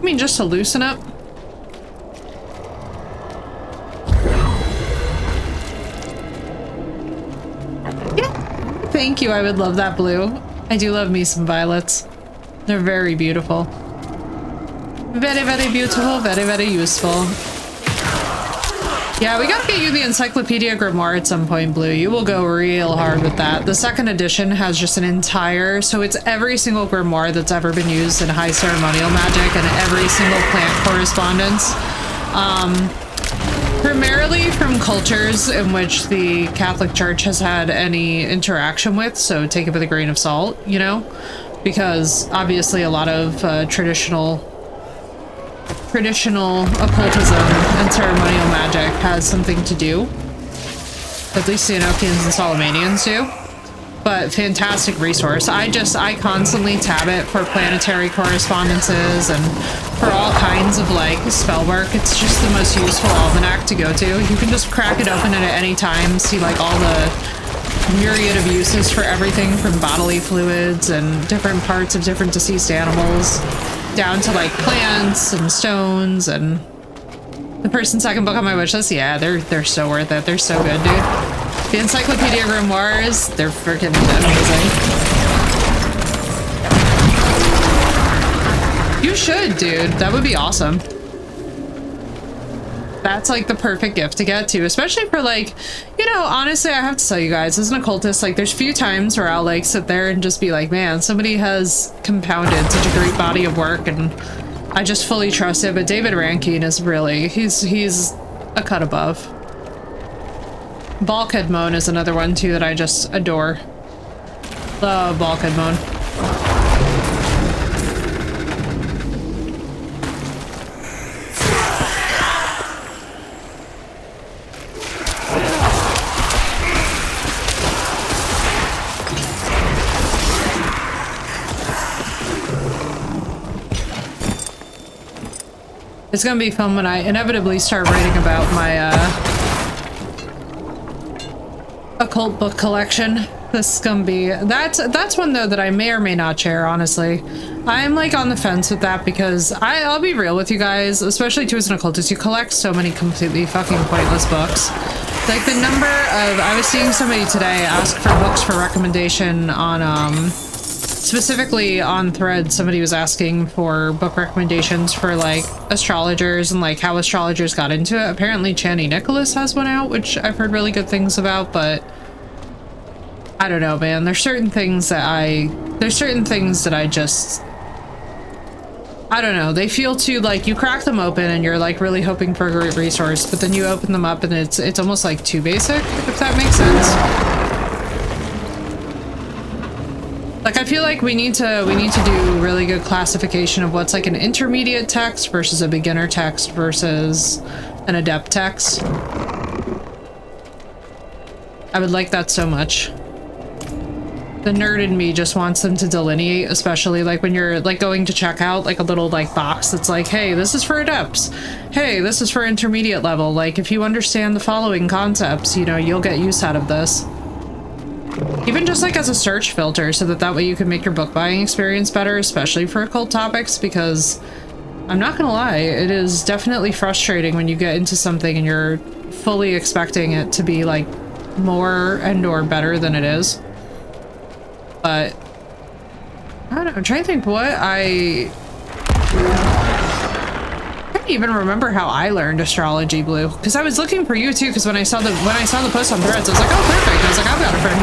I mean, just to loosen up. Yeah. Thank you. I would love that, Blue. I do love me some violets. They're very beautiful. Very, very beautiful. Very, very useful. Yeah, we gotta get you the Encyclopedia Grimoire at some point, Blue. You will go real hard with that. The second edition has just an entire, so it's every single grimoire that's ever been used in high ceremonial magic and every single plant correspondence. Primarily from cultures in which the Catholic Church has had any interaction with, so take it with a grain of salt, you know? Because obviously a lot of traditional occultism and ceremonial magic has something to do. At least the Enochians and Solomanians do. But fantastic resource. I constantly tab it for planetary correspondences and for all kinds of like spell work. It's just the most useful almanac to go to. You can just crack it open at any time, see like all the myriad of uses for everything from bodily fluids and different parts of different deceased animals, down to like plants and stones. And the first and second book on my wish list, yeah, they're so worth it. They're so good, dude. The Encyclopedia Grimoires, they're freaking amazing. You should, dude. That would be awesome. That's like the perfect gift to get to, especially for like, you know, honestly, I have to tell you guys, as an occultist, like there's few times where I'll like sit there and just be like, man, somebody has compounded such a great body of work and I just fully trust it. But David Rankine is really, he's a cut above. Bulkhead Moan is another one too that I just adore. Love Bulkhead Moan. It's gonna be fun when I inevitably start writing about my occult book collection. This is gonna be that's one though that I may or may not share, honestly. I'm like on the fence with that because I'll be real with you guys, especially too as an occultist, you collect so many completely fucking pointless books. Like the number of, I was seeing somebody today ask for books for recommendation on specifically on Threads, somebody was asking for book recommendations for like astrologers and like how astrologers got into it. Apparently Chani Nicholas has one out, which I've heard really good things about, but I don't know, man. There's certain things that I just, I don't know. They feel too like you crack them open and you're like really hoping for a great resource, but then you open them up and it's almost like too basic, if that makes sense. Like I feel like we need to do really good classification of what's like an intermediate text versus a beginner text versus an adept text. I would like that so much. The nerd in me just wants them to delineate, especially like when you're like going to check out like a little like box that's like, hey, this is for adepts. Hey, this is for intermediate level. Like if you understand the following concepts, you know, you'll get use out of this. Even just like as a search filter so that way you can make your book buying experience better, especially for occult topics, because I'm not gonna lie, it is definitely frustrating when you get into something and you're fully expecting it to be like more and or better than it is. But I don't know, I'm trying to think what I can't even remember how I learned astrology, Blue, because I was looking for you too, because when I saw the post on Threads, I was like, oh perfect. I was like, I've got a friend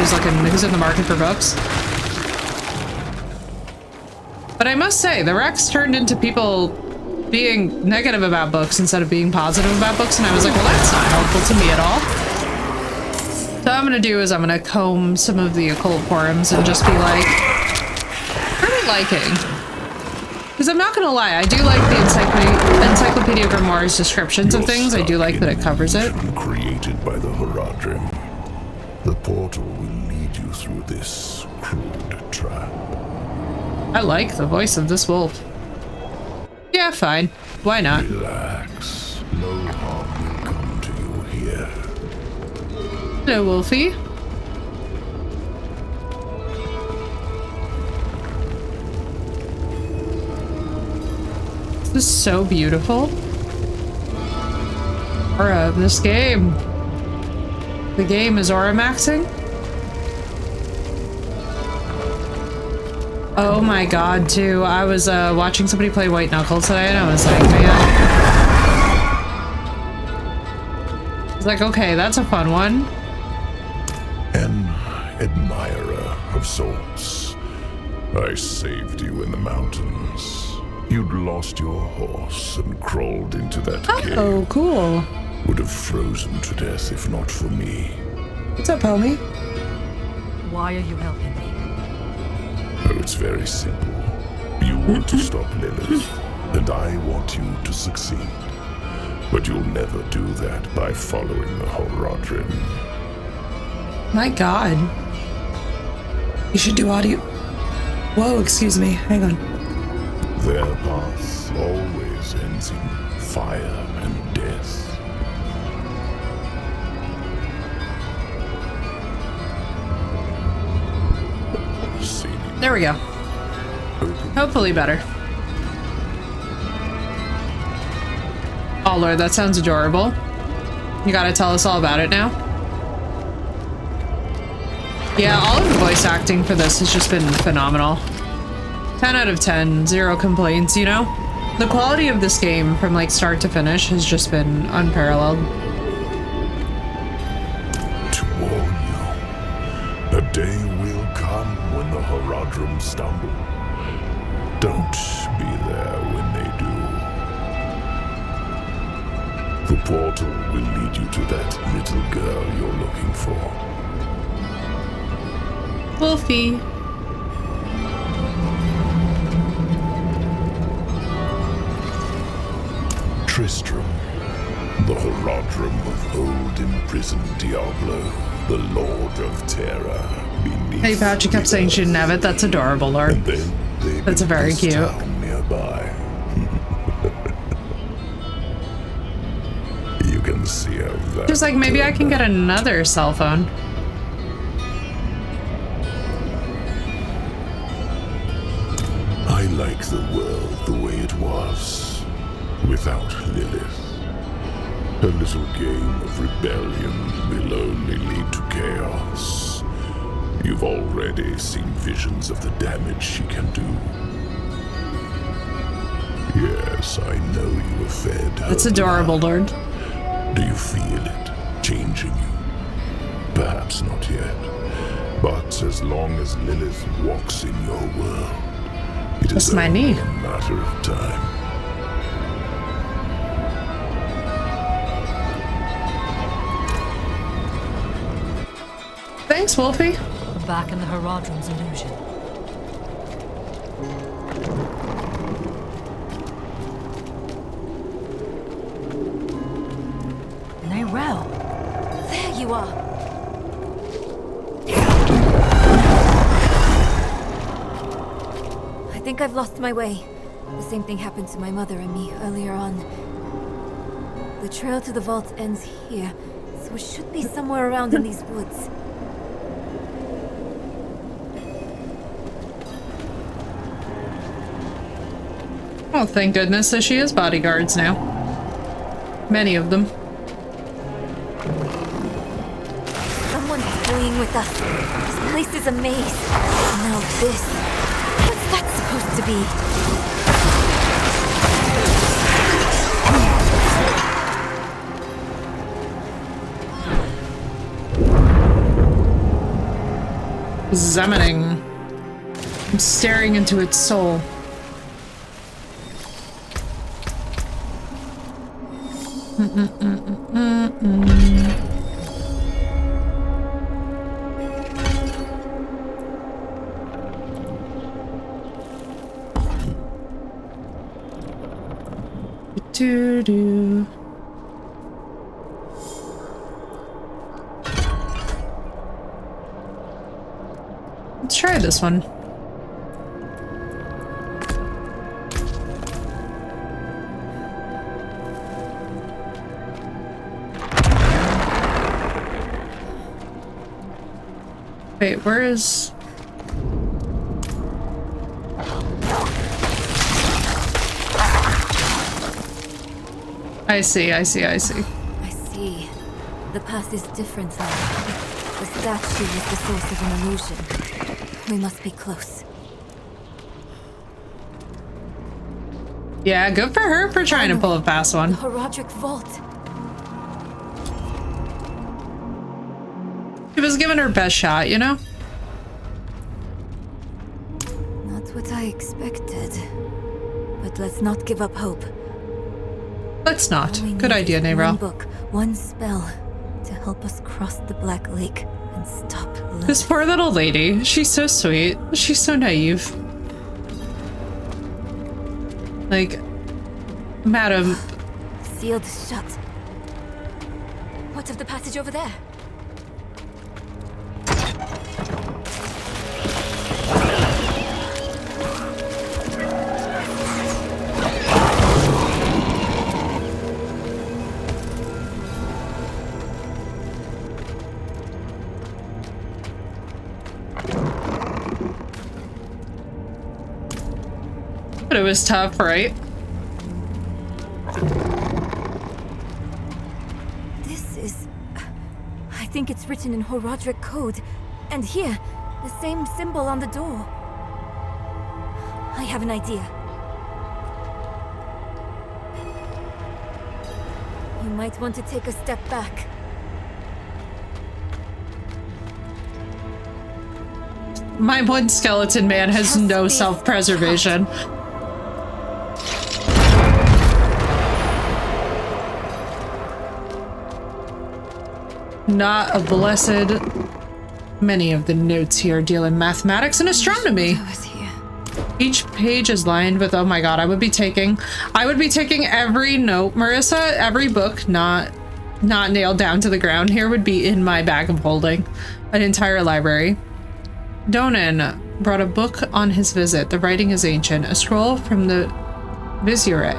who's in the market for books. But I must say, the Rex turned into people being negative about books instead of being positive about books, and I was like, well, that's not helpful to me at all. So what I'm gonna do is I'm gonna comb some of the occult forums and just be like, what are we liking? Because I'm not gonna lie, I do like the Encyclopedia Grimoire's descriptions of things. I do like that it covers it. Created by the Horadrim. The portal will lead you through this crude trap. I like the voice of this wolf. Yeah, fine. Why not? Relax. No harm will come to you here. Hello, Wolfie. This is so beautiful. Aura of this game. The game is aura maxing. Oh my god, too. I was watching somebody play White Knuckles today and I was like, man. I was like, okay, that's a fun one. An admirer of sorts. I saved you in the mountains. You'd lost your horse and crawled into that cave. Oh, cool. Would have frozen to death if not for me. What's up, homie? Why are you helping me? Oh, it's very simple. You want to stop Lilith, and I want you to succeed. But you'll never do that by following the Horadrim. My god. You should do audio. Whoa, excuse me. Hang on. Their path always ends in fire and death. There we go. Hopefully better. Oh lord, that sounds adorable. You gotta tell us all about it now. Yeah, all of the voice acting for this has just been phenomenal. 10 out of 10, zero complaints, you know? The quality of this game from like start to finish has just been unparalleled. To warn you, a day will come when the Horadrim stumble. Don't be there when they do. The portal will lead you to that little girl you're looking for. Wolfie. Tristram, the Horadrim of old imprisoned Diablo, the Lord of Terror beneath. Hey, Patch, you kept saying she didn't have it. That's adorable, Lord. And then that's very cute. Nearby. You can see how that. Just like maybe I can get another cell phone. I like the world the way it was, without Lilith. A little game of rebellion will only lead to chaos. You've already seen visions of the damage she can do. Yes, I know you have fed her. That's adorable, Lord. Do you feel it changing you? Perhaps not yet. But as long as Lilith walks in your world, it is my only knee. a matter of time. Thanks, Wolfie. Back in the Haradrim's illusion. Narelle. There you are. I think I've lost my way. The same thing happened to my mother and me earlier on. The trail to the vault ends here, so it should be somewhere around in these woods. Oh, thank goodness that she has bodyguards now. Many of them. Someone's toying with us. This place is a maze. Now this. What's that supposed to be? Examining. I'm staring into its soul. Do-do. Let's try this one. Wait, where is... I see. I see. The path is different now. The statue is the source of an illusion. We must be close. Yeah, good for her for trying to pull a fast one. The Horadric Vault. She was giving her best shot, you know? Not what I expected. But let's not give up hope. Let's not. Good idea, Nayrel. One book, one spell to help us cross the Black Lake and stop Lilith. This poor little lady. She's so sweet. She's so naive. Like, madam. Sealed shut. What of the passage over there? But it was tough, right? This is... I think it's written in Horadric code. And here, the same symbol on the door. I have an idea. You might want to take a step back. My wood skeleton man has no self-preservation. Not a blessed. Many of the notes here deal in mathematics and astronomy. Each page is lined with, oh my god, I would be taking every note, Marissa, every book not nailed down to the ground here would be in my bag of holding. An entire library. Donan brought a book on his visit. The writing is ancient. A scroll from the Vizier.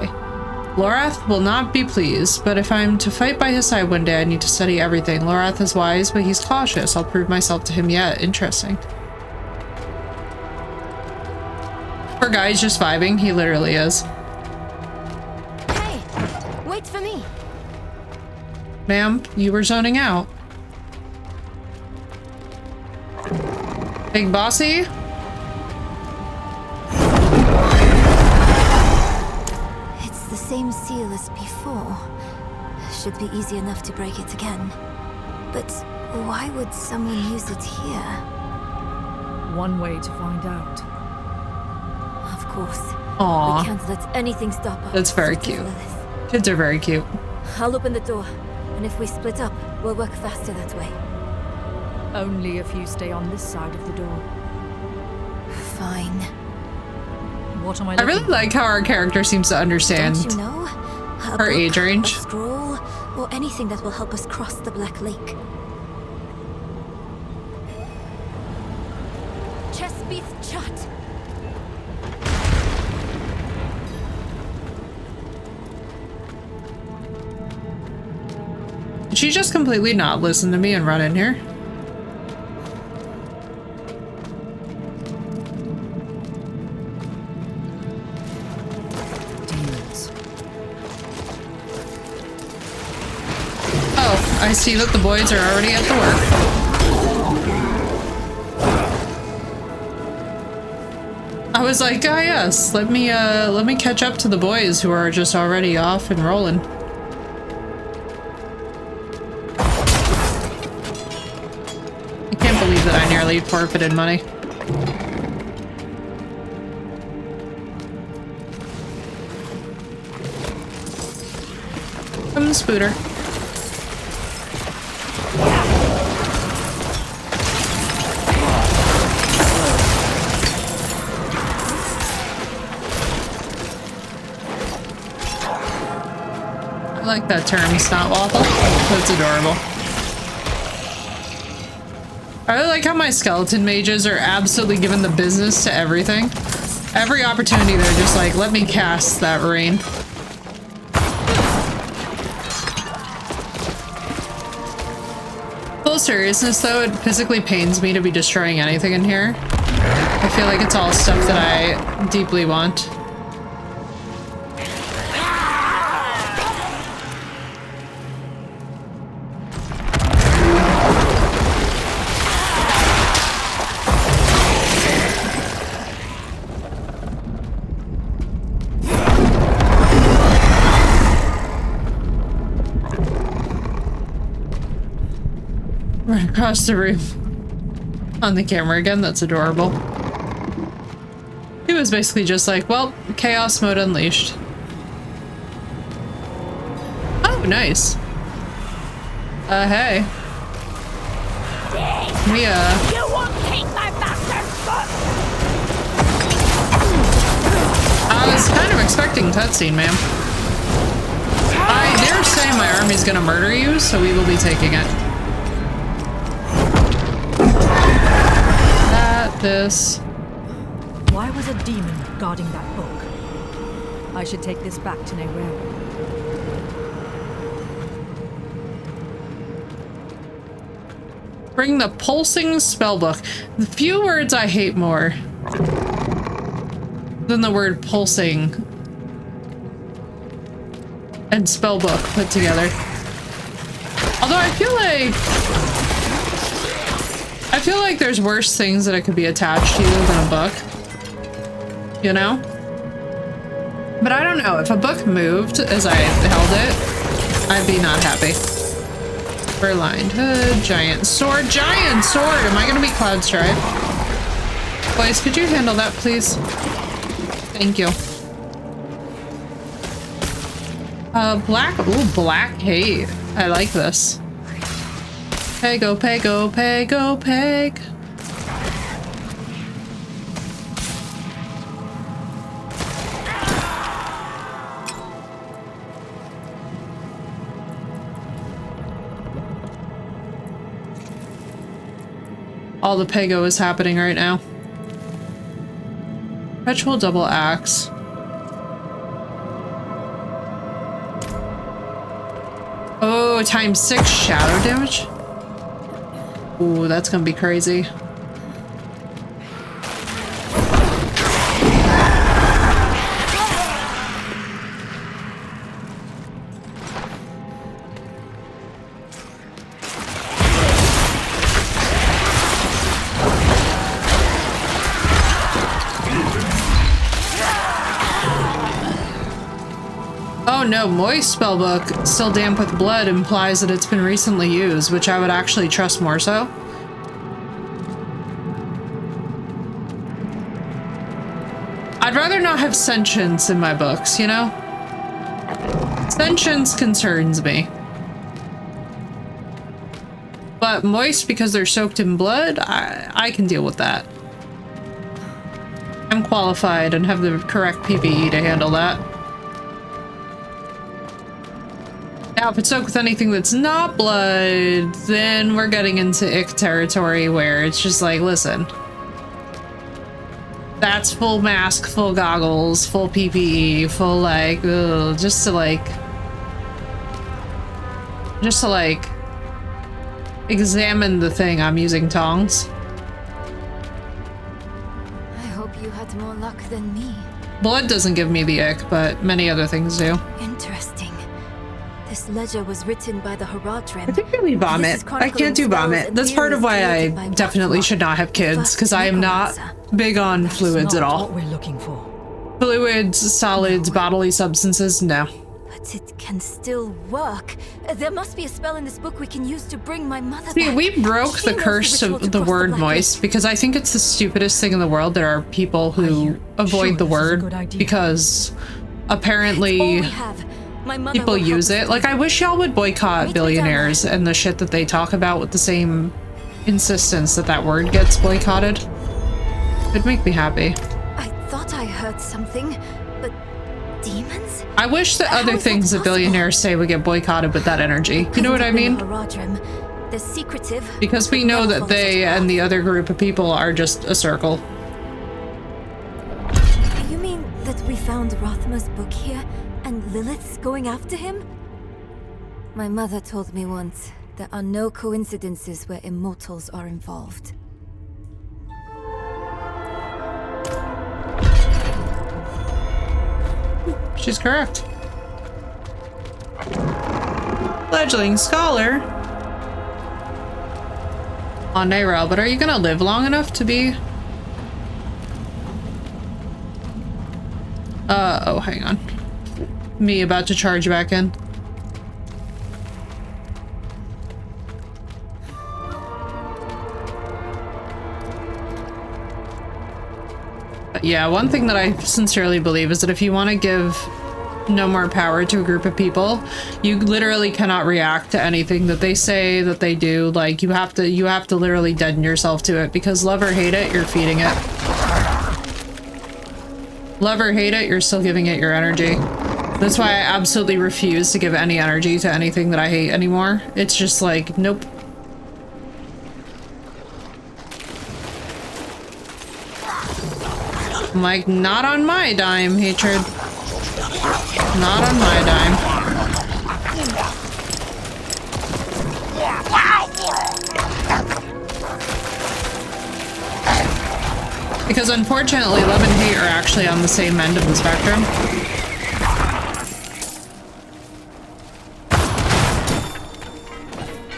Lorath will not be pleased, but if I'm to fight by his side one day, I need to study everything. Lorath is wise, but he's cautious. I'll prove myself to him yet. Interesting. Poor guy's just vibing. He literally is. Hey, wait for me. Ma'am, you were zoning out. Big bossy? It's the same seal as before. Should be easy enough to break it again. But why would someone use it here? One way to find out. Of course. Aww. We can't let anything stop us. That's very cute. Kids are very cute. I'll open the door, and if we split up, we'll work faster that way. Only if you stay on this side of the door. Fine. What am I I really like how our character seems to understand Don't you know? her age range. A scroll, or anything that will help us cross the Black Lake. Chesapeake's shut. Did she just completely not listen to me and run in here? Demons. Oh, I see that the boys are already at the work. I was like, ah, yes, let me catch up to the boys who are just already off and rolling. I can't believe that I nearly forfeited money. Come, Spooter. I like that term, snot waffle. That's adorable. I really like how my skeleton mages are absolutely given the business to everything. Every opportunity they're just like, let me cast that rain. Full seriousness though, it physically pains me to be destroying anything in here. I feel like it's all stuff that I deeply want. Right across the room. On the camera again, that's adorable. He was basically just like, well, chaos mode unleashed. Oh, nice. Hey. We, You won't take my bastard foot! I was kind of expecting cutscene, ma'am. I dare say my army's gonna murder you, so we will be taking it. This. Why was a demon guarding that book? I should take this back to Nehru. Bring the pulsing spellbook. The few words I hate more than the word pulsing and spellbook put together. Although I feel like there's worse things that it could be attached to than a book. You know? But I don't know. If a book moved as I held it, I'd be not happy. Fur-lined hood, giant sword. Giant sword! Am I gonna be Cloud Stripe? Boys, could you handle that, please? Thank you. Black. Ooh, black hate. I like this. Pego, pego, pego, peg. All the pego is happening right now. Perpetual double axe. Oh, ×6 shadow damage? Ooh, that's gonna be crazy. Oh no, Moist spellbook, still damp with blood, implies that it's been recently used, which I would actually trust more so. I'd rather not have sentience in my books, you know? Sentience concerns me. But moist, because they're soaked in blood, I can deal with that. I'm qualified and have the correct PPE to handle that. Now, if it's soaked with anything that's not blood, then we're getting into ick territory where it's just like, listen. That's full mask, full goggles, full PPE, full like, ugh, just to like examine the thing. I'm using tongs. I hope you had more luck than me. Blood doesn't give me the ick, but many other things do. Interesting. This ledger was written by the Haradrim. I think really vomit. I can't do vomit. That's part of why I definitely should not have kids, because I am not big on fluids at all. What we're looking for. Fluids, solids, bodily substances, no. But it can still work. There must be a spell in this book we can use to bring my mother See, back. we broke the curse of the word moist because I think it's the stupidest thing in the world. There are people who avoid the word because apparently people use it. Like, I wish y'all would boycott billionaires and the shit that they talk about with the same insistence that that word gets boycotted. It'd make me happy. I thought I heard something, but demons? I wish that other things that billionaires say would get boycotted with that energy. You know what I mean? They're secretive. Because we know that they and the other group of people are just a circle. You mean that we found Rothma's book here and Lilith's going after him? My mother told me once there are no coincidences where immortals are involved. She's correct. Fledgling scholar. On Nayrel, but are you gonna live long enough to be? Oh, hang on. Me about to charge back in. But yeah, one thing that I sincerely believe is that if you want to give no more power to a group of people, you literally cannot react to anything that they say, that they do. Like, you have to literally deaden yourself to it, because love or hate it, you're feeding it. Love or hate it, you're still giving it your energy. That's why I absolutely refuse to give any energy to anything that I hate anymore. It's just like, nope. I'm like, not on my dime, hatred. Not on my dime. Because unfortunately, love and hate are actually on the same end of the spectrum.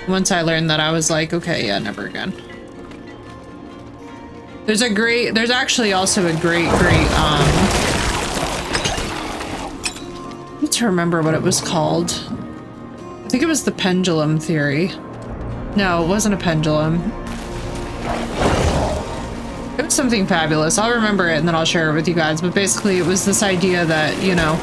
Once I learned that, I was like, okay, yeah, never again. There's actually also a great, I need to remember what it was called. I think it was the pendulum theory. No, it wasn't a pendulum. It was something fabulous. I'll remember it and then I'll share it with you guys. But basically it was this idea that, you know,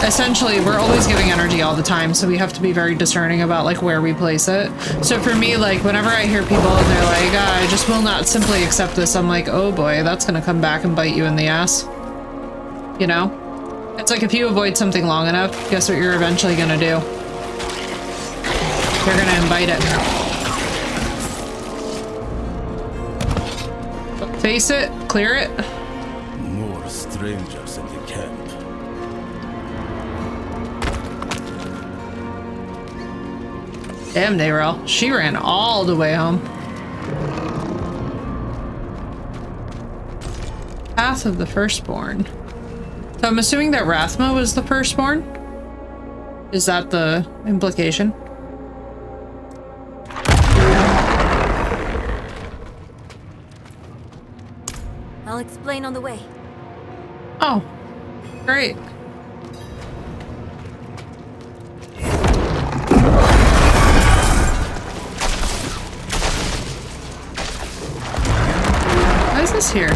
essentially we're always giving energy all the time, so we have to be very discerning about like where we place it. So for me, like whenever I hear people and they're like, I just will not simply accept this, I'm like, oh boy, that's gonna come back and bite you in the ass. You know? It's like if you avoid something long enough, guess what you're eventually gonna do? You're gonna invite it. Face it, clear it. More strangers in the camp. Damn, Nayrel. She ran all the way home. Path of the Firstborn. So I'm assuming that Rathma was the firstborn? Is that the implication? I'll explain on the way. Oh, great. Please, here.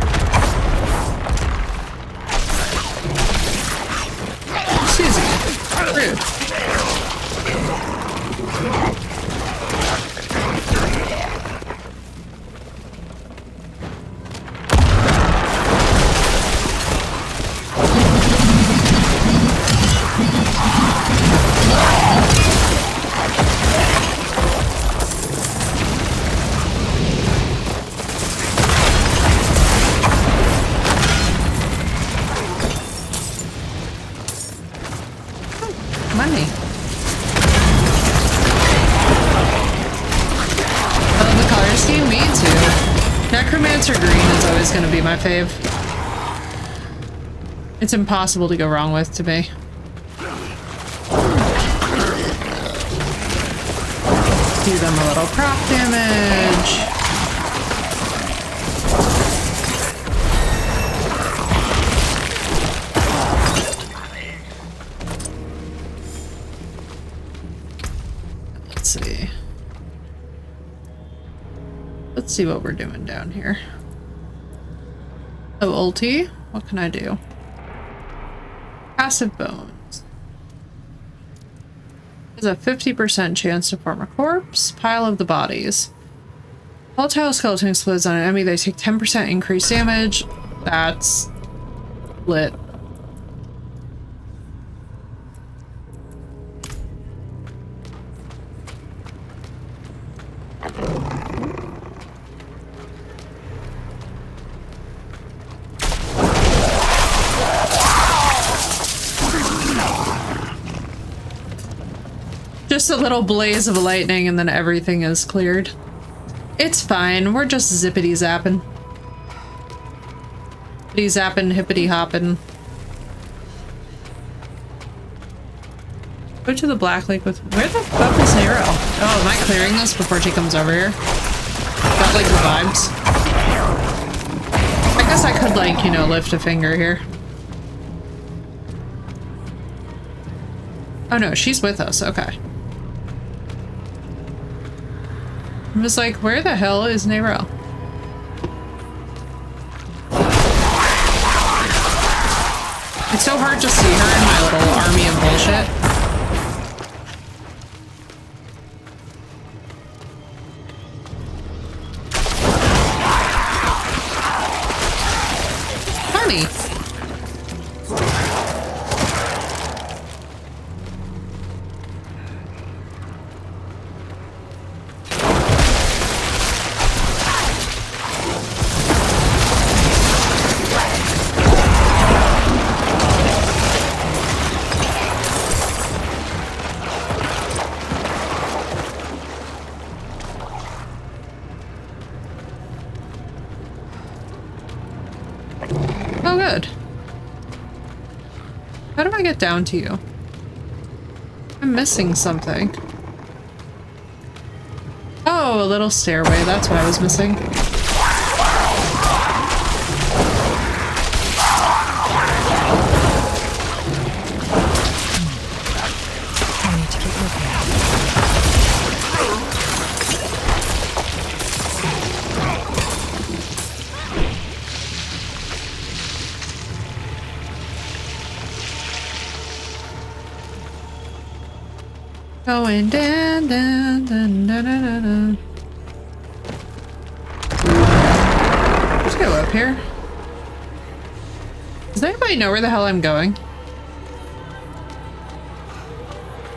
Susie. Rude. Money. I love the color scheme. Me too. Necromancer green is always going to be my fave. It's impossible to go wrong with to me. Do them a little prop damage. Let's see what we're doing down here. Oh, ulti? What can I do? Passive bones. There's a 50% chance to form a corpse. Pile of the bodies. Volatile skeleton explodes on an enemy. They take 10% increased damage. That's lit. Just a little blaze of lightning and then everything is cleared. It's fine. We're just zippity zapping. Zippity zapping, hippity hopping. Go to the Black Lake with... Where the fuck is Nero? Oh, am I clearing this before she comes over here? Got like the vibes. I guess I could like, you know, lift a finger here. Oh no, she's with us. Okay. I was like, where the hell is Nero? It's so hard to see her in my little army of bullshit. Honey. Oh, good. How do I get down to you? I'm missing something. Oh, a little stairway. That's what I was missing. I need to keep looking. Going down, down, down, down, down, down. Let's go up here. Does anybody know where the hell I'm going?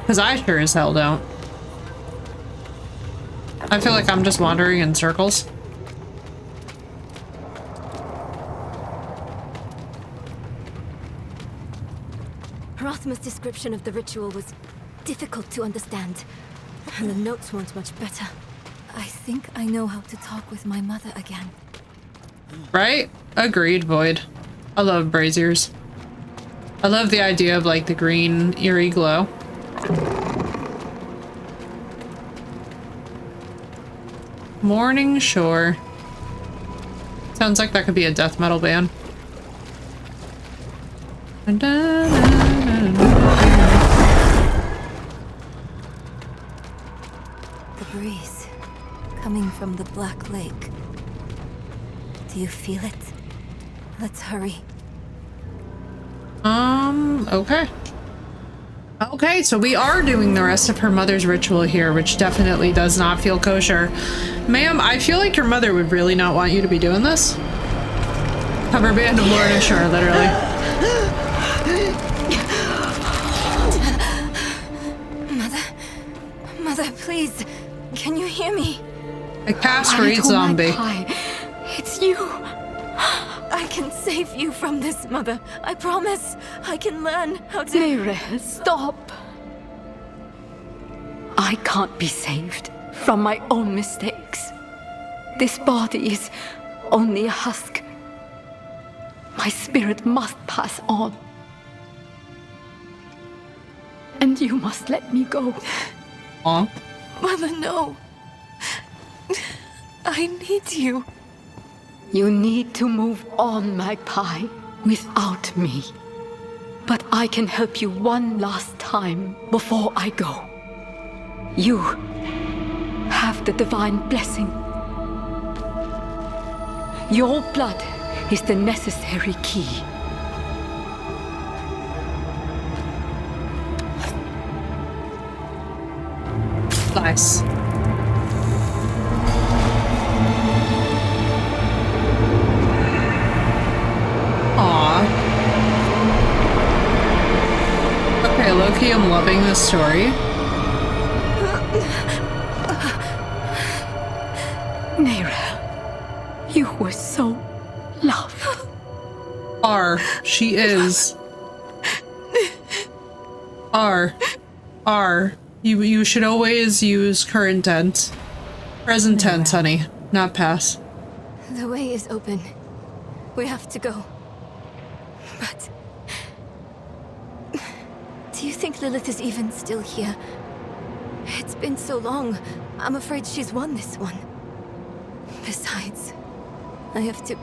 Because I sure as hell don't. I feel like I'm just wandering in circles. Rothma's description of the ritual was difficult to understand, and the notes weren't much better. I think I know how to talk with my mother again. Right? Agreed, Void. I love braziers. I love the idea of like the green eerie glow. Morning Shore. Sounds like that could be a death metal band. The breeze coming from the Black Lake. Do you feel it? Let's hurry. Okay. Okay, so we are doing the rest of her mother's ritual here, which definitely does not feel kosher. Ma'am, I feel like your mother would really not want you to be doing this. Cover band of Lorna Shore, literally. Mother, please. Can you hear me? A castrate zombie. It's you. I can save you from this, Mother. I promise. I can learn how to... Neyrelle, stop. I can't be saved from my own mistakes. This body is only a husk. My spirit must pass on. And you must let me go. Aw. Mother, no. I need you. You need to move on, Magpie, without me. But I can help you one last time before I go. You have the divine blessing. Your blood is the necessary key. Nice. Aww. Okay, Loki, I'm loving this story. Neyrelle, you were so loved. She is. You should always use current tense. Present tense, honey, not past. The way is open. We have to go. But... do you think Lilith is even still here? It's been so long. I'm afraid she's won this one. Besides, I have to...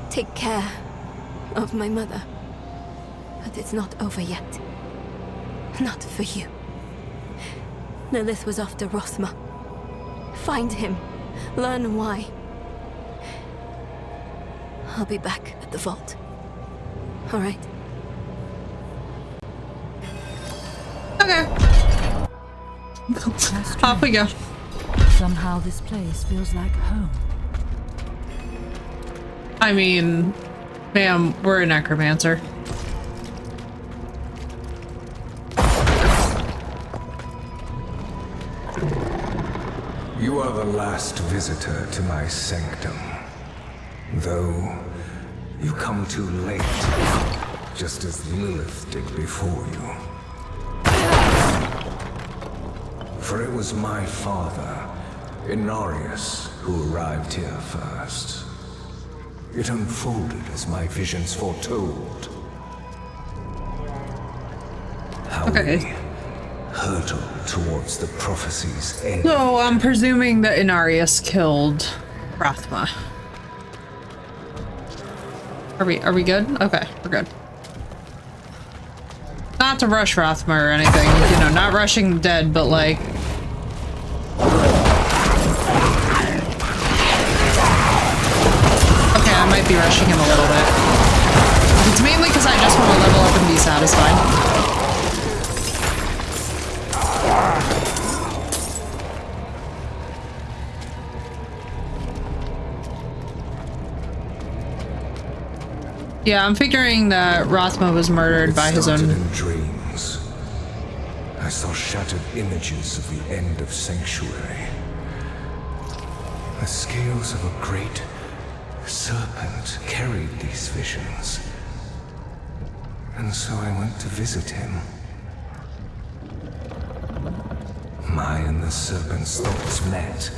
take care of my mother. But it's not over yet. Not for you. Lilith was after Rothma. Find him. Learn why. I'll be back at the vault. All right? Okay. Off we go. Somehow this place feels like home. I mean, ma'am, we're a necromancer. You are the last visitor to my sanctum. Though, you come too late, just as Lilith did before you. For it was my father, Inarius, who arrived here first. It unfolded as my visions foretold. How we hurtled towards the prophecy's end. So I'm presuming that Inarius killed Rothma. Are we good? Okay, we're good. Not to rush Rothma or anything, you know, not rushing the dead, but like... okay, I might be rushing him a little bit. It's mainly because I just want to level up and be satisfied. Yeah, I'm figuring that Rothma was murdered by his own... in dreams. I saw shattered images of the end of Sanctuary. The scales of a great serpent carried these visions. And so I went to visit him. My and the serpent's thoughts met,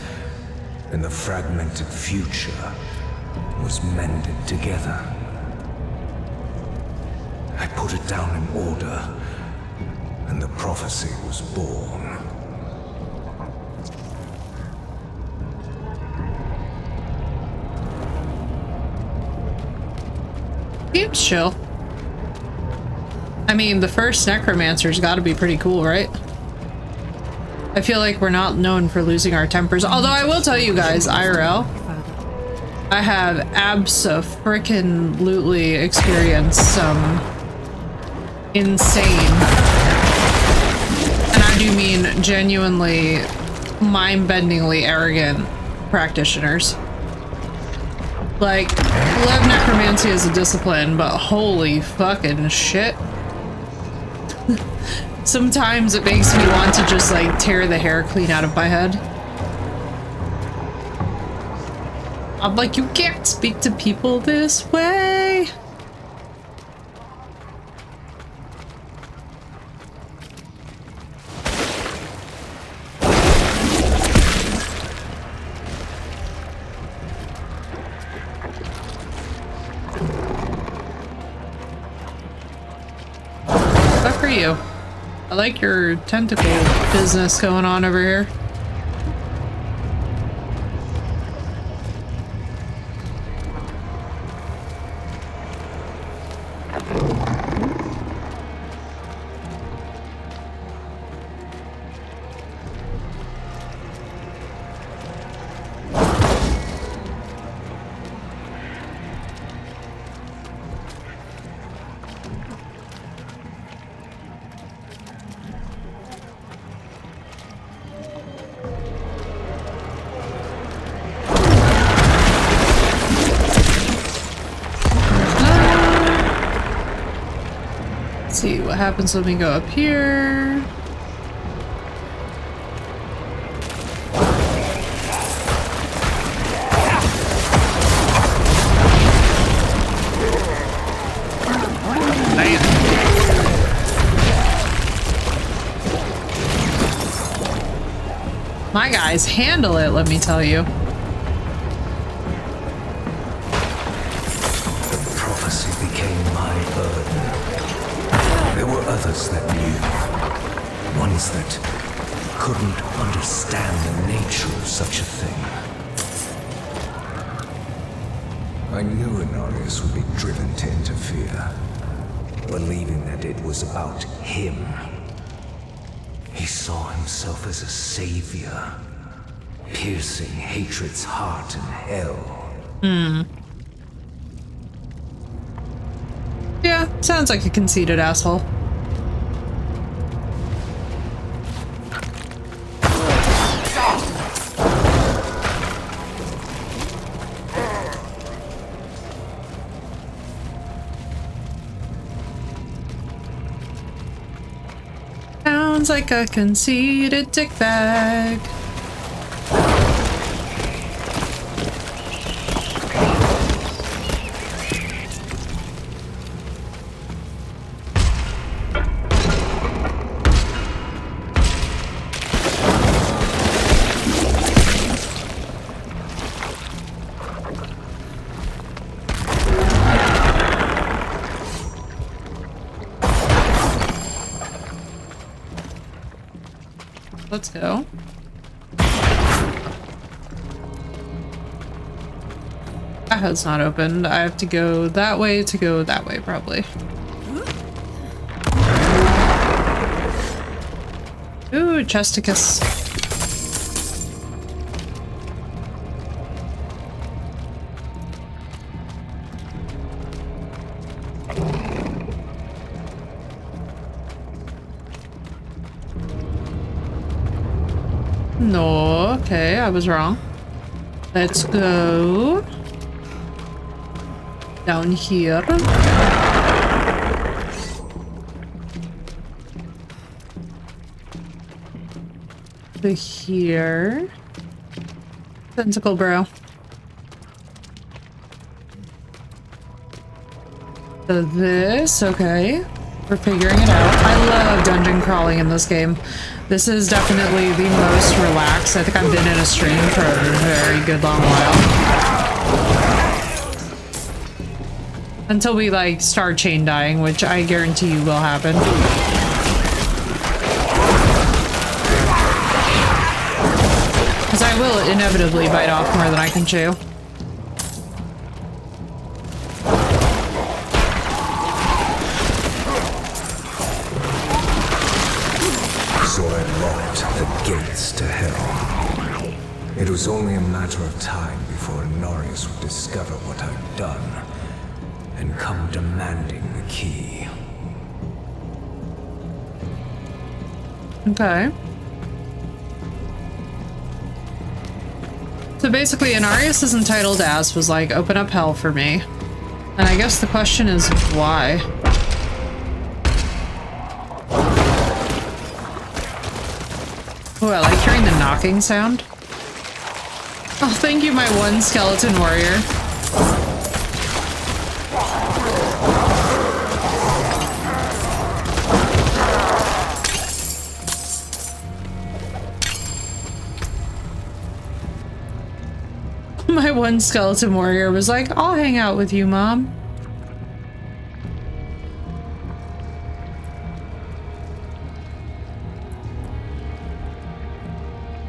and the fragmented future was mended together. I put it down in order, and the prophecy was born. Seems chill. I mean, the first necromancer's gotta be pretty cool, right? I feel like we're not known for losing our tempers. Although I will tell you guys, IRL, I have abso-frickin-lutely experienced some insane, and I do mean genuinely mind-bendingly arrogant practitioners. Like, love necromancy as a discipline, but holy fucking shit. Sometimes it makes me want to just like tear the hair clean out of my head. I'm like, you can't speak to people this way. Good for you. I like your tentacle business going on over here. See what happens when we go up here. My guys handle it, let me tell you. The prophecy became my burden. There were others that knew. Ones that couldn't understand the nature of such a thing. I knew Inarius would be driven to interfere, believing that it was about him. He saw himself as a savior, piercing hatred's heart in hell. Yeah, sounds like a conceited asshole. Sounds like a conceited dickbag. Let's go. That has not opened. I have to go that way to go that way, probably. Ooh, Chesticus. No, okay, I was wrong. Let's go down here. To here. Tentacle bro. So this, okay. We're figuring it out. I love dungeon crawling in this game. This is definitely the most relaxed. I think I've been in a stream for a very good long while. Until we like start chain dying, which I guarantee you will happen. Because I will inevitably bite off more than I can chew. So I locked the gates to hell. It was only a matter of time before before Inarius would discover what I've done and come demanding the key. Okay. So basically, Inarius' entitled ass was like, open up hell for me. And I guess the question is, why? Oh, I like hearing the knocking sound. Oh, thank you, my one skeleton warrior. My one skeleton warrior was like, I'll hang out with you, Mom.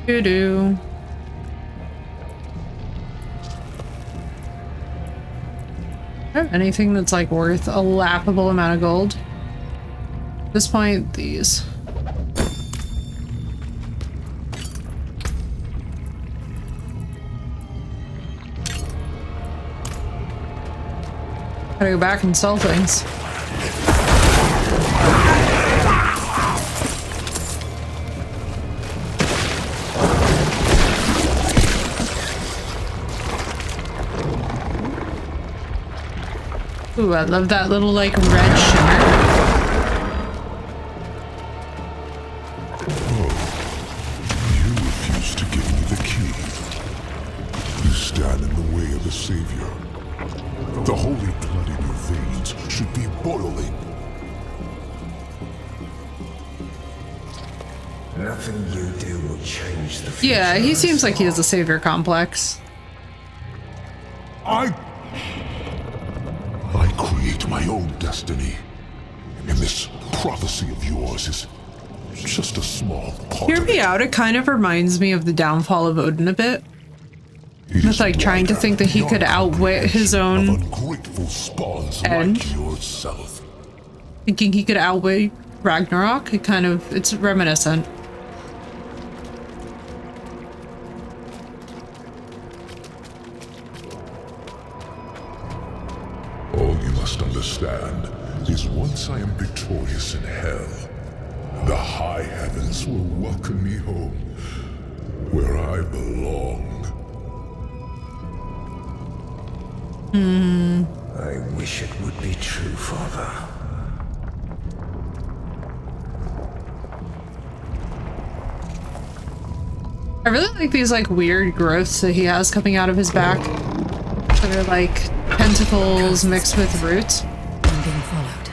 Doo-doo. Anything that's like worth a laughable amount of gold. At this point, these. Gotta go back and sell things. Ooh, I love that little like red shimmer. You refuse to give me the key. You stand in the way of the Savior. The holy blood in your veins should be boiling. Nothing you do will change the future. Yeah, he seems like he has a savior complex. I create my own destiny. And this prophecy of yours is just a small part. Hear me out, it kind of reminds me of the downfall of Odin a bit. With like trying to think that he could outwit his own end. Thinking he could outwit Ragnarok. It's reminiscent. All you must understand is once I am victorious in hell, the high heavens will welcome me home, where I belong. I wish it would be true, Father. I really like these like weird growths that he has coming out of his back. That are like tentacles mixed with roots. I'm being followed.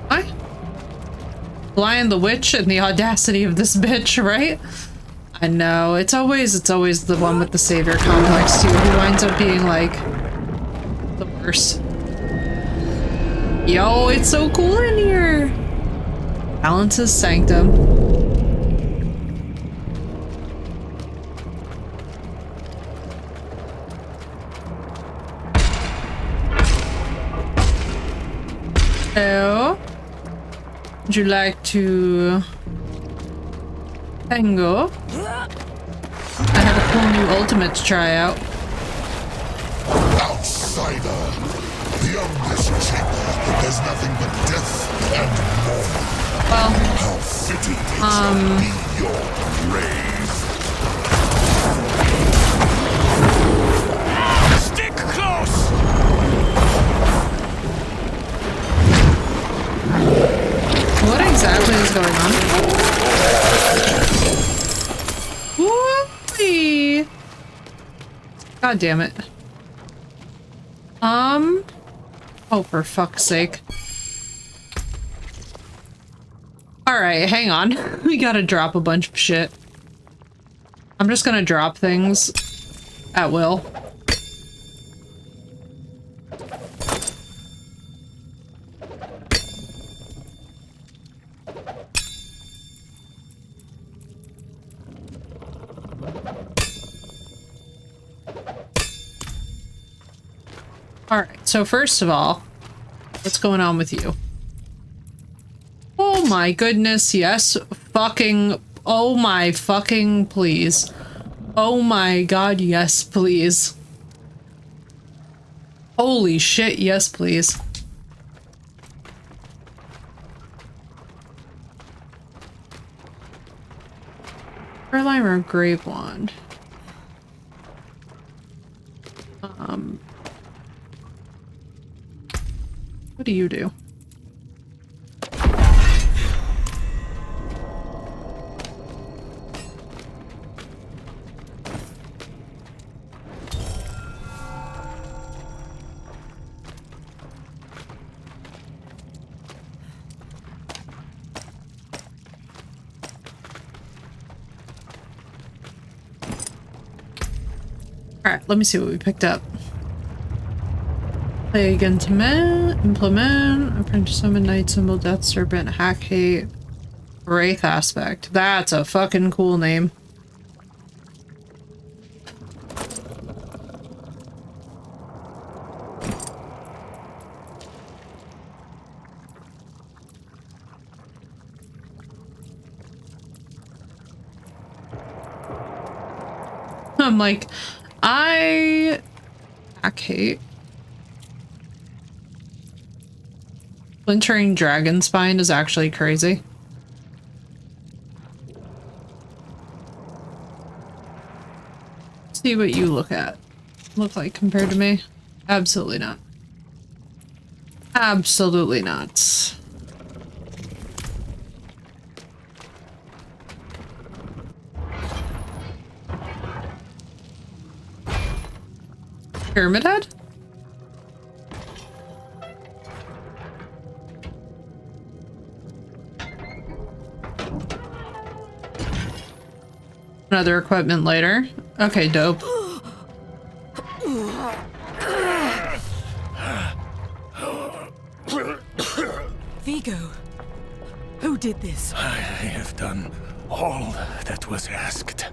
Hi. Lion the Witch and the audacity of this bitch, right? I know, it's always the one with the savior complex too, who winds up being like the worst. Yo, it's so cool in here. Balance's sanctum. So, would you like to tango? I have a cool new ultimate to try out. Outsider! Beyond this chamber, there's nothing but death and more. Well, how fitting it shall be your grave. Stick close! What exactly is going on? Whoopee! God damn it. Oh, for fuck's sake. Alright, hang on. We gotta drop a bunch of shit. I'm just gonna drop things at will. Alright, so first of all, what's going on with you? Oh my goodness, yes. Fucking Oh my fucking please. Oh my god, yes, please. Holy shit, yes, please. Limer Grave Wand. What do you do? Alright, let me see what we picked up. Plague Implement, Apprentice Summon, Night Symbol, Death Serpent, Hack Hate, Wraith Aspect. That's a fucking cool name. I'm like, Hack Hate. Splintering Dragon Spine is actually crazy. See what you look like compared to me. Absolutely not. Absolutely not. Pyramid Head? Another equipment later. Okay, dope. Vigo, who did this? I have done all that was asked.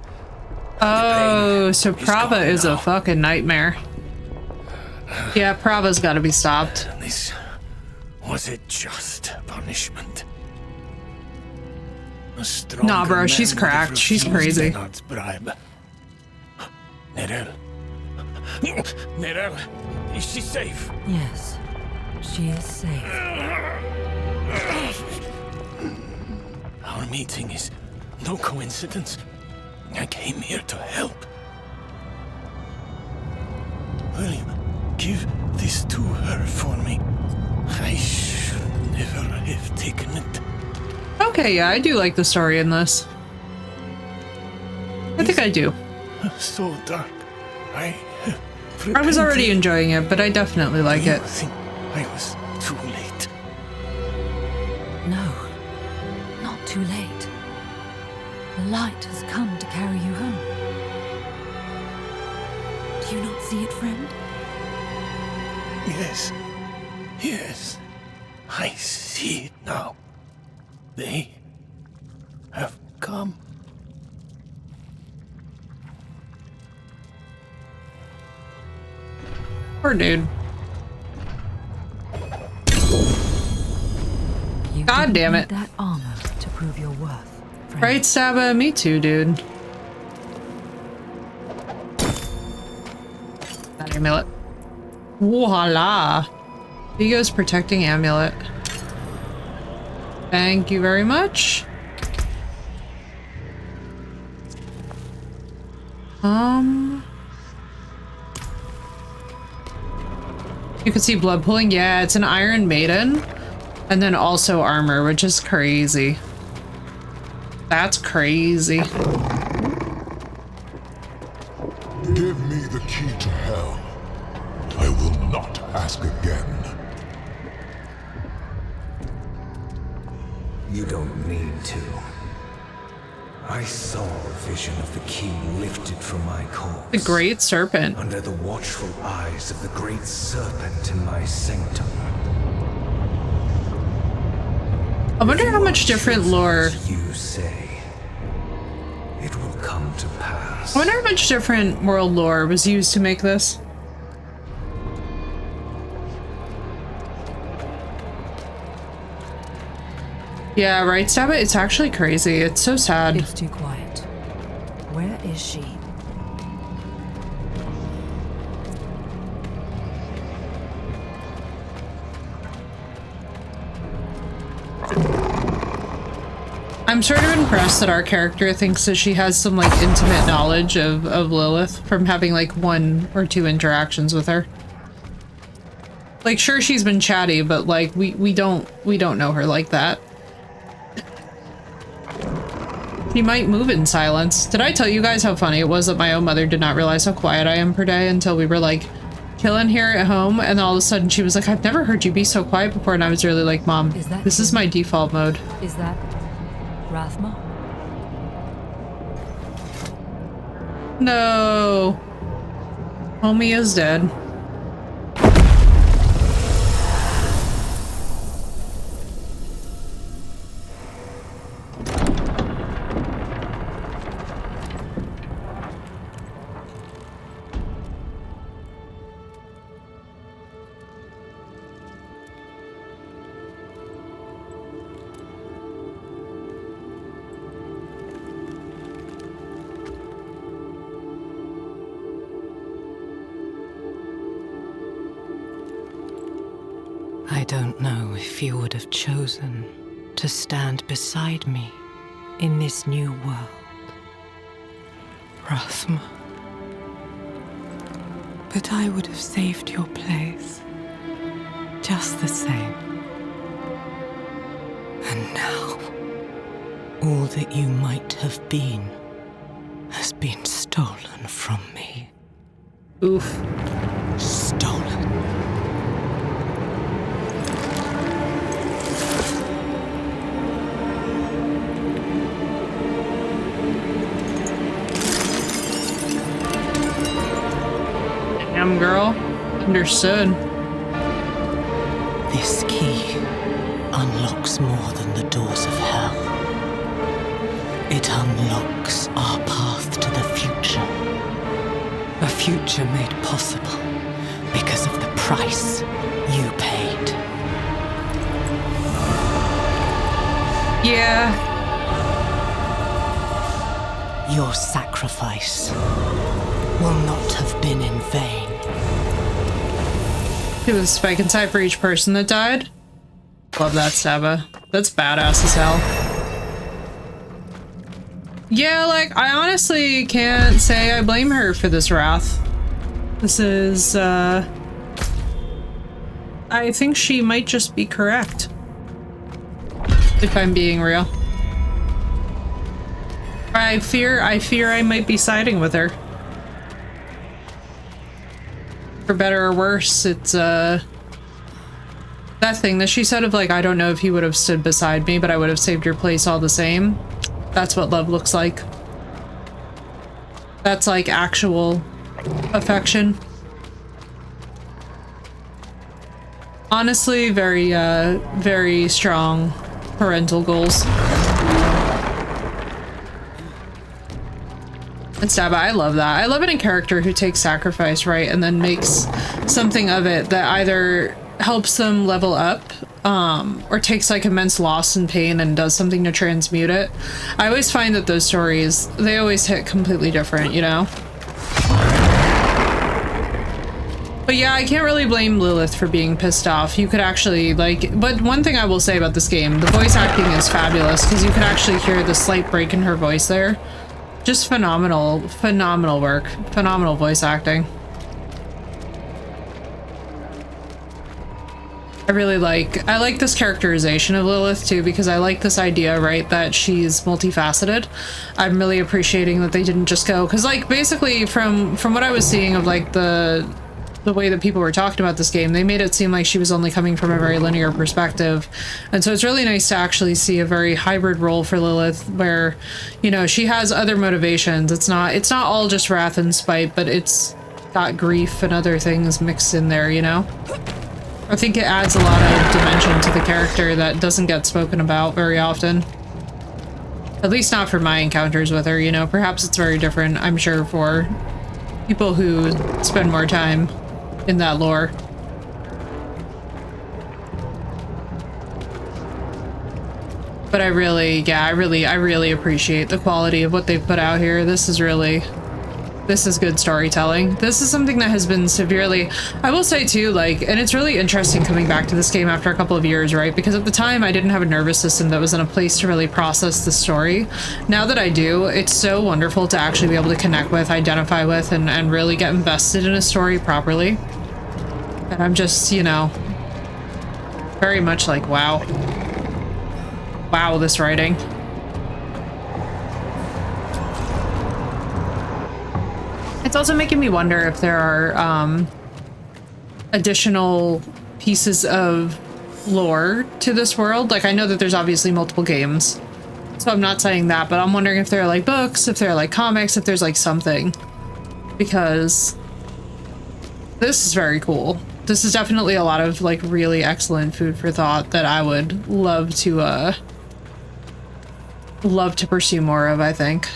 Oh, so Prava is a fucking nightmare. Yeah, Prava's gotta be stopped. This was a just punishment. Nah, bro, she's cracked. She's crazy. Bribe. Nerel. Nerel, is she safe? Yes, she is safe. Our meeting is no coincidence. I came here to help. Will you give this to her for me? I should never have taken it. Okay, yeah, I do like the story in this. I think I do. So dark. I was already enjoying it, but I definitely like it. I think I was too late. No, not too late. The light has come to carry you home. Do you not see it, friend? Yes. Yes. I see it now. They have come. Poor dude. God damn it. That armor to prove your worth. Friend. Right, Saba? Me too, dude. That amulet. Voila. Vigo's protecting amulet. Thank you very much. You can see blood pooling. Yeah, it's an Iron Maiden. And then also armor, which is crazy. That's crazy. Give me the key to hell. I will not ask again. You don't need to. I saw a vision of the key lifted from my corpse. The Great Serpent. Under the watchful eyes of the Great Serpent in my sanctum. I wonder how much different lore. You say it will come to pass. I wonder how much different world lore was used to make this. Yeah, right, Stabba? It's actually crazy. It's so sad. It's too quiet. Where is she? I'm sort of impressed that our character thinks that she has some like intimate knowledge of Lilith from having like 1 or 2 interactions with her. Like, sure, she's been chatty, but like we don't know her like that. She might move in silence. Did I tell you guys how funny it was that my own mother did not realize how quiet I am per day until we were like chilling here at home, and all of a sudden she was like, I've never heard you be so quiet before, and I was really like, Mom, this is my default mode. Is that Rathma? No. Homie is dead. I don't know if you would have chosen to stand beside me in this new world, Rathma. But I would have saved your place, just the same. And now, all that you might have been has been stolen from me. Oof. Stolen. Damn, girl. Understood. This key unlocks more than the doors of hell. It unlocks our path to the future. A future made possible because of the price you paid. Yeah. Your sacrifice will not have been in vain. It was spike inside for each person that died. Love that, Stabba. That's badass as hell. Yeah, like, I honestly can't say I blame her for this wrath. This is, I think she might just be correct. If I'm being real. I fear I might be siding with her. For better or worse, it's, that thing that she said of like, I don't know if you would have stood beside me, but I would have saved your place all the same. That's what love looks like. That's like actual affection. Honestly, very, very strong parental goals. And Stabba, I love that. I love it in a character who takes sacrifice, right, and then makes something of it that either helps them level up, or takes like immense loss and pain and does something to transmute it. I always find that those stories, they always hit completely different, you know? But yeah, I can't really blame Lilith for being pissed off. You could actually, like, but one thing I will say about this game, the voice acting is fabulous, because you could actually hear the slight break in her voice there. Just phenomenal, phenomenal work. Phenomenal voice acting. I like this characterization of Lilith too, because I like this idea, right, that she's multifaceted. I'm really appreciating that they didn't just go, because like basically from what I was seeing of like the way that people were talking about this game, they made it seem like she was only coming from a very linear perspective. And so it's really nice to actually see a very hybrid role for Lilith where, you know, she has other motivations. It's not all just wrath and spite, but it's got grief and other things mixed in there, you know? I think it adds a lot of dimension to the character that doesn't get spoken about very often. At least not for my encounters with her, you know? Perhaps it's very different, I'm sure, for people who spend more time in that lore. But I really appreciate the quality of what they've put out here. This is good storytelling. This is something that has been severely, I will say too, like, and it's really interesting coming back to this game after a couple of years, right? Because at the time I didn't have a nervous system that was in a place to really process the story. Now that I do, it's so wonderful to actually be able to connect with, identify with, and really get invested in a story properly. And I'm just, you know, very much like, wow. Wow, this writing. It's also making me wonder if there are additional pieces of lore to this world. Like, I know that there's obviously multiple games, so I'm not saying that, but I'm wondering if there are like books, if there are like comics, if there's like something. Because this is very cool. This is definitely a lot of like really excellent food for thought that I would love to pursue more of, I think.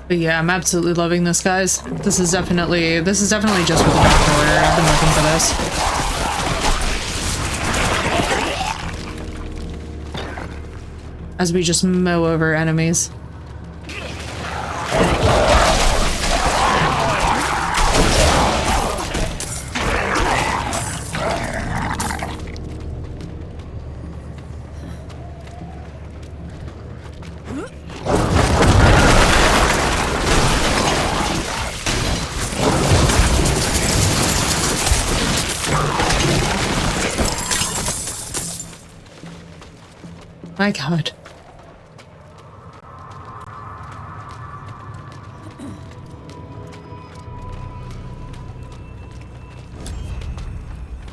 But yeah, I'm absolutely loving this, guys. This is definitely just for the Doctor Order. I've been looking for this. As we just mow over enemies. My God.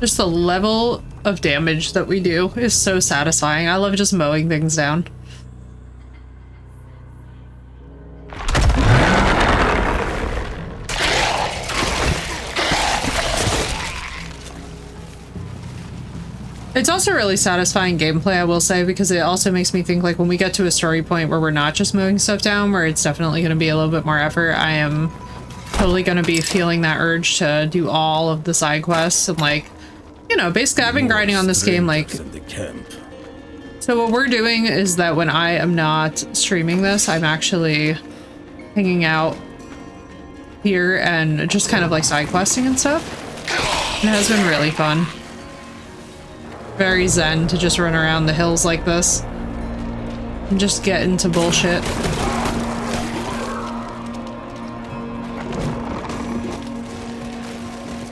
Just the level of damage that we do is so satisfying. I love just mowing things down. It's also really satisfying gameplay, I will say, because it also makes me think, like, when we get to a story point where we're not just moving stuff down, where it's definitely going to be a little bit more effort, I am totally going to be feeling that urge to do all of the side quests and, like, you know, basically I've been grinding on this game, like... So what we're doing is that when I am not streaming this, I'm actually hanging out here and just kind of, like, side questing and stuff. It has been really fun. Very zen to just run around the hills like this and just get into bullshit.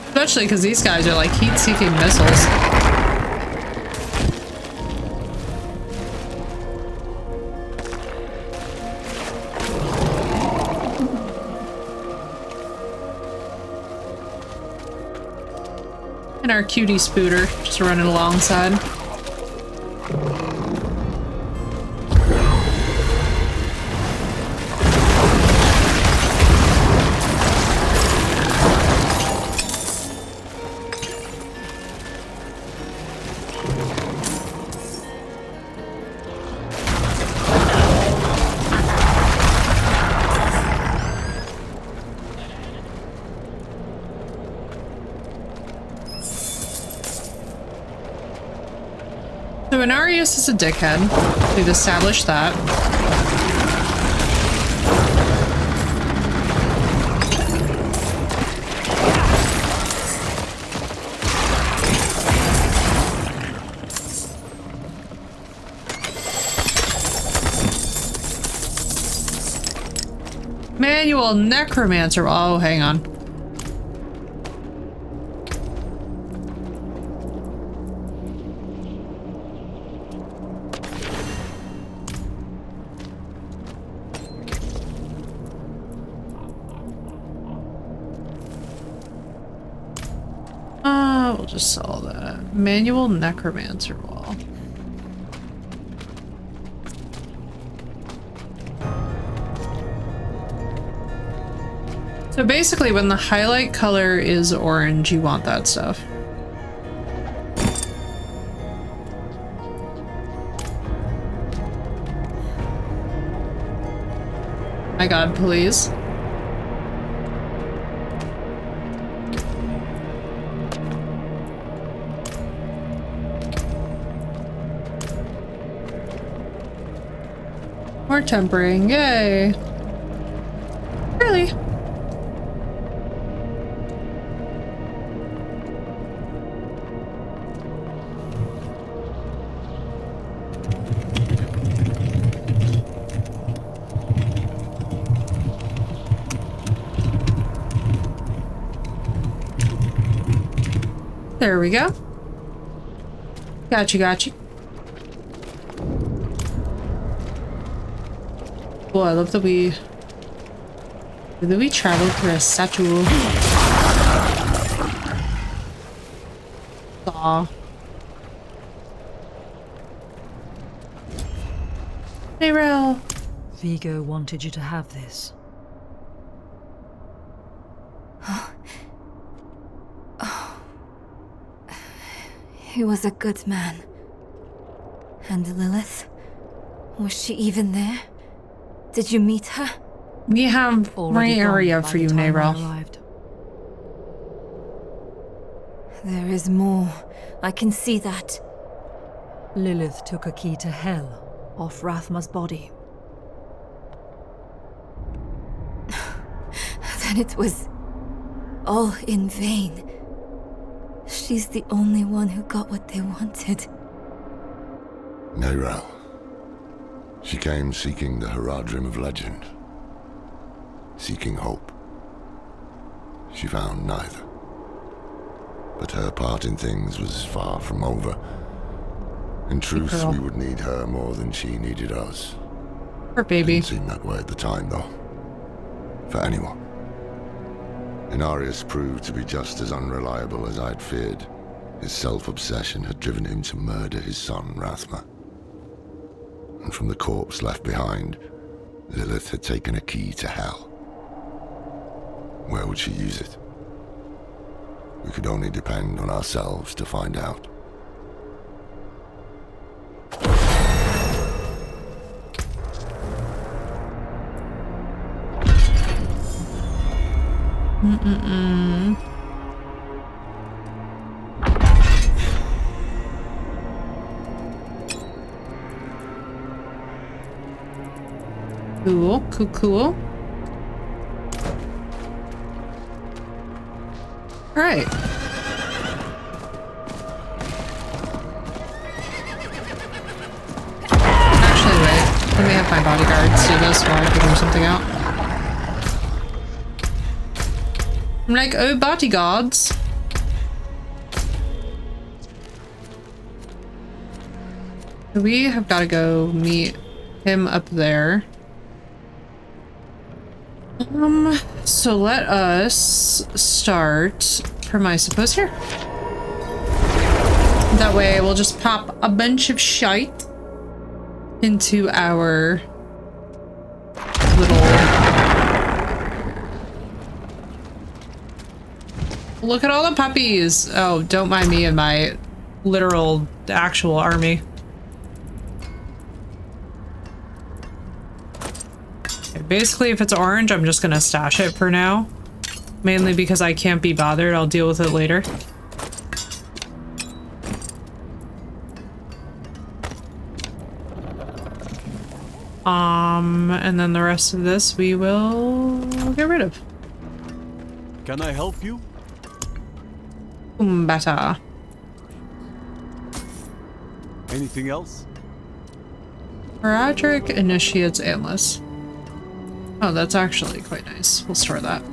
Especially because these guys are like heat-seeking missiles. And our cutie Spooter just running alongside. So Inarius is a dickhead. We've established that. Manual Necromancer. Oh, hang on. we'll just sell that. Manual necromancer wall. So basically when the highlight color is orange, you want that stuff. My god, please. More tempering, yay. Really? There we go. Gotcha, gotcha. Oh, I love that we travel through a statue. Aw. Nero. Vigo wanted you to have this. He was a good man. And Lilith? Was she even there? Did you meet her? We have my area for you, Nero. There is more. I can see that. Lilith took a key to Hell off Rathma's body. Then it was all in vain. She's the only one who got what they wanted. Neyrel. She came seeking the Haradrim of legend. Seeking hope. She found neither. But her part in things was far from over. In truth, we would need her more than she needed us. Her baby. Didn't seem that way at the time, though. For anyone. Inarius proved to be just as unreliable as I'd feared. His self-obsession had driven him to murder his son, Rathma. And from the corpse left behind, Lilith had taken a key to Hell. Where would she use it? We could only depend on ourselves to find out. Cool, cool, cool. All right. Actually, wait. Let me have my bodyguards do this while I figure something out. I'm like, oh, bodyguards. We have got to go meet him up there. So let us start from, I suppose, here. That way we'll just pop a bunch of shite into our little... Look at all the puppies! Oh, don't mind me and my literal, actual army. Basically, if it's orange, I'm just gonna stash it for now. Mainly because I can't be bothered. I'll deal with it later. And then the rest of this we will get rid of. Can I help you? Better. Anything else? Roderick initiates Endless. Oh, that's actually quite nice. We'll store that.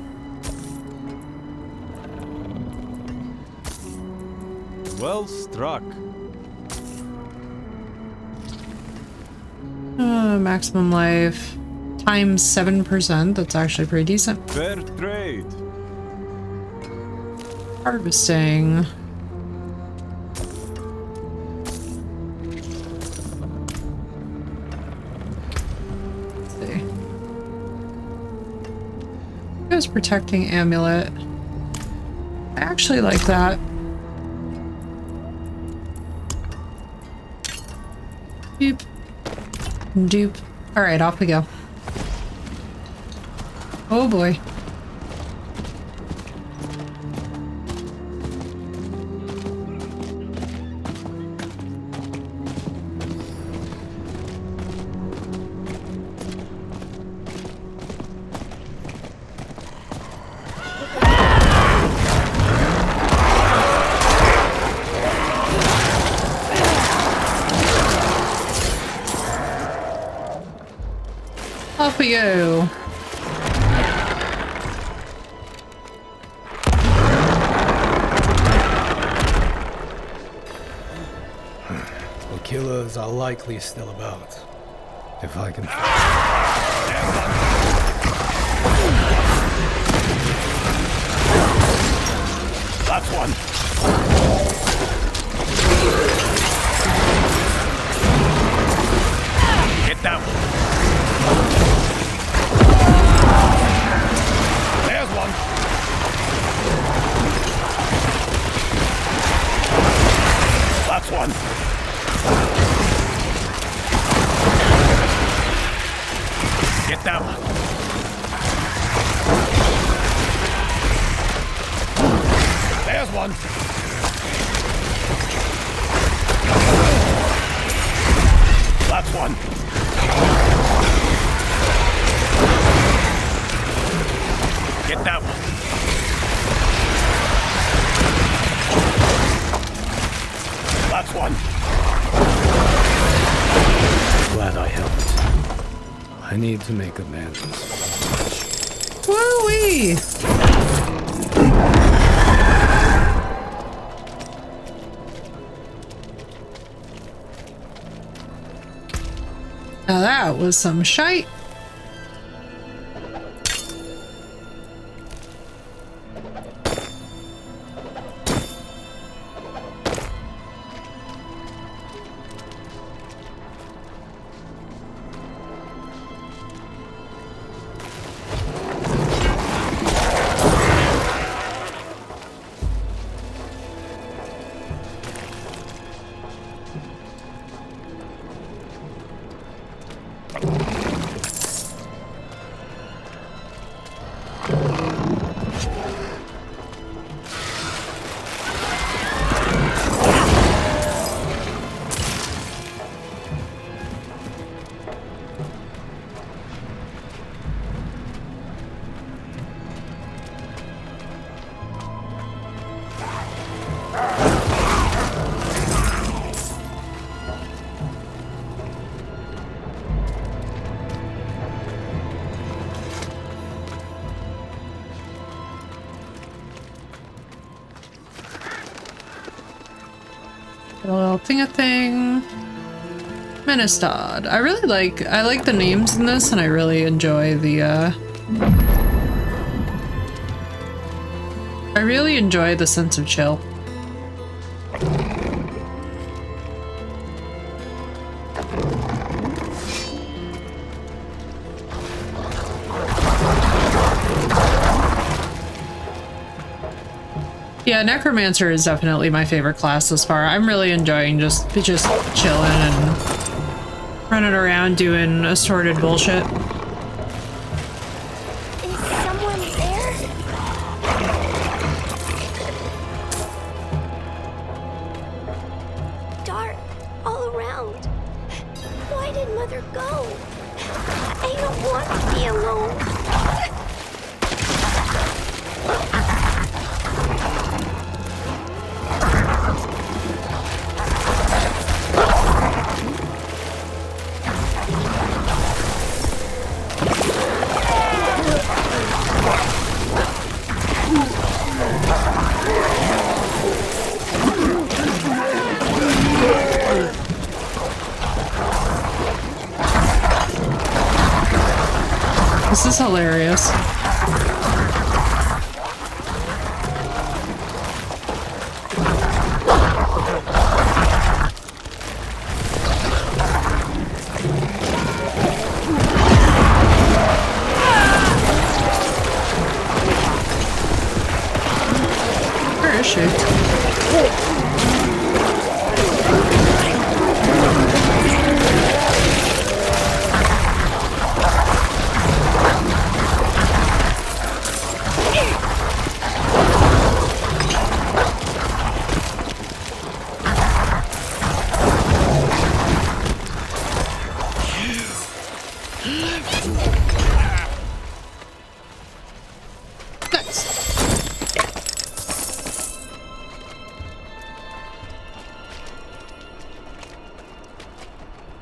Well struck. Maximum life times 7%. That's actually pretty decent. Fair trade. Harvesting. Here's protecting amulet. I actually like that. Doop. Doop. Alright, off we go. Oh boy. Off we go. The killers are likely still about. If I can... That's one. Get down. There's one. That's one. Get down. There's one. That's one. Get down. That's one. Glad I helped. I need to make amends. Woo-wee! Now that was some shite. A little thing. Ministad. I like the names in this, and I really enjoy the I really enjoy the sense of chill. Yeah, Necromancer is definitely my favorite class thus far. I'm really enjoying just chilling and running around doing assorted bullshit. Is someone there? Dark all around. Why did Mother go? I don't want to be alone. This is hilarious. she?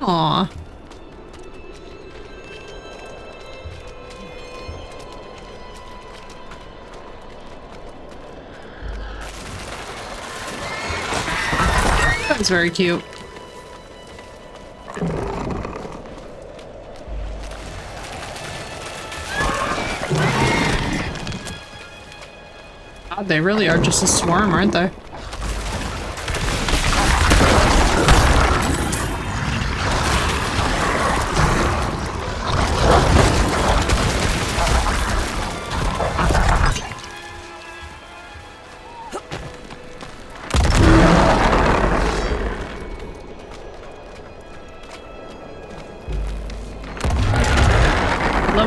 Aw. That's very cute. God, they really are just a swarm, aren't they?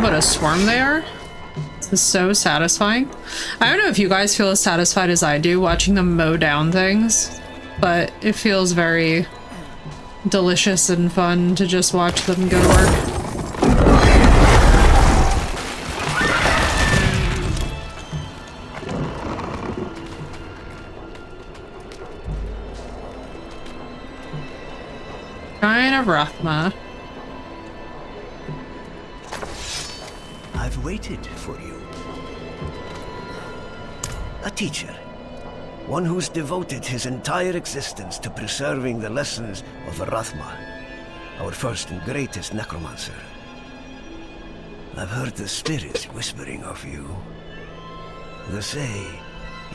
What a swarm they are. This is so satisfying. I don't know if you guys feel as satisfied as I do watching them mow down things, but it feels very delicious and fun to just watch them go to work. Kind of Rathma. I've waited for you. A teacher. One who's devoted his entire existence to preserving the lessons of Rathma, our first and greatest necromancer. I've heard the spirits whispering of you. They say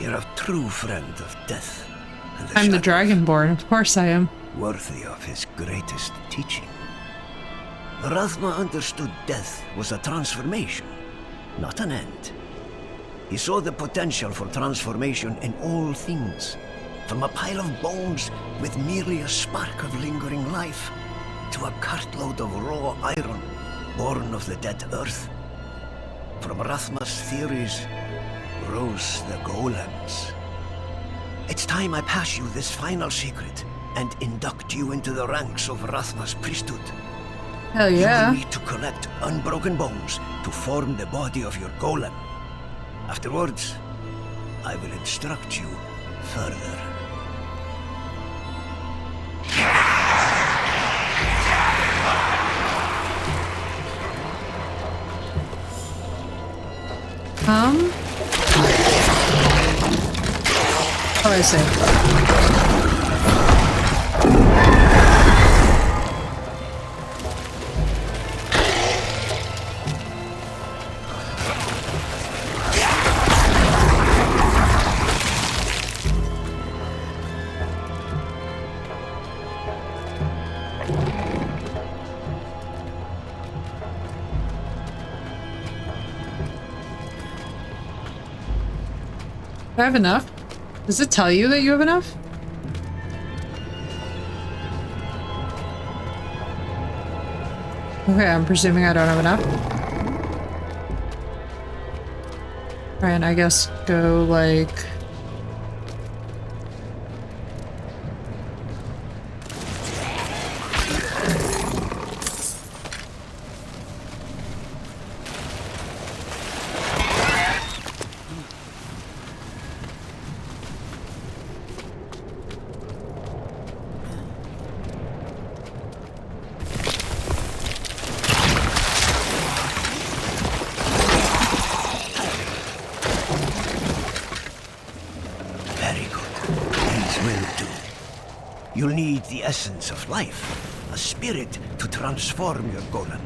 you're a true friend of death. And I'm the Dragonborn, of course I am. Worthy of his greatest teaching. Rathma understood death was a transformation, not an end. He saw the potential for transformation in all things, from a pile of bones with merely a spark of lingering life, to a cartload of raw iron born of the dead earth. From Rathma's theories rose the golems. It's time I pass you this final secret and induct you into the ranks of Rathma's priesthood. Hell yeah. You will need to collect unbroken bones to form the body of your golem. Afterwards, I will instruct you further. Oh, I see. Do I have enough? Does it tell you that you have enough? Okay, I'm presuming I don't have enough. Alright, I guess go like... You'll need the essence of life, a spirit to transform your golem.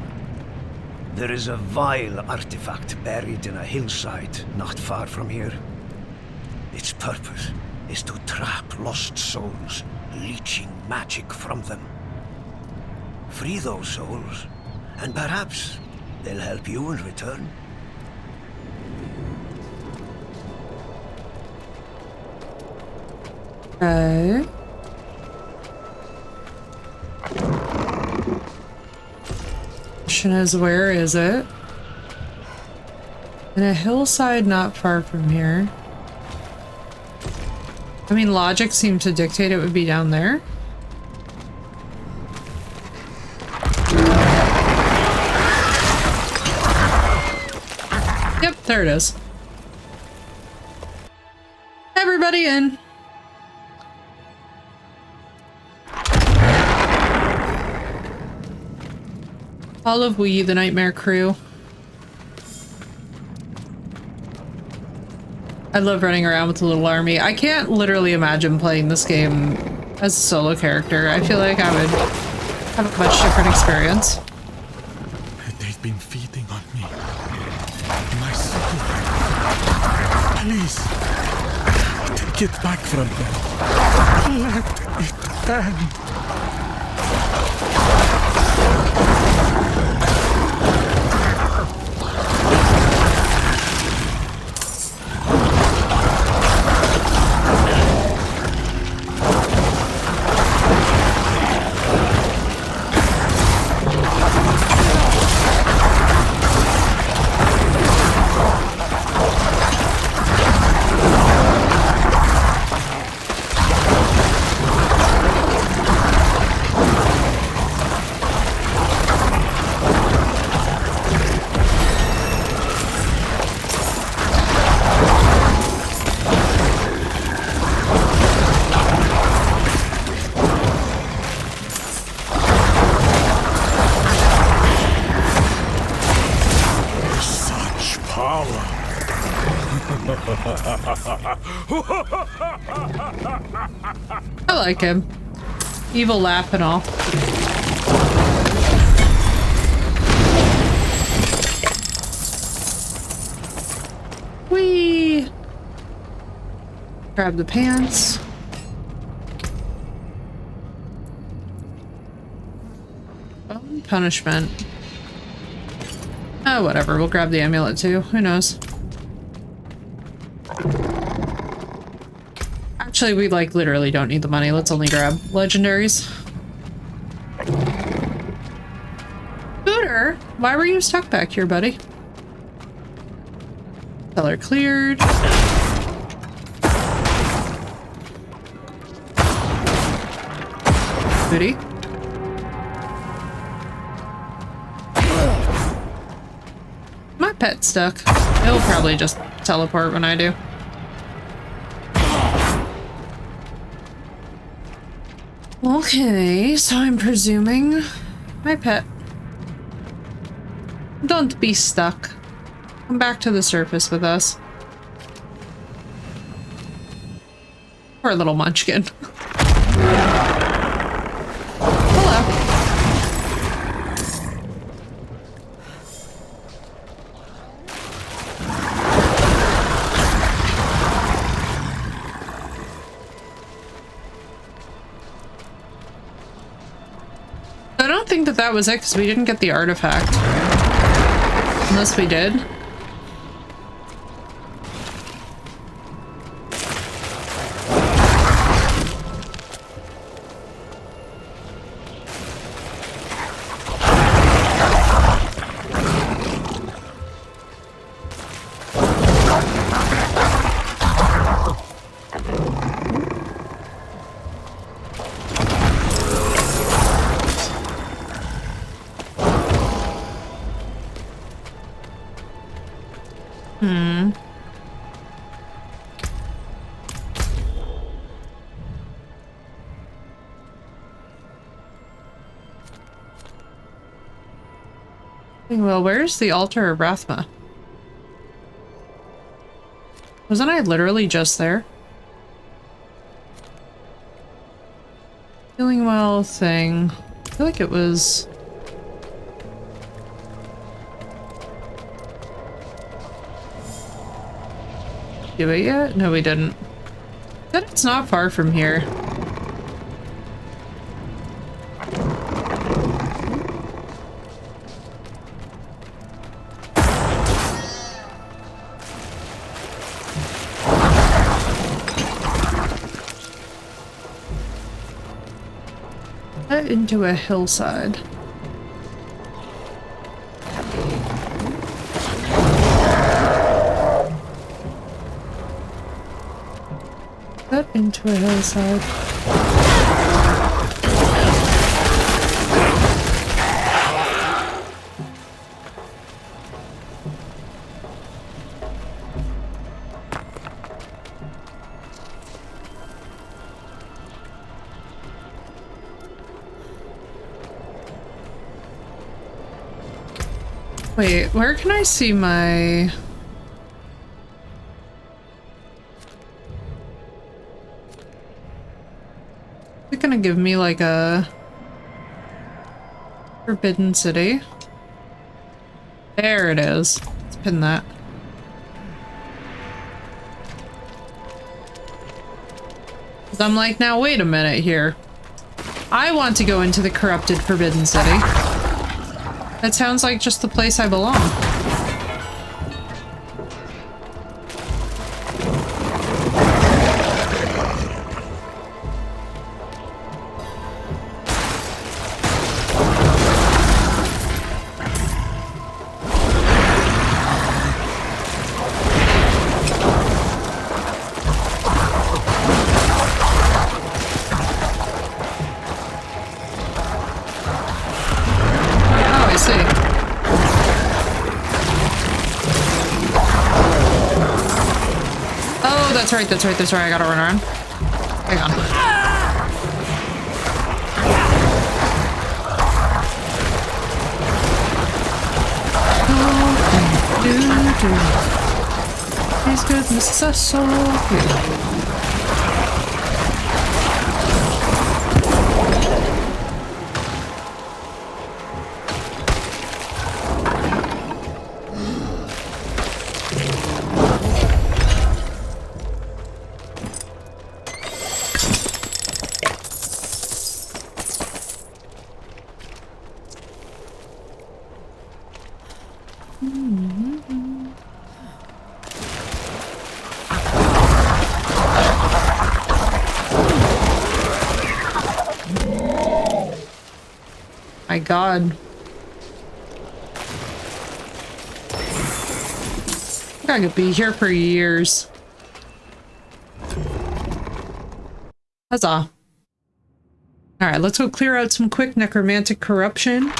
There is a vile artifact buried in a hillside not far from here. Its purpose is to trap lost souls, leeching magic from them. Free those souls, and perhaps they'll help you in return. Okay. Question is, where is it? In a hillside not far from here. I mean, logic seemed to dictate it would be down there. Yep, there it is. Everybody in. All of we, the Nightmare Crew. I love running around with a little army. I can't literally imagine playing this game as a solo character. I feel like I would have a much different experience. They've been feeding on me. My soul. Please. Take it back from them. Let it end. I like him. Evil laugh and all. Whee! Grab the pants. Punishment. Oh, whatever. We'll grab the amulet too. Who knows? Actually, we like literally don't need the money. Let's only grab legendaries. Scooter, why were you stuck back here, buddy? Cellar cleared. Booty. My pet's stuck. He'll probably just teleport when I do. Okay, so I'm presuming my pet. Don't be stuck. Come back to the surface with us. Poor little munchkin. Hello. I don't think that that was it because we didn't get the artifact. Unless we did. Well, where's the altar of Rathma? Wasn't I literally just there? Feeling well thing. I feel like it was... Do it yet? No, we didn't. But it's not far from here. into a hillside. Up into a hillside. Wait, where can I see my... Is it gonna give me like a Forbidden City? There it is. Let's pin that. Cause I'm like, now wait a minute here. I want to go into the corrupted Forbidden City. That sounds like just the place I belong. That's right, I gotta run around. Hang on. His goodness is so good. My God. I could be here for years. Huzzah. Alright, let's go clear out some quick necromantic corruption.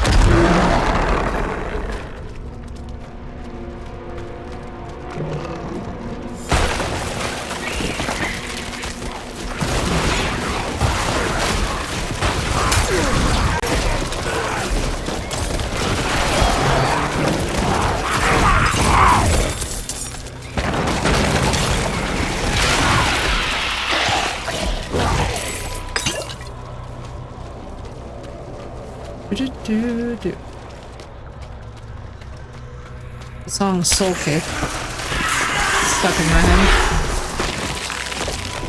The song Soul Cake stuck in my head.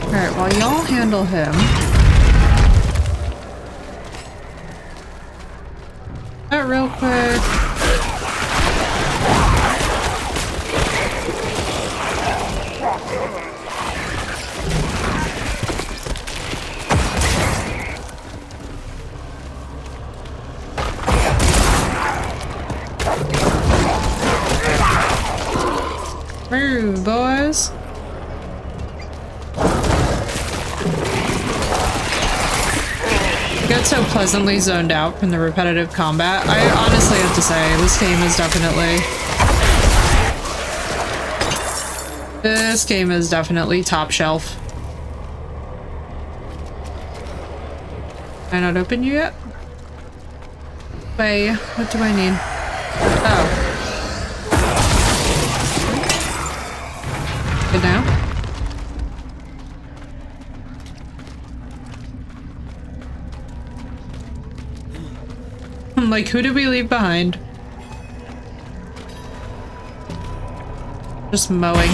Alright, while y'all handle him. That real quick. Move, boys. I get so pleasantly zoned out from the repetitive combat. I honestly have to say, this game is definitely top shelf. Can I not open you yet? Wait, what do I need? Oh. Good now? I'm like, who did we leave behind? Just mowing.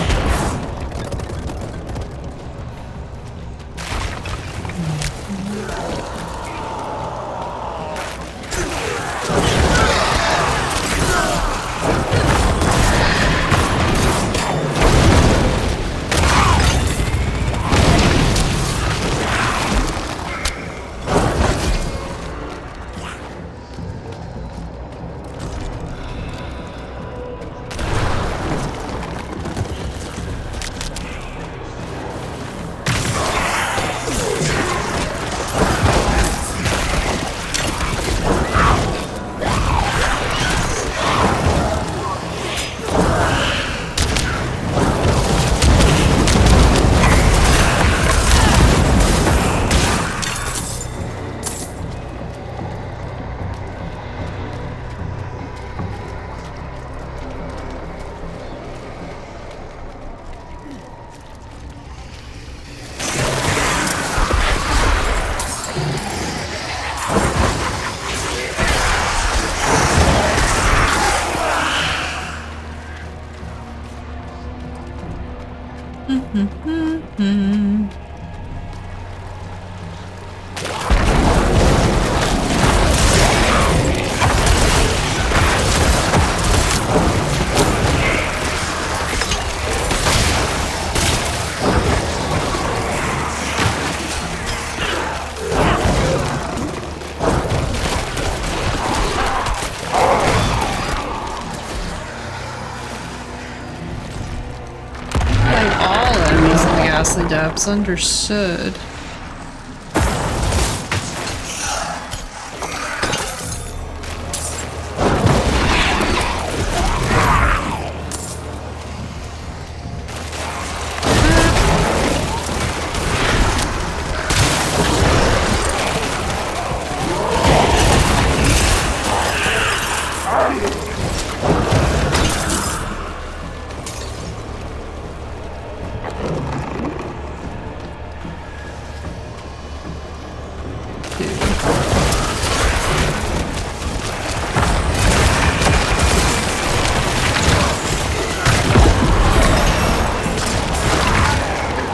ghastly depths. Understood.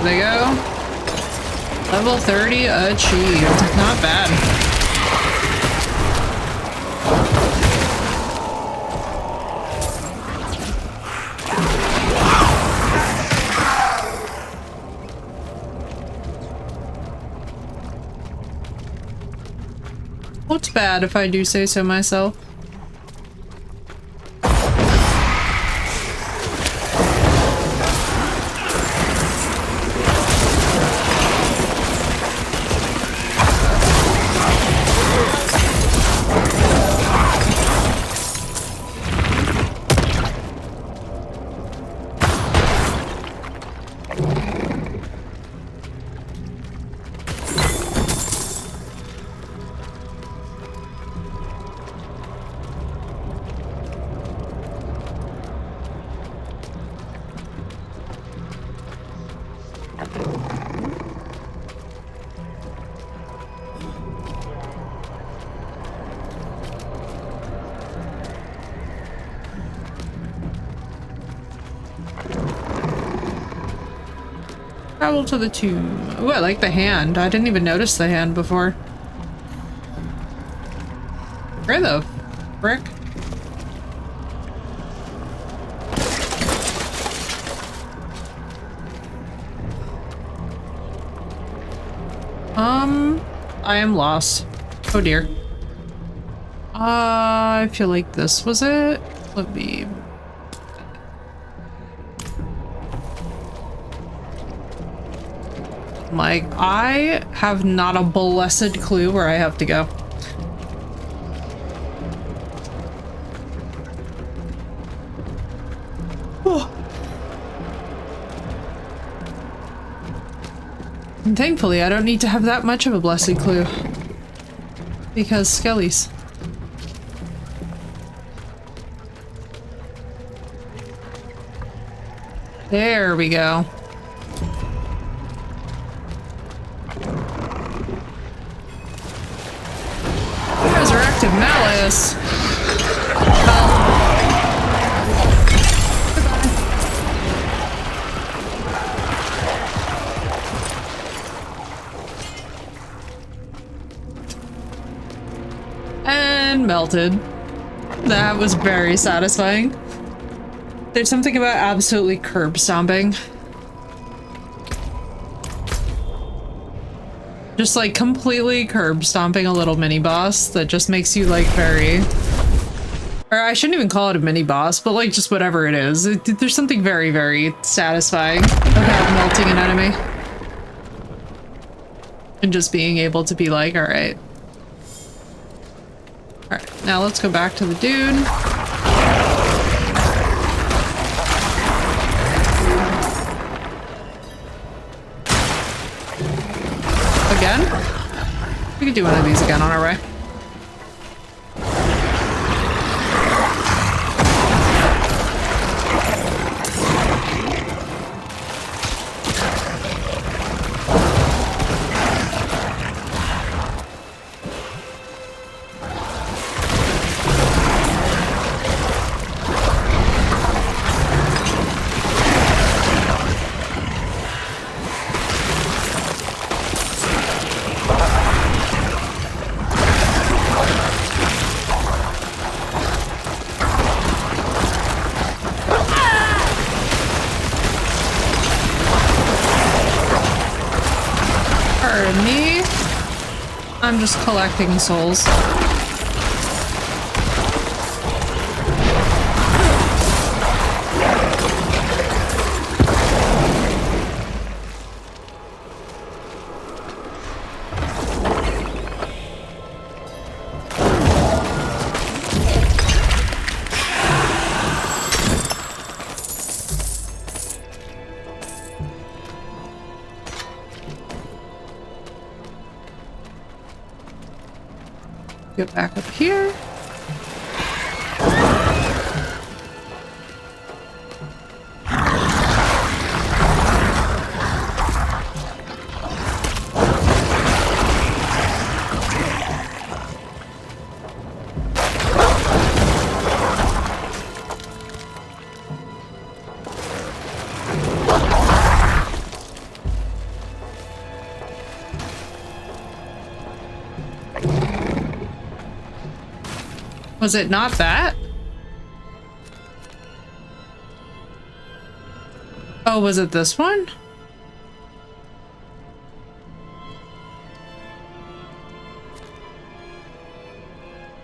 There they go. Level 30 achieved. Not bad. What's bad if I do say so myself? Travel to the tomb. Oh, I like the hand. I didn't even notice the hand before. Where the frick? I am lost. Oh dear. I feel like this was it. Let me... Like, I have not a blessed clue where I have to go. Oh. And thankfully, I don't need to have that much of a blessed clue. Because skellies. There we go. Resurrective Malice. And melted. That was very satisfying. There's something about absolutely curb stomping. Just like completely curb stomping a little mini boss that just makes you like very... Or I shouldn't even call it a mini boss, but like just whatever it is. There's something very, very satisfying about melting an enemy. And just being able to be like, alright. Alright, now let's go back to the dude. Again? We could do one of these again on our way. I'm just collecting souls. Get back up here. Was it not that? Oh, was it this one?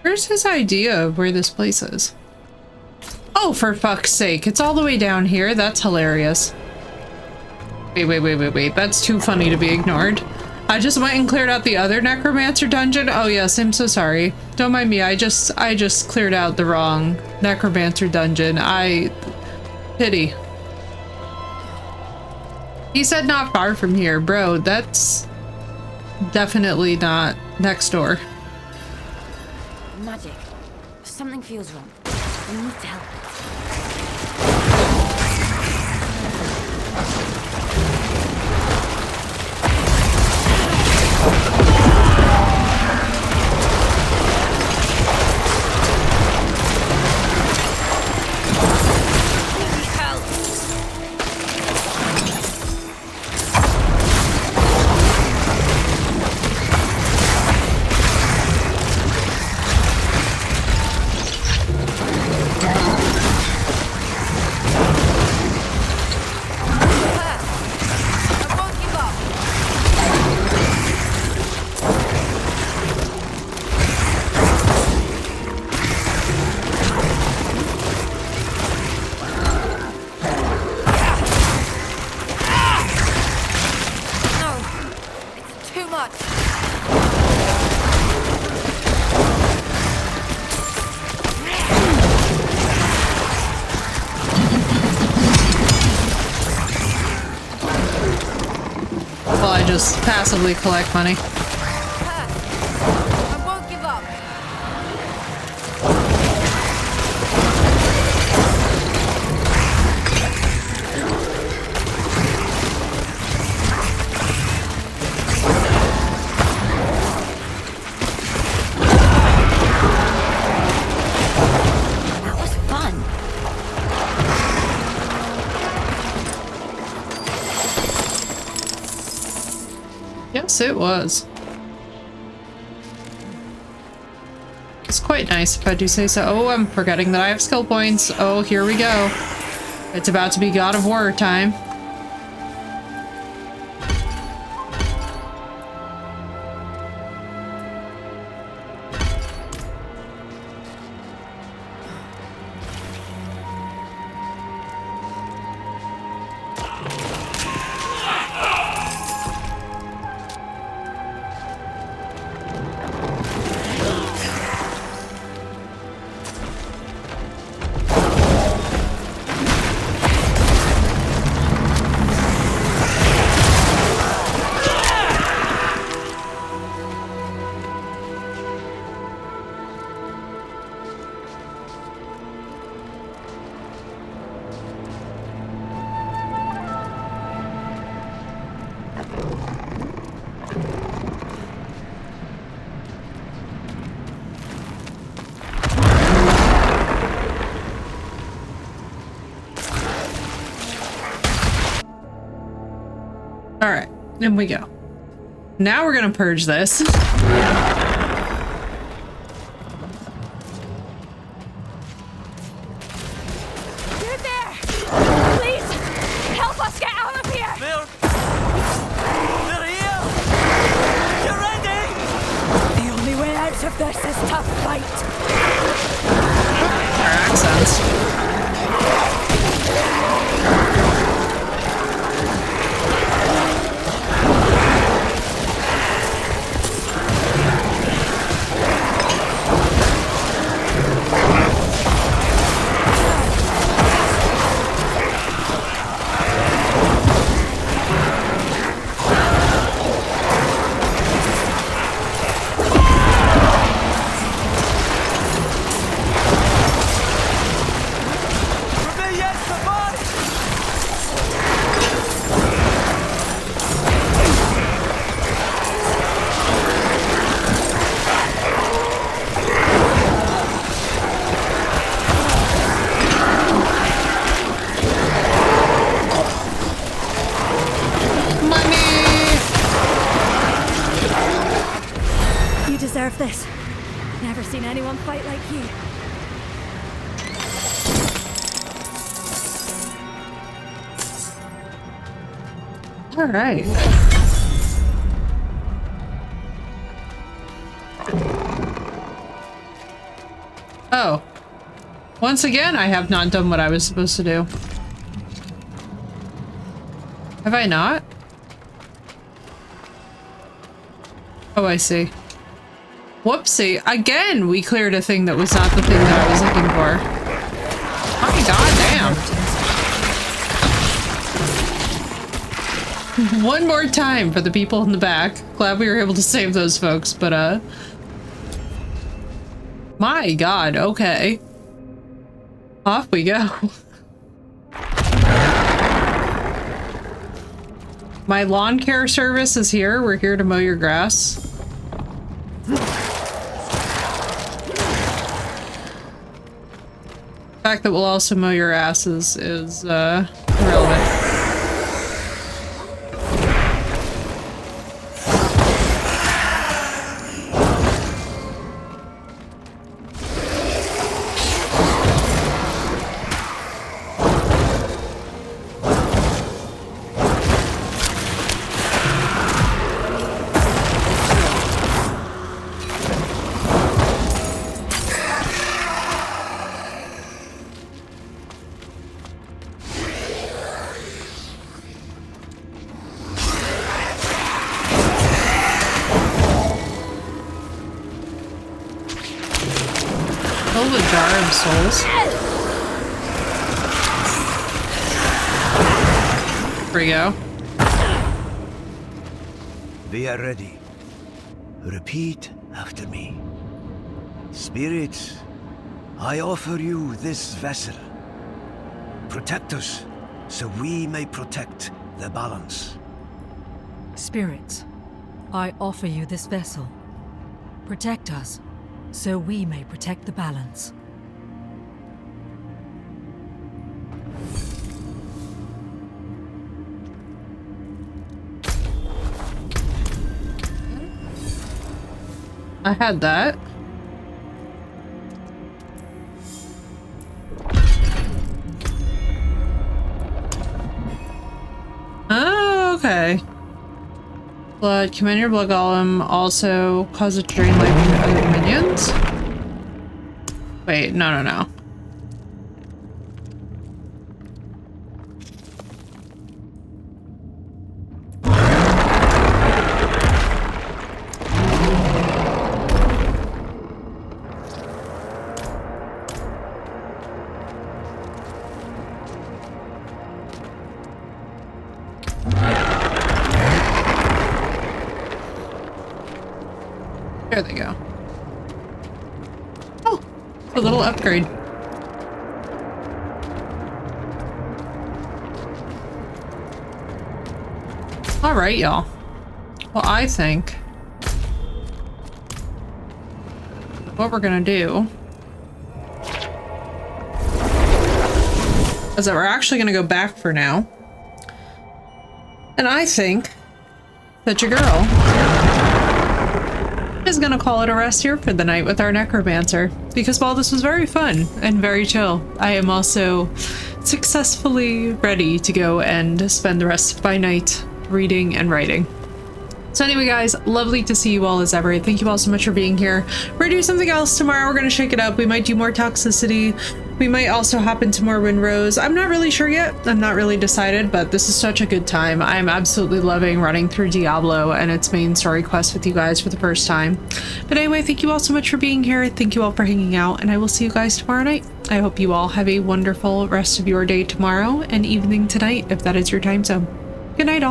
Where's his idea of where this place is? Oh, for fuck's sake. It's all the way down here. That's hilarious. Wait. That's too funny to be ignored. I just went and cleared out the other necromancer dungeon. Oh yes, I'm so sorry. Don't mind me. I just cleared out the wrong necromancer dungeon. Pity. He said not far from here. Bro, that's definitely not next door. Magic. Something feels wrong. We need to help. Just passively collect money. I won't give up. That was fun. Yes, it was. It's quite nice if I do say so. Oh, I'm forgetting that I have skill points. Oh, here we go. It's about to be God of War time. Alright, in we go. Now we're gonna purge this. You're there! Please! Help us get out of here! They're here! You ready? The only way out of this is to fight! Our accents. of this. Never seen anyone fight like you. All right. Oh. Once again, I have not done what I was supposed to do. Have I not? Oh, I see. Whoopsie. Again, we cleared a thing that was not the thing that I was looking for. My goddamn. One more time for the people in the back. Glad we were able to save those folks, but my god, okay. Off we go. My lawn care service is here. We're here to mow your grass. The fact that we'll also mow your asses is irrelevant. Souls. There we go. We are ready. Repeat after me. Spirits, I offer you this vessel. Protect us, so we may protect the balance. Spirits, I offer you this vessel. Protect us, so we may protect the balance. I had that. Oh, okay. Blood. Command your blood golem also cause it to drain life from other minions? Wait, no. There they go. Oh, a little upgrade. All right, y'all. Well, I think what we're gonna do is that we're actually gonna go back for now. And I think that your girl is gonna call it a rest here for the night with our necromancer, because while this was very fun and very chill, I am also successfully ready to go and spend the rest of my night reading and writing. So anyway, guys, lovely to see you all as ever. Thank you all so much for being here. We're gonna do something else tomorrow. We're gonna shake it up. We might do more toxicity. We might also hop into more Windrose. I'm not really sure yet. I'm not really decided, but this is such a good time. I'm absolutely loving running through Diablo and its main story quest with you guys for the first time. But anyway, thank you all so much for being here. Thank you all for hanging out, and I will see you guys tomorrow night. I hope you all have a wonderful rest of your day tomorrow and evening tonight, if that is your time zone. Good night, all.